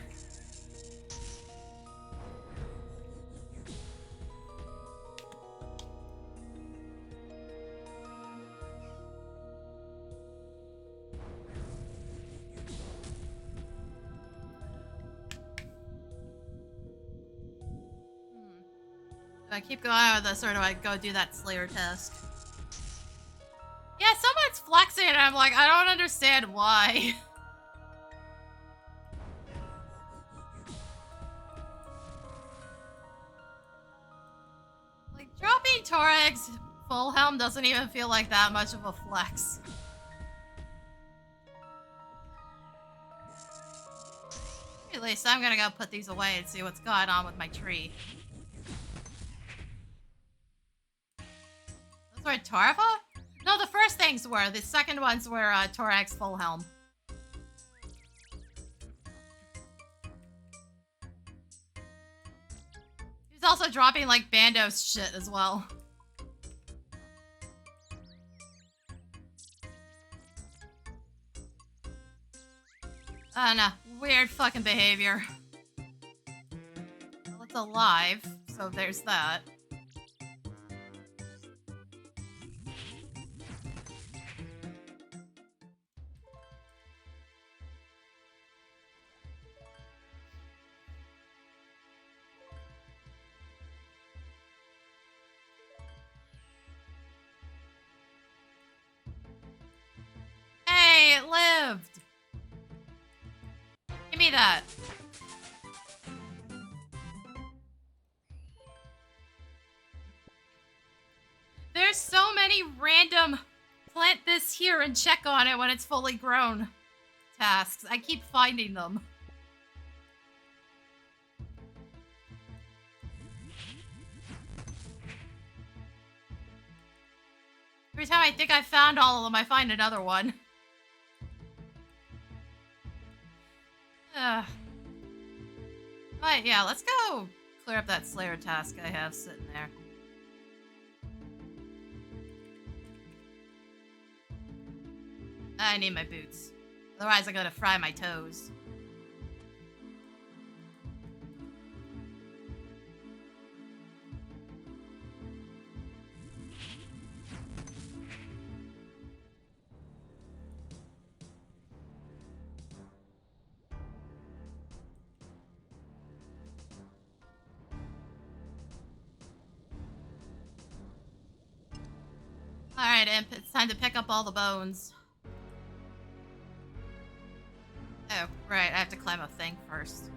A: Do I keep going on with this, or do I go do that Slayer test? Yeah, someone's flexing, and I'm like, I don't understand why. Like, dropping Torag's full helm doesn't even feel like that much of a flex. At least I'm gonna go put these away and see what's going on with my tree. Those were Torva? No, the first things were. The second ones were Torag's full helm. He's also dropping, like, Bando's shit as well. I don't know. Weird fucking behavior. Well, it's alive, so there's that. Hey, it lived! Give me that. There's so many random plant this here and check on it when it's fully grown tasks. I keep finding them. Every time I think I found all of them, I find another one. But yeah, let's go clear up that Slayer task I have sitting there. I need my boots. Otherwise, I'm gonna fry my toes. Alright, Imp, it's time to pick up all the bones. Oh, right, I have to climb a thing first.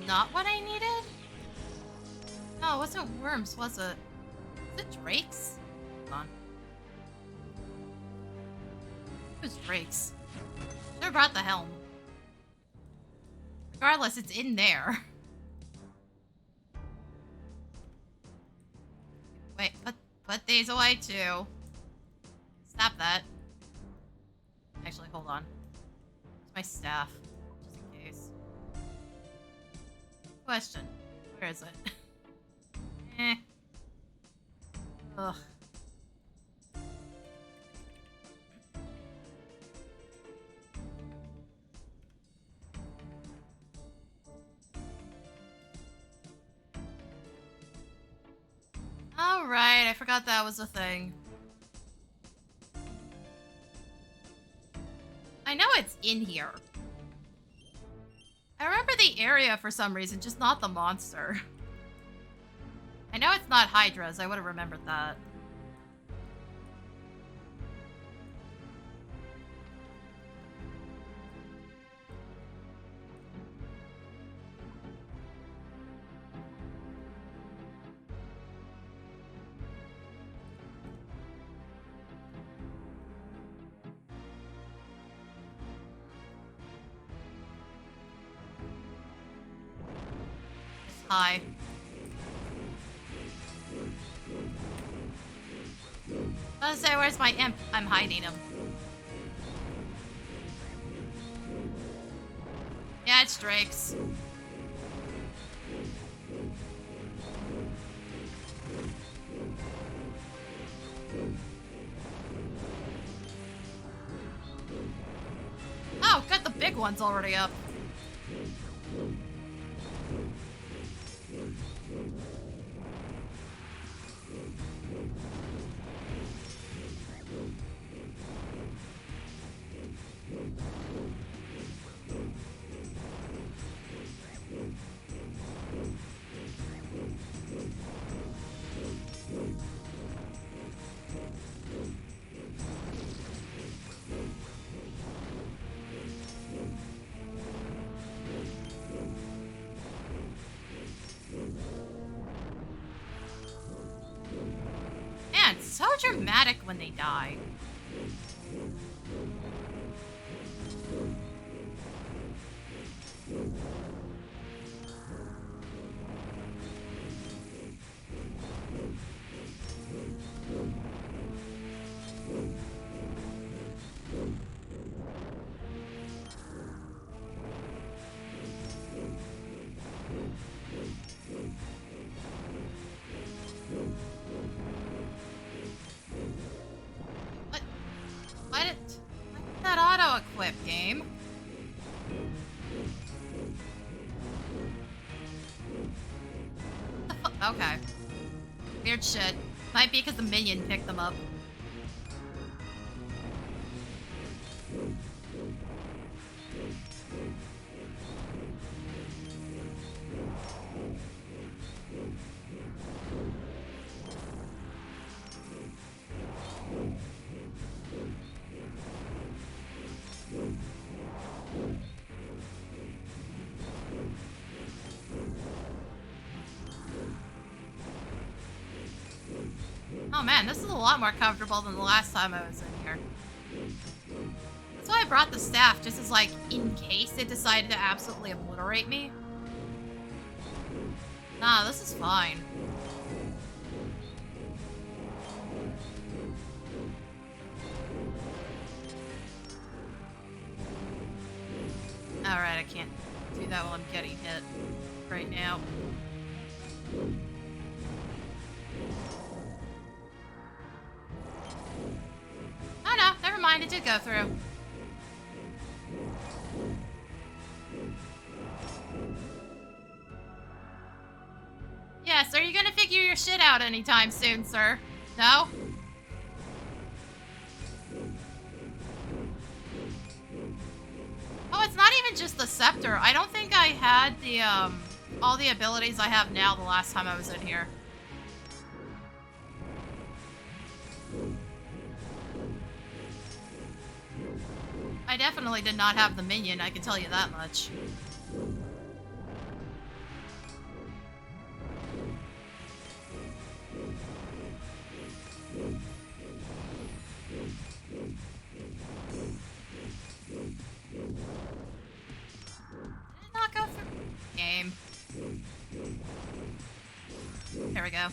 A: Not what I needed? No, it wasn't worms, was it? Was it drakes? Hold on. It was drakes. Should have brought the helm. Regardless, it's in there. Wait, put these away too. Stop that. Actually, hold on. It's my staff. Just in case. Question. Where is it? Ugh. Alright, I forgot that was a thing. I know it's in here. I remember the area for some reason, just not the monster. I know it's not Hydras, I would have remembered that. Hi. I was gonna say, where's my imp? I'm hiding him. Yeah, it's Drake's. Oh, good, the big one's already up. Man, so dramatic when they die. Equip game. Okay. Weird shit. Might be because the minion picked them up. Oh man, this is a lot more comfortable than the last time I was in here. That's why I brought the staff, just as like, in case it decided to absolutely obliterate me. Nah, this is fine. Alright, I can't do that while I'm getting hit right now. Oh no, never mind, it did go through. Yes, are you gonna figure your shit out anytime soon, sir? No? Oh, it's not even just the scepter. I don't think I had the, all the abilities I have now the last time I was in here. I definitely did not have the minion, I can tell you that much. Did it not go through? Game. There we go.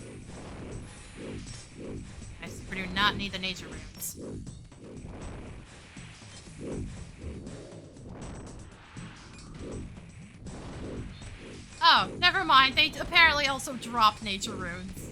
A: I super do not need the nature runes. Oh, never mind. They apparently also drop nature runes.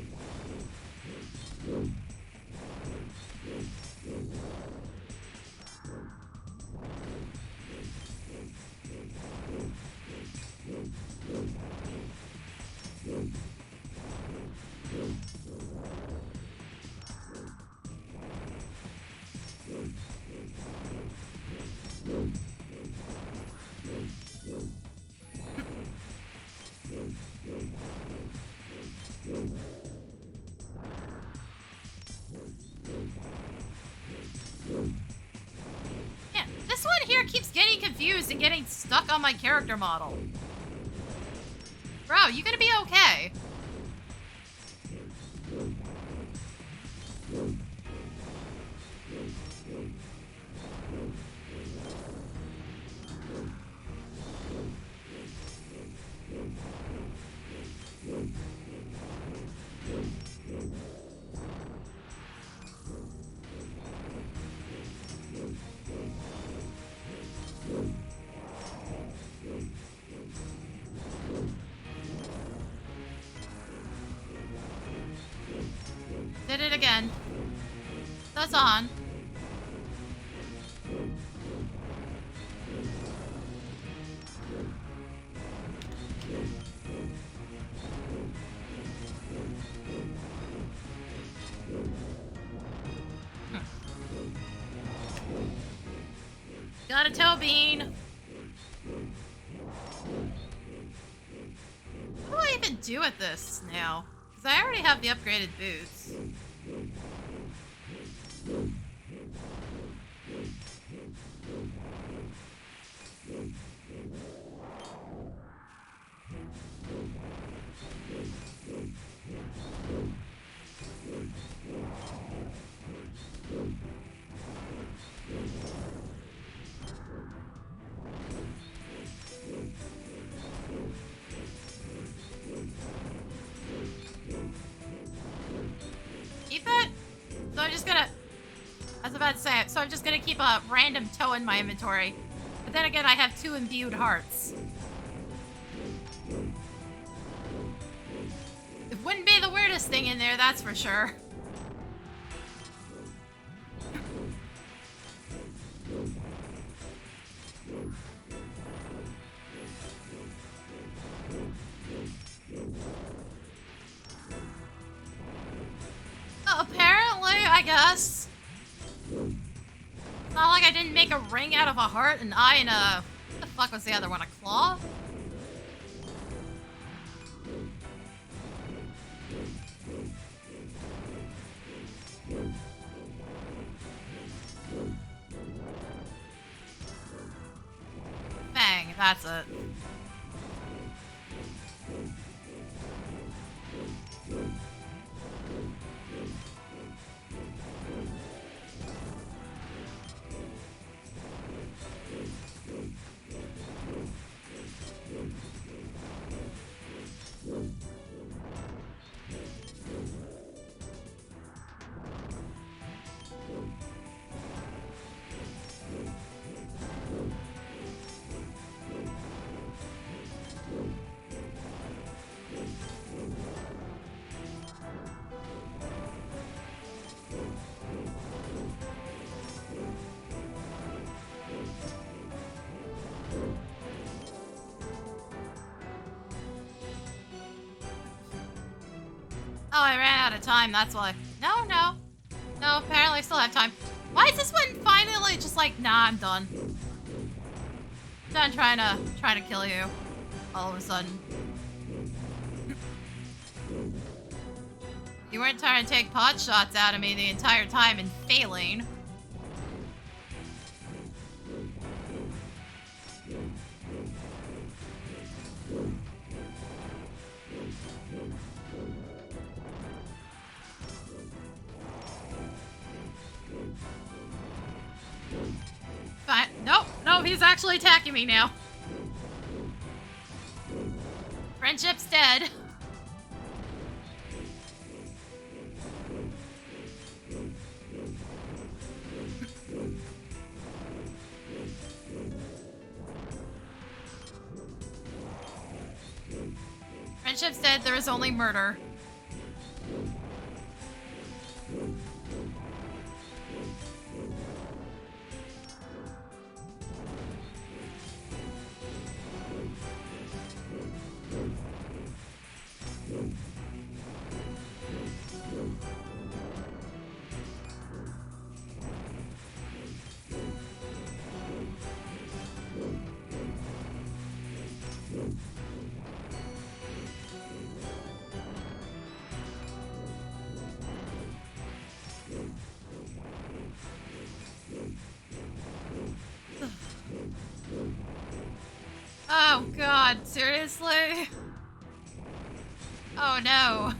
A: Yeah, this one here keeps getting confused and getting stuck on my character model. Bro, you gonna be okay? Did it again. That's on. Got a toe bean. What do I even do with this now? Because I already have the upgraded boots. Keep it? So I'm just gonna... I was about to say it. So I'm just gonna keep a random toe in my inventory. But then again, I have 2 imbued hearts. It wouldn't be the weirdest thing in there, that's for sure. Apparently, I guess. It's not like I didn't make a ring out of a heart, an eye, and a... What the fuck was the other one? A claw? Bang, that's it. Oh, I ran out of time, that's why. No, no. No, apparently I still have time. Why is this one finally just like, nah, I'm done. Done trying to kill you all of a sudden. You weren't trying to take pot shots out of me the entire time and failing. Fine. Nope, no, he's actually attacking me now. Friendship's dead. Friendship's dead, there is only murder. Oh god, seriously? Oh no.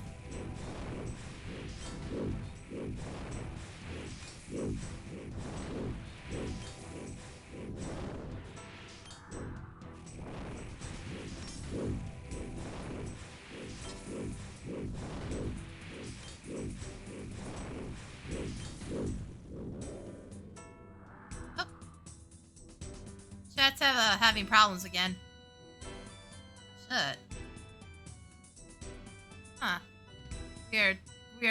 A: Oh. Chat's having problems again. Shit. Huh. Weird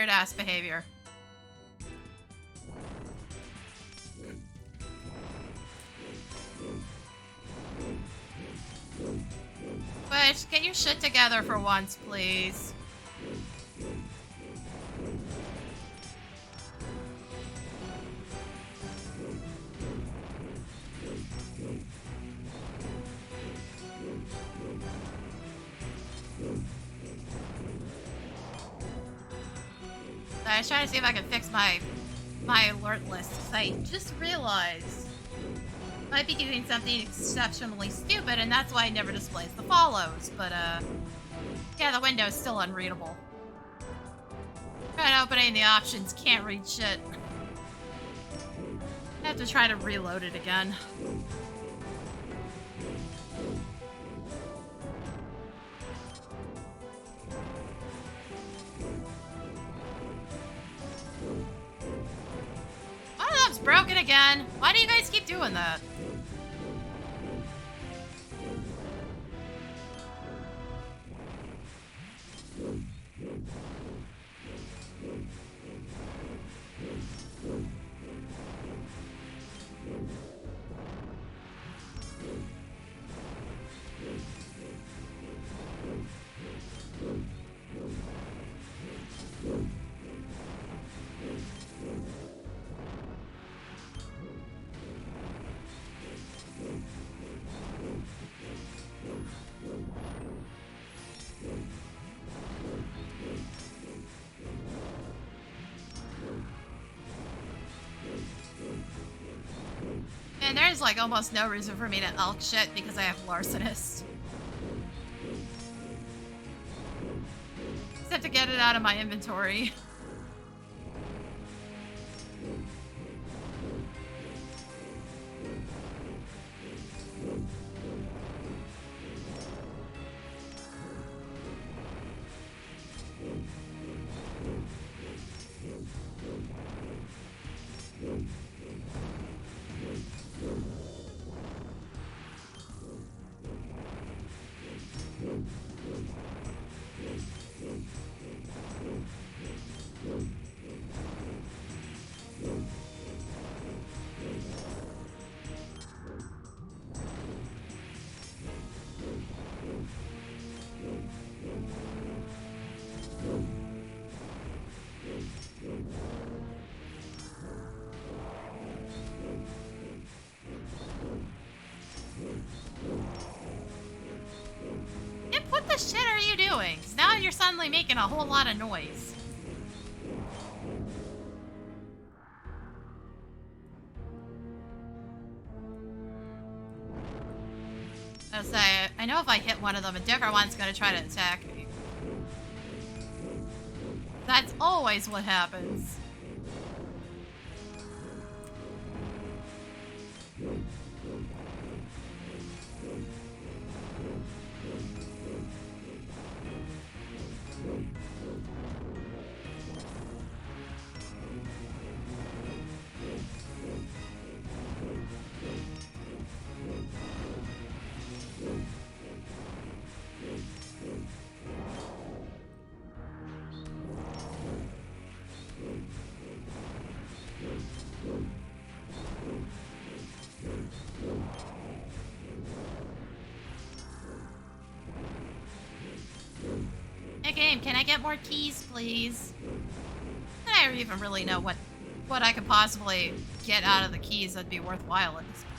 A: ass behavior. Twitch, get your shit together for once, please. I was trying to see if I could fix my alert list, because I just realized I might be doing something exceptionally stupid, and that's why it never displays the follows, but yeah, the window's still unreadable. Trying opening the options, can't read shit. I have to try to reload it again. Broken again. Why do you guys keep doing that? And there's like almost no reason for me to elk shit because I have Larcenist. Except to get it out of my inventory. shit are you doing? 'Cause now you're suddenly making a whole lot of noise. I was say, I know if I hit one of them, a different one's gonna try to attack me. That's always what happens. Hey game, can I get more keys, please? I don't even really know what I could possibly get out of the keys that'd be worthwhile at this point.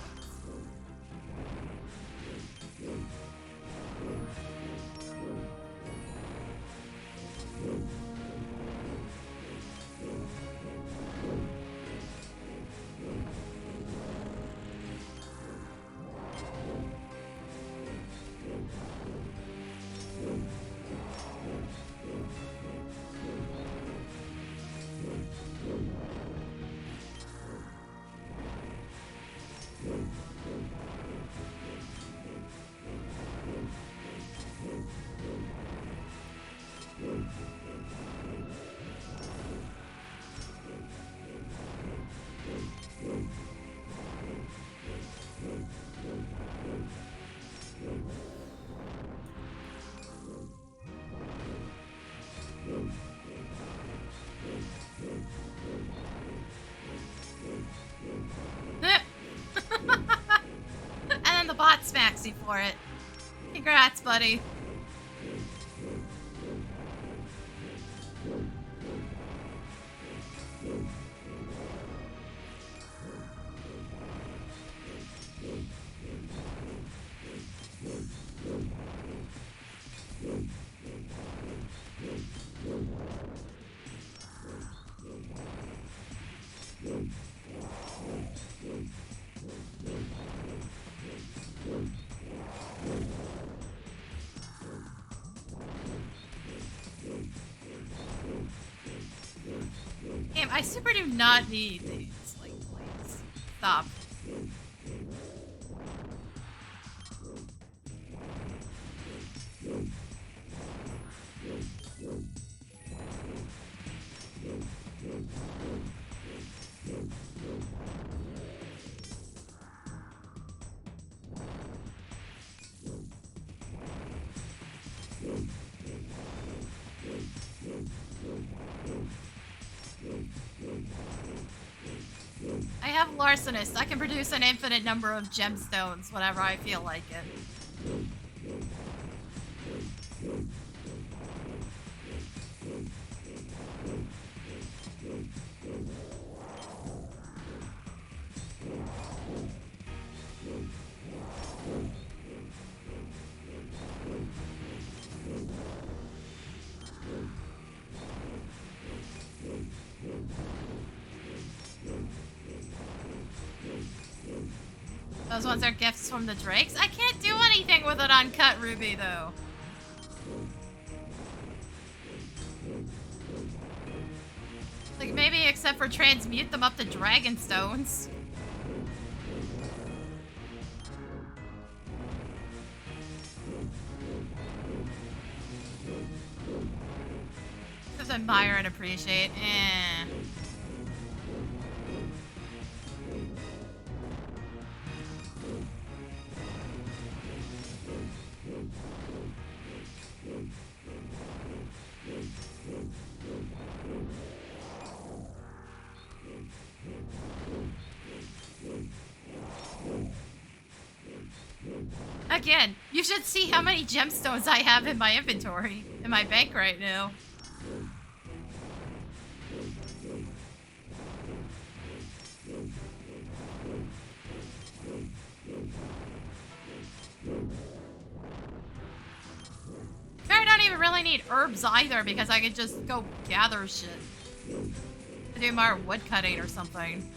A: And then the bot smacks you for it. Congrats, buddy. Damn, I super do not need these. Like, please. Stop. I have Larcenist. I can produce an infinite number of gemstones whenever I feel like it. Those ones are gifts from the drakes? I can't do anything with an uncut ruby, though. Like, maybe except for transmute them up to dragon stones. Just admire and appreciate. Eh. Again, you should see how many gemstones I have in my inventory, in my bank right now. really need herbs either because I could just go gather shit. Do more wood cutting or something.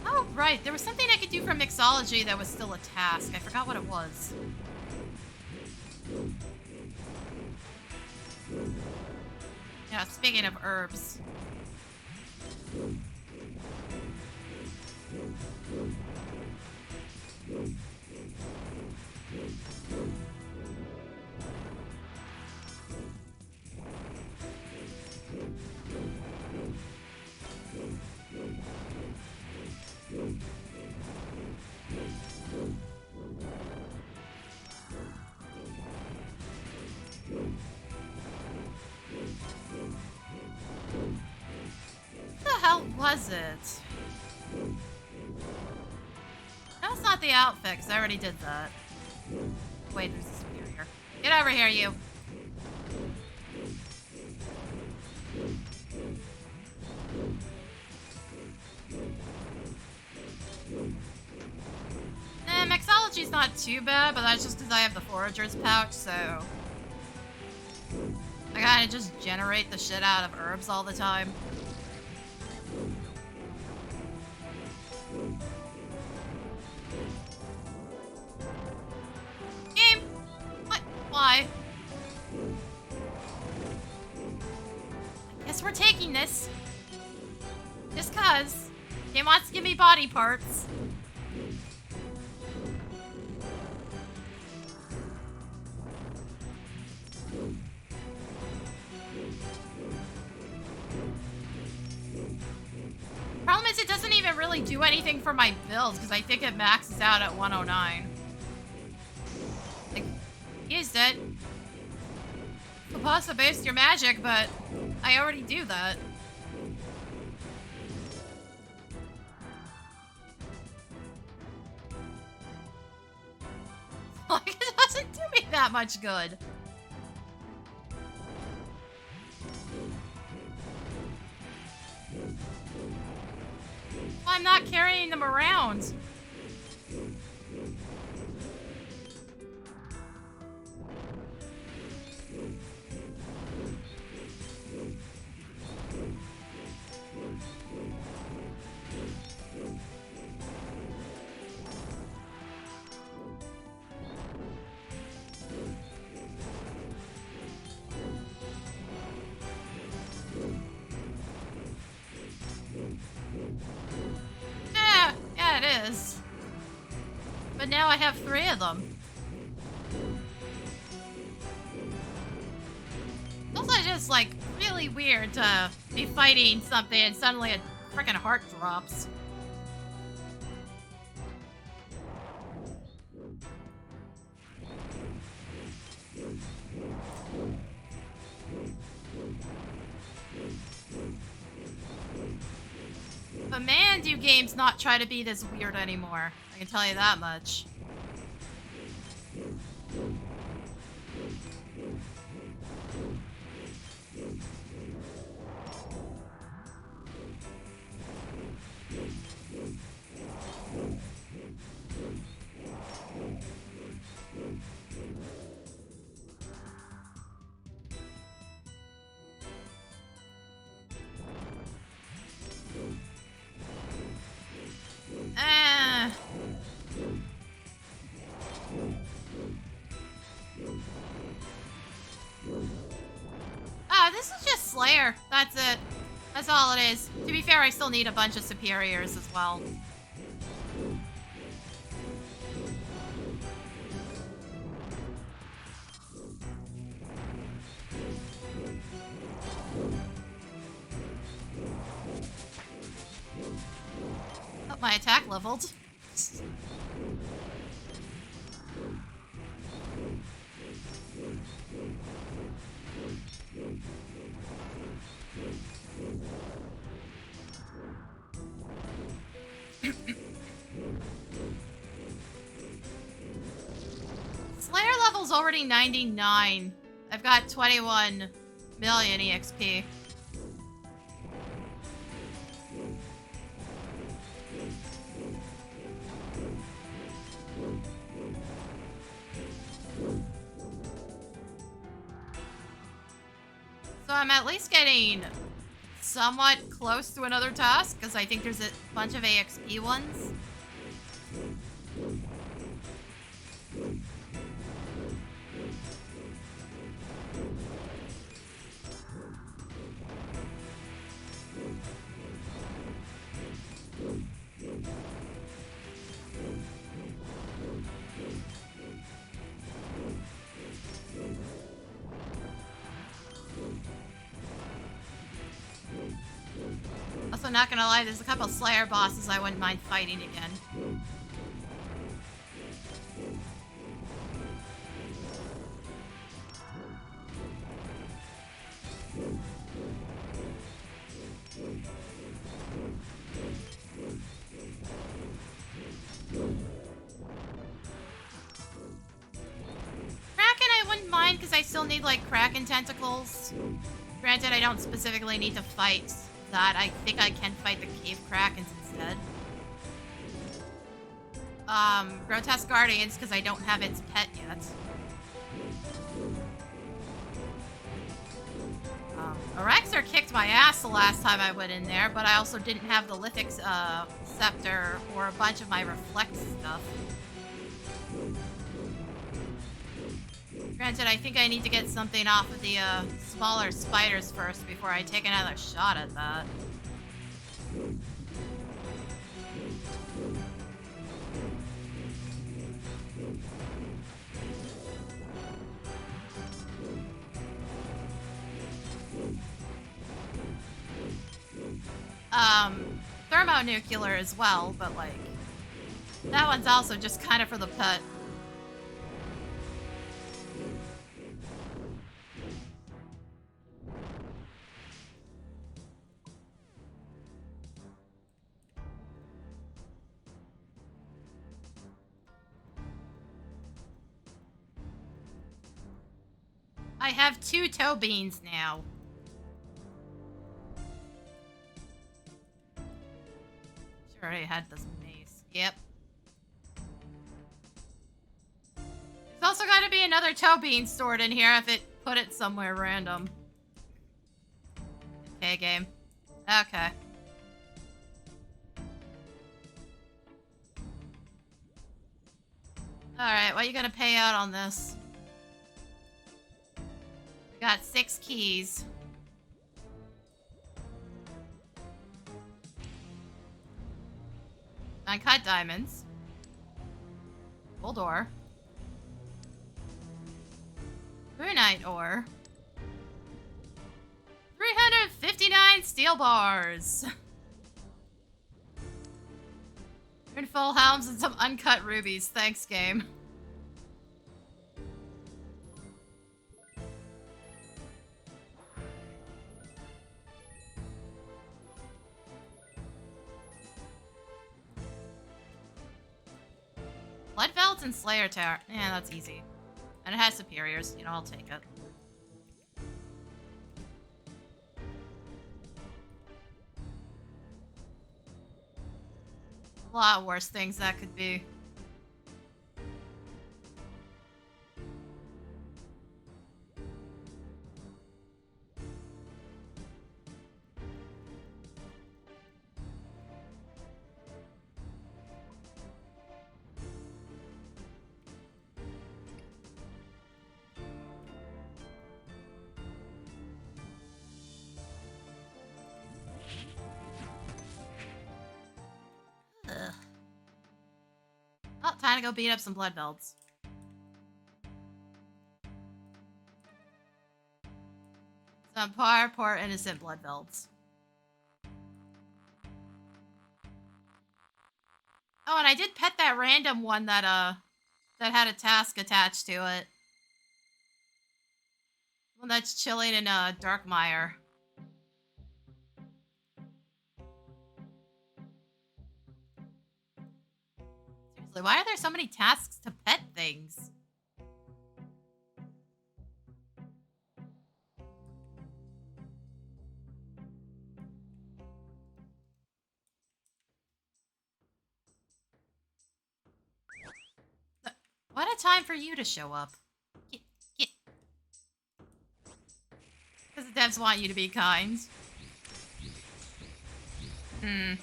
A: Oh, right. There was something I could do from mixology that was still a task. I forgot what it was. Yeah, speaking of herbs. What the hell was it? No, it's not the outfit, because I already did that. Wait, there's a superior. Get over here, you. Mixology's not too bad, but that's just because I have the forager's pouch, so I kinda just generate the shit out of herbs all the time. Game! What? Why? I guess we're taking this. Just cause. Game wants to give me body parts. Problem is, it doesn't even really do anything for my builds because I think it maxes out at 109. Like, used it. Supposed to boost your magic, but I already do that. Like, it doesn't do me that much good. I'm not carrying them around. Yeah, it is. But now I have 3 of them. It's also just, like, really weird to be fighting something and suddenly a freaking heart drops. But man, do games not try to be this weird anymore. I can tell you that much. This is just Slayer. That's it. That's all it is. To be fair, I still need a bunch of superiors as well. Oh, my attack leveled. Slayer level's already 99. I've got 21 million EXP. So I'm at least getting somewhat close to another task, because I think there's a bunch of AXP ones. Also, not gonna lie, there's a couple Slayer bosses I wouldn't mind fighting again. Kraken I wouldn't mind, because I still need, like, Kraken tentacles. Granted, I don't specifically need to fight that. I think I can fight the Cave Krakens instead. Grotesque Guardians, because I don't have its pet yet. Orexer kicked my ass the last time I went in there, but I also didn't have the Lithic Scepter or a bunch of my Reflect stuff. Granted, I think I need to get something off of the smaller spiders first before I take another shot at that. Thermonuclear as well, but like, that one's also just kind of for the pet. I have 2 toe beans now. Sure, I had this mace. Yep. There's also got to be another toe bean stored in here if it put it somewhere random. Okay, game. Okay. Alright, what are you gonna pay out on this? We got 6 keys. Uncut diamonds. Gold ore. Runite ore. 359 steel bars. Full helms and some uncut rubies. Thanks, game. Bloodveld and Slayer Tower. Yeah, that's easy. And it has superiors. You know, I'll take it. A lot worse things that could be. Ugh. Oh, time to go beat up some Bloodvelds. Some poor innocent Bloodvelds. Oh, and I did pet that random one that had a task attached to it. One that's chilling in Darkmire. Seriously, why are there so many tasks to pet things? What a time for you to show up. Get. Because the devs want you to be kind. I'm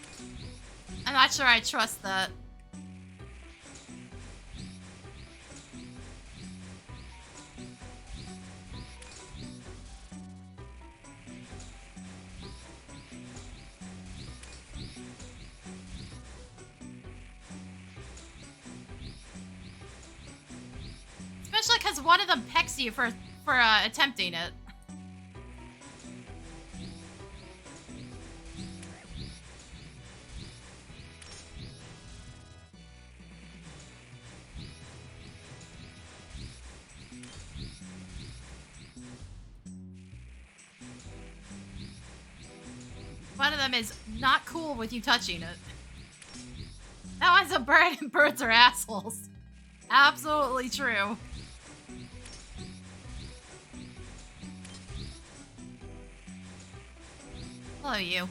A: not sure I trust that. Especially because one of them pecks you for attempting it. One of them is not cool with you touching it. That one's a bird and birds are assholes. Absolutely true. Hello, you.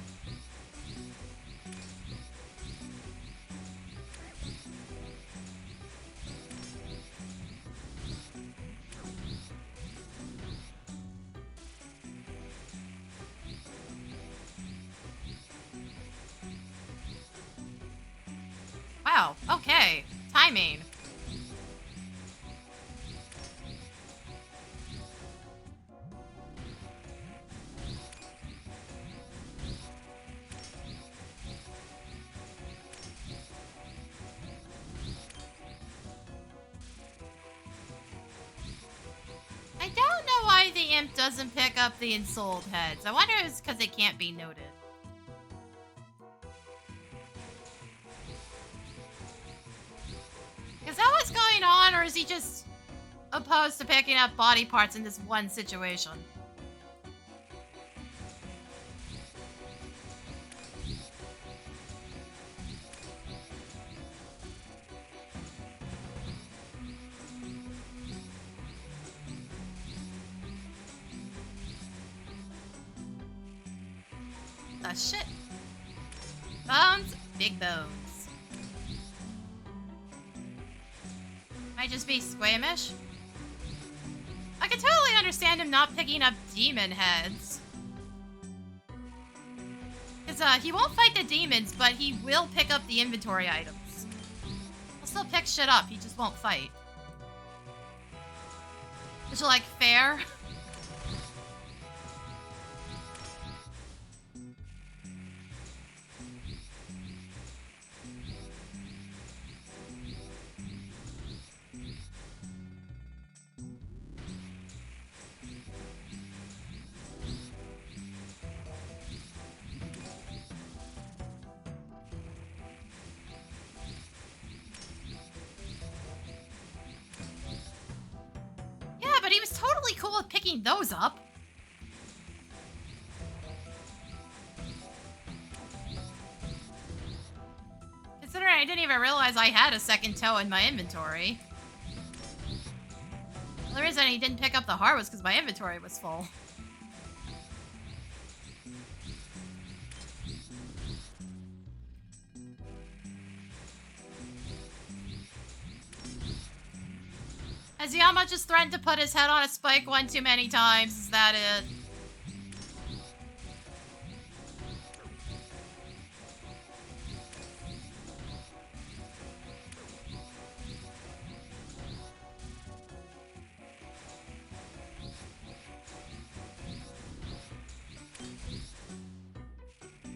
A: Wow, okay. Timing. I don't know why the imp doesn't pick up the ensouled heads. I wonder if it's because it can't be noted. Is that what's going on, or is he just opposed to picking up body parts in this one situation? Ah, shit. Bones, big bones. Might just be squeamish. I can totally understand him not picking up demon heads. Because he won't fight the demons, but he will pick up the inventory items. He'll still pick shit up, he just won't fight. Is it like fair? Cool with picking those up. Considering I didn't even realize I had a second toe in my inventory. The reason he didn't pick up the heart was because my inventory was full. Has Yama just threatened to put his head on a spike one too many times? Is that it?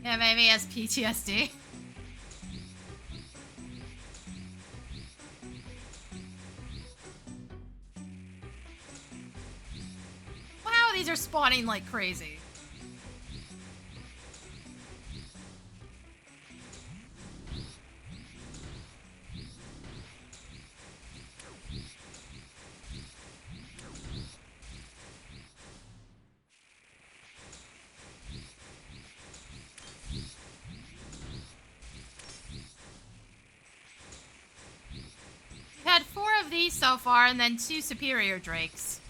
A: Yeah, maybe he has PTSD. These are spawning like crazy. We've had 4 of these so far, and then 2 superior drakes.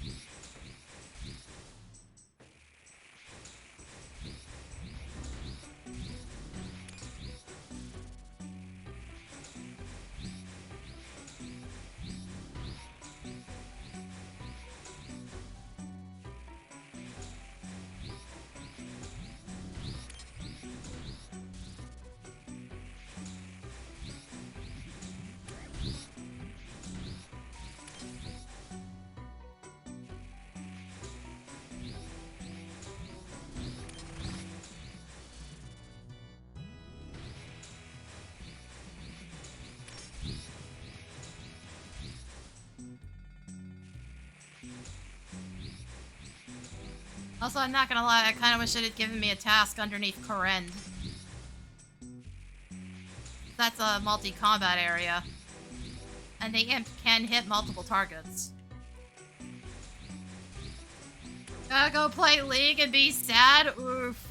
A: Also, I'm not gonna lie, I kind of wish it had given me a task underneath Korend. That's a multi-combat area. And the imp can hit multiple targets. Gotta go play League and be sad? Oof.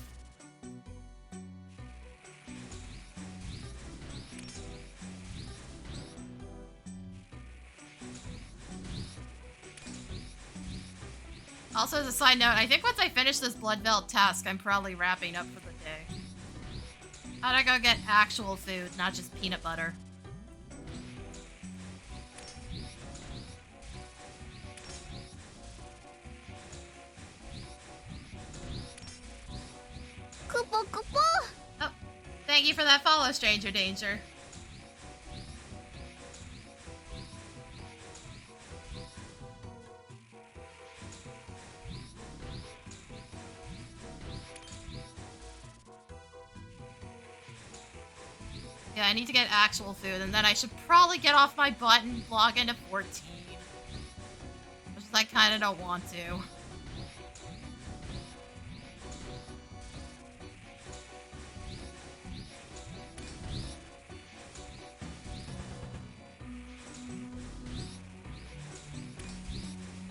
A: Also, as a side note, I think once I finish this Bloodveld task, I'm probably wrapping up for the day. How'd I go get actual food, not just peanut butter?
B: Kupo kupo!
A: Oh, thank you for that follow, Stranger Danger. Yeah, I need to get actual food, and then I should probably get off my butt and log into 14. Which I kind of don't want to.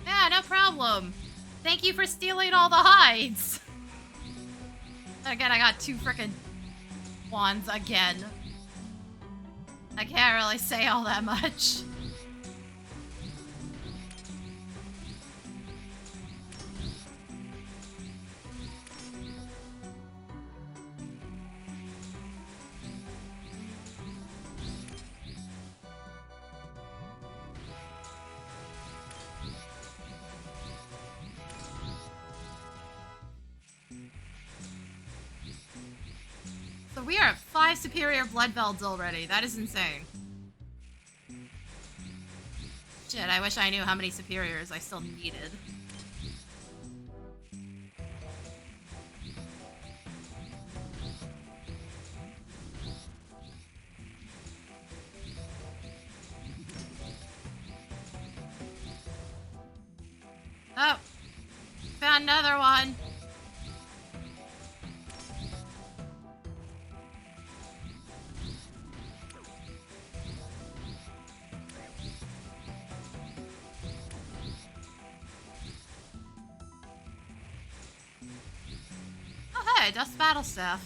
A: Yeah, no problem. Thank you for stealing all the hides. Again, I got 2 frickin' wands again. I can't really say all that much. So we are at 5 superior Bloodvelds already. That is insane. Shit, I wish I knew how many superiors I still needed. Oh, found another one. Oh hey, Dust Battle Staff.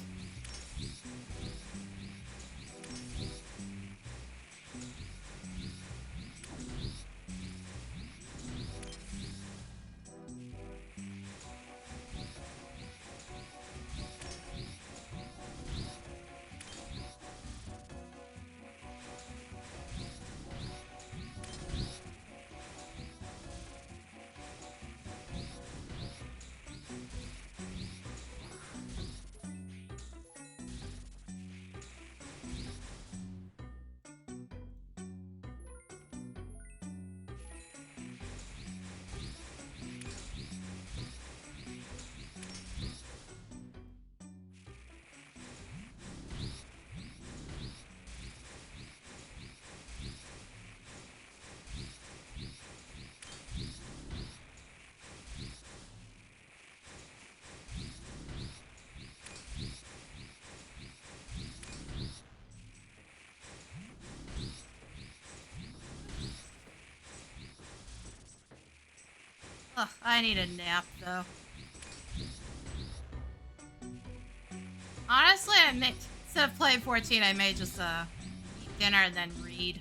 A: Ugh, I need a nap, though. Honestly, instead of playing 14, I may just, eat dinner and then read.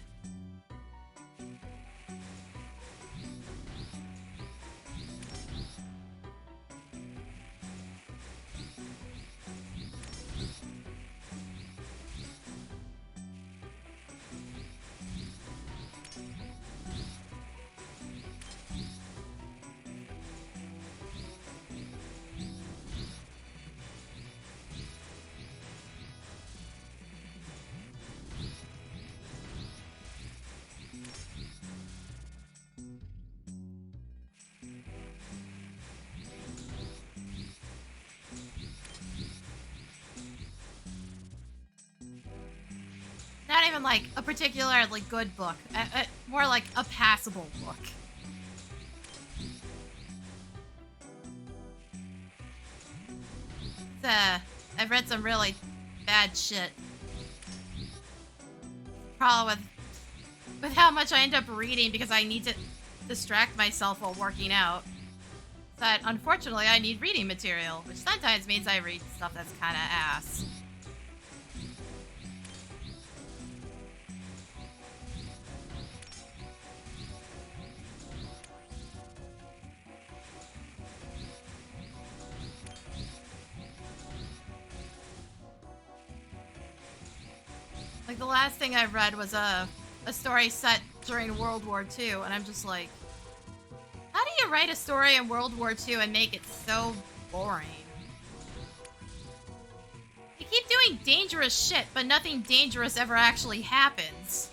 A: Not even like a particularly good book, more like a passable book. I've read some really bad shit. Problem with how much I end up reading because I need to distract myself while working out. But unfortunately, I need reading material, which sometimes means I read stuff that's kind of ass. Like, the last thing I read was a story set during World War II, and I'm just like, how do you write a story in World War II and make it so boring? You keep doing dangerous shit, but nothing dangerous ever actually happens.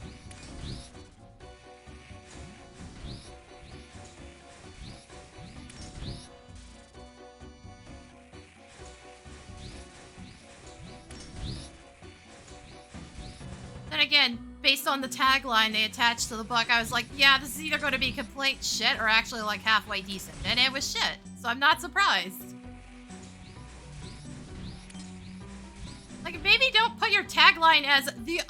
A: Then again, based on the tagline they attached to the book, I was like, yeah, this is either going to be complete shit or actually like halfway decent. And it was shit, so I'm not surprised. Like, maybe don't put your tagline as the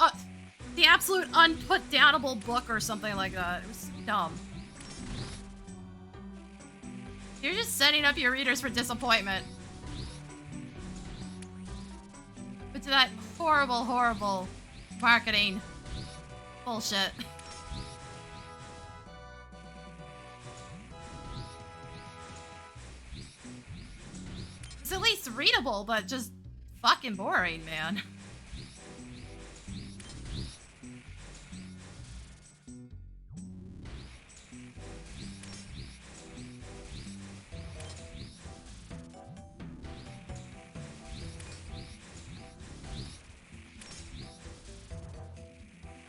A: absolute unput-downable book or something like that. It was so dumb. You're just setting up your readers for disappointment. But to that horrible, horrible marketing bullshit. It's at least readable, but just fucking boring, man.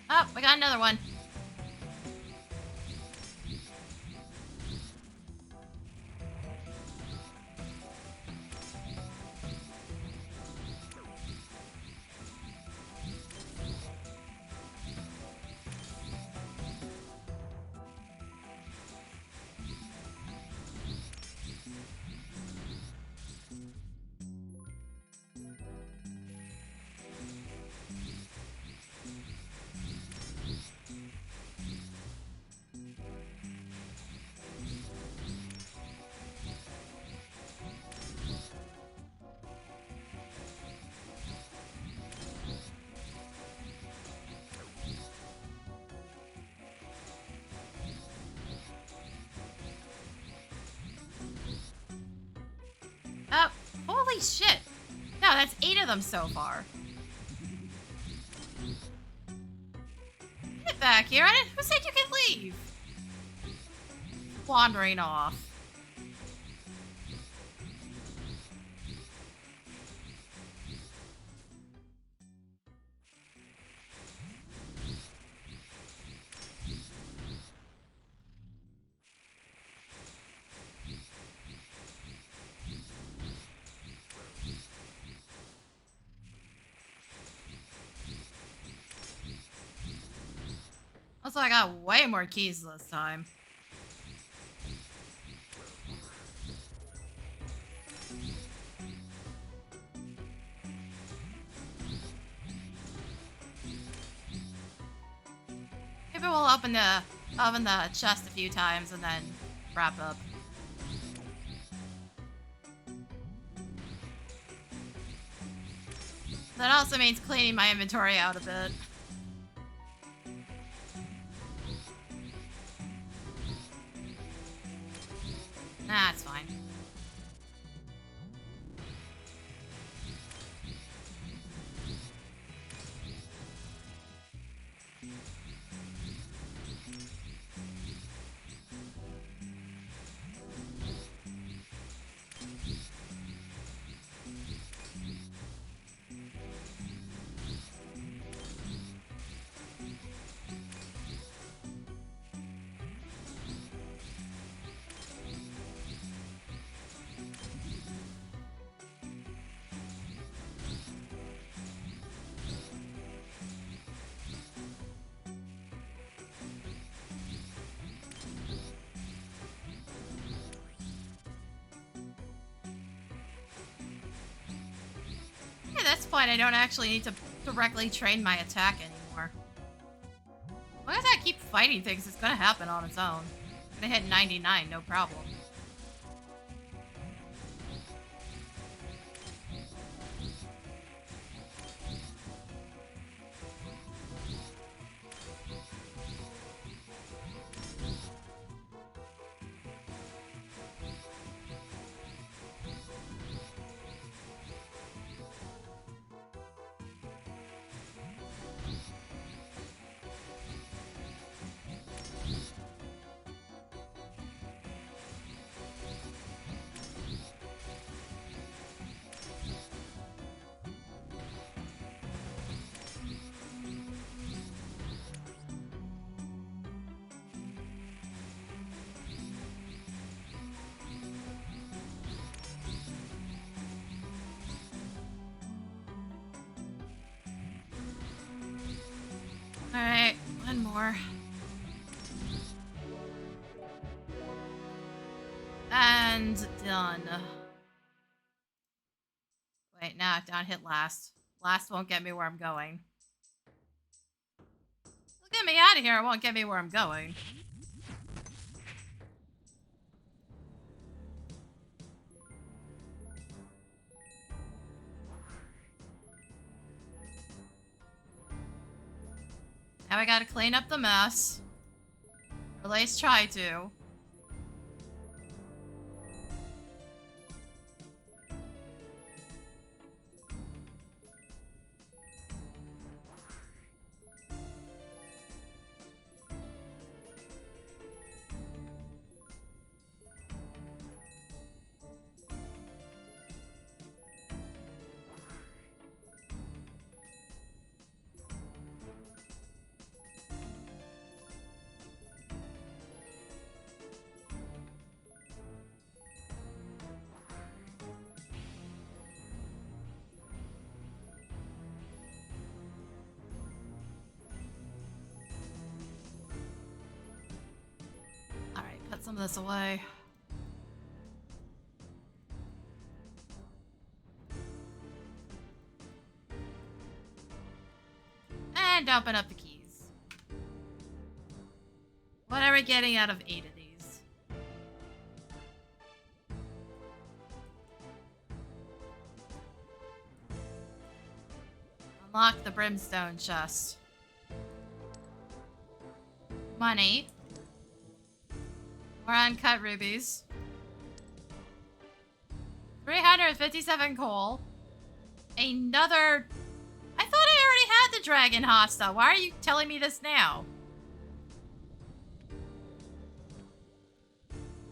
A: Oh, we got another one. Oh, holy shit. No, that's 8 of them so far. Get back here. Who said you could leave? Wandering off. Also, I got way more keys this time. Maybe we'll open the chest a few times and then wrap up. That also means cleaning my inventory out a bit. Nah, it's fine. this point, I don't actually need to directly train my attack anymore. As long as I keep fighting things, it's gonna happen on its own. I'm gonna hit 99, no problem. Alright, one more. And done. Wait, nah, don't hit last. Last won't get me where I'm going. It'll get me out of here, it won't get me where I'm going. Now I gotta clean up the mess. Or at least try to. Put some of this away. And open up the keys. What are we getting out of 8 of these? Unlock the brimstone chest. Money. More uncut rubies. 357 coal. Another... I thought I already had the dragon hosta. Why are you telling me this now?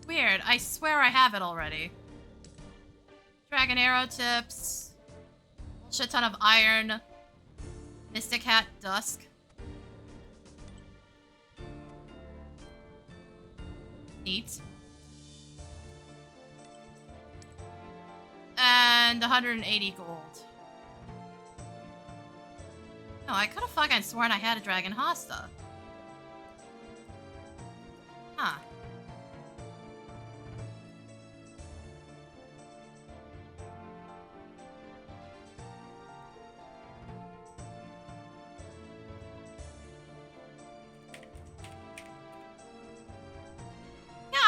A: Weird. I swear I have it already. Dragon arrow tips. Shit ton of iron. Mystic hat dusk. Neat. And 180 gold. No, I could have fucking sworn I had a dragon hosta. Huh.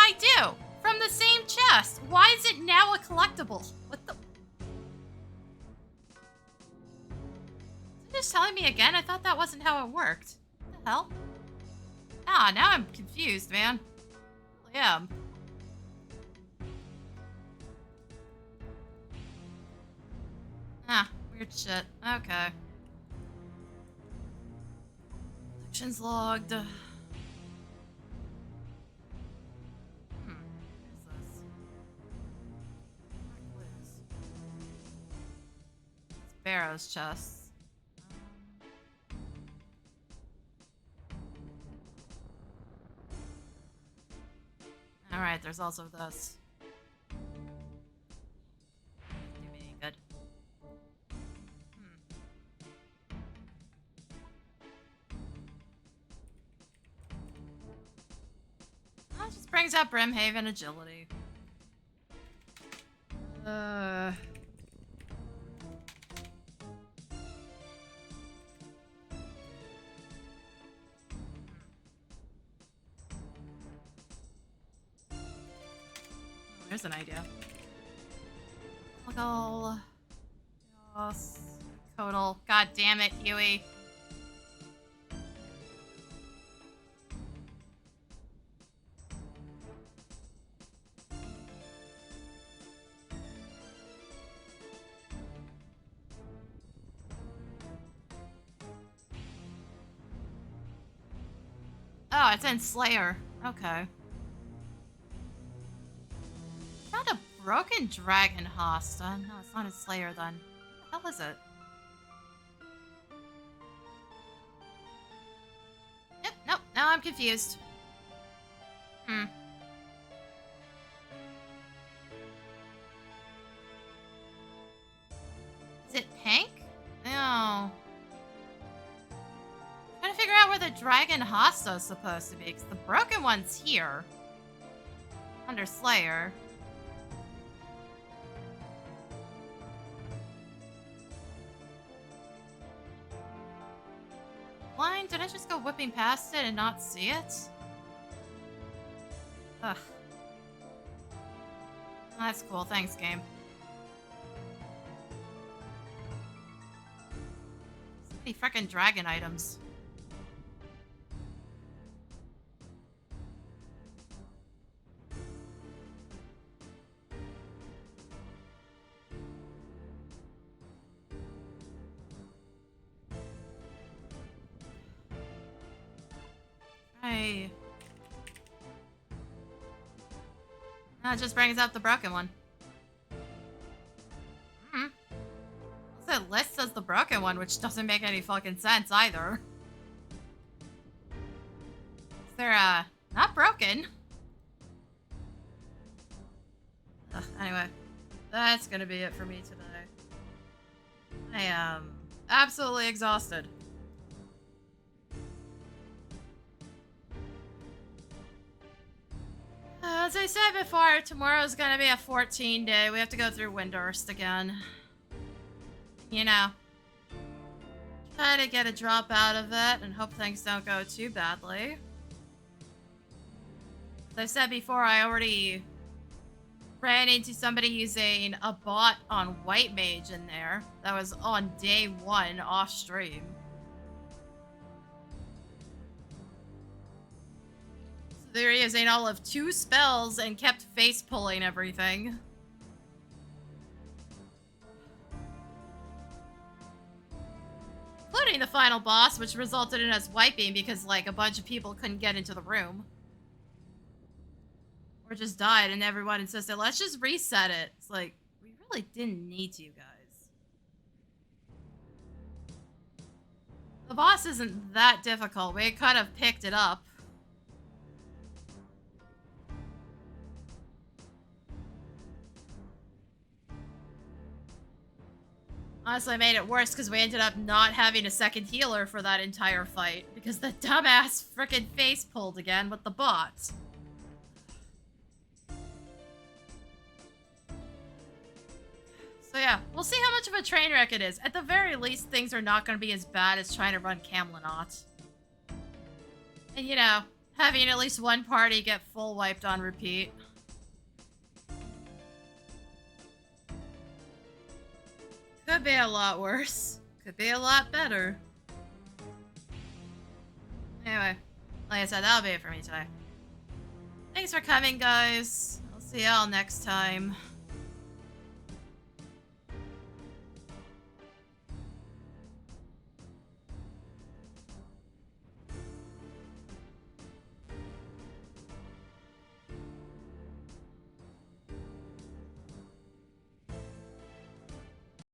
A: I do! From the same chest! Why is it now a collectible? What the... Is it just telling me again? I thought that wasn't how it worked. What the hell? Ah, now I'm confused, man. Yeah. Ah, weird shit. Okay. Collections logged. Barrow's chests. Alright, there's also this. Do me any good. That just brings up Brimhaven agility. There's an idea. Hueycoatl. Yes. Hueycoatl. God damn it, Huey. Oh, it's in Slayer. Okay. Found a broken dragon host. No, it's not in Slayer then. What the hell is it? Yep, nope, now I'm confused. Is it pink? No. Trying to figure out where the dragon hosto's supposed to be, because the broken one's here. Under Slayer. Blind? Did I just go whipping past it and not see it? Ugh. That's cool. Thanks, game. So many frickin' dragon items. Hey. That just brings up the broken one. Also, it lists as the broken one, which doesn't make any fucking sense either. They're, not broken. Ugh, anyway, that's gonna be it for me today. I am absolutely exhausted. As I said before, tomorrow's gonna be a 14-day. We have to go through Windurst again. You know. Try to get a drop out of it and hope things don't go too badly. As I said before, I already ran into somebody using a bot on White Mage in there. That was on day 1 off stream. So they were using all of 2 spells and kept face pulling everything. Including the final boss, which resulted in us wiping because, like, a bunch of people couldn't get into the room. Or just died and everyone insisted, let's just reset it. It's like, we really didn't need to, guys. The boss isn't that difficult. We kind of picked it up. Honestly, I made it worse because we ended up not having a second healer for that entire fight. Because the dumbass frickin' face pulled again with the bot. So yeah, we'll see how much of a train wreck it is. At the very least, things are not going to be as bad as trying to run Camlinot. And you know, having at least one party get full wiped on repeat. Could be a lot worse. Could be a lot better. Anyway, like I said, that'll be it for me today. Thanks for coming, guys. I'll see y'all next time.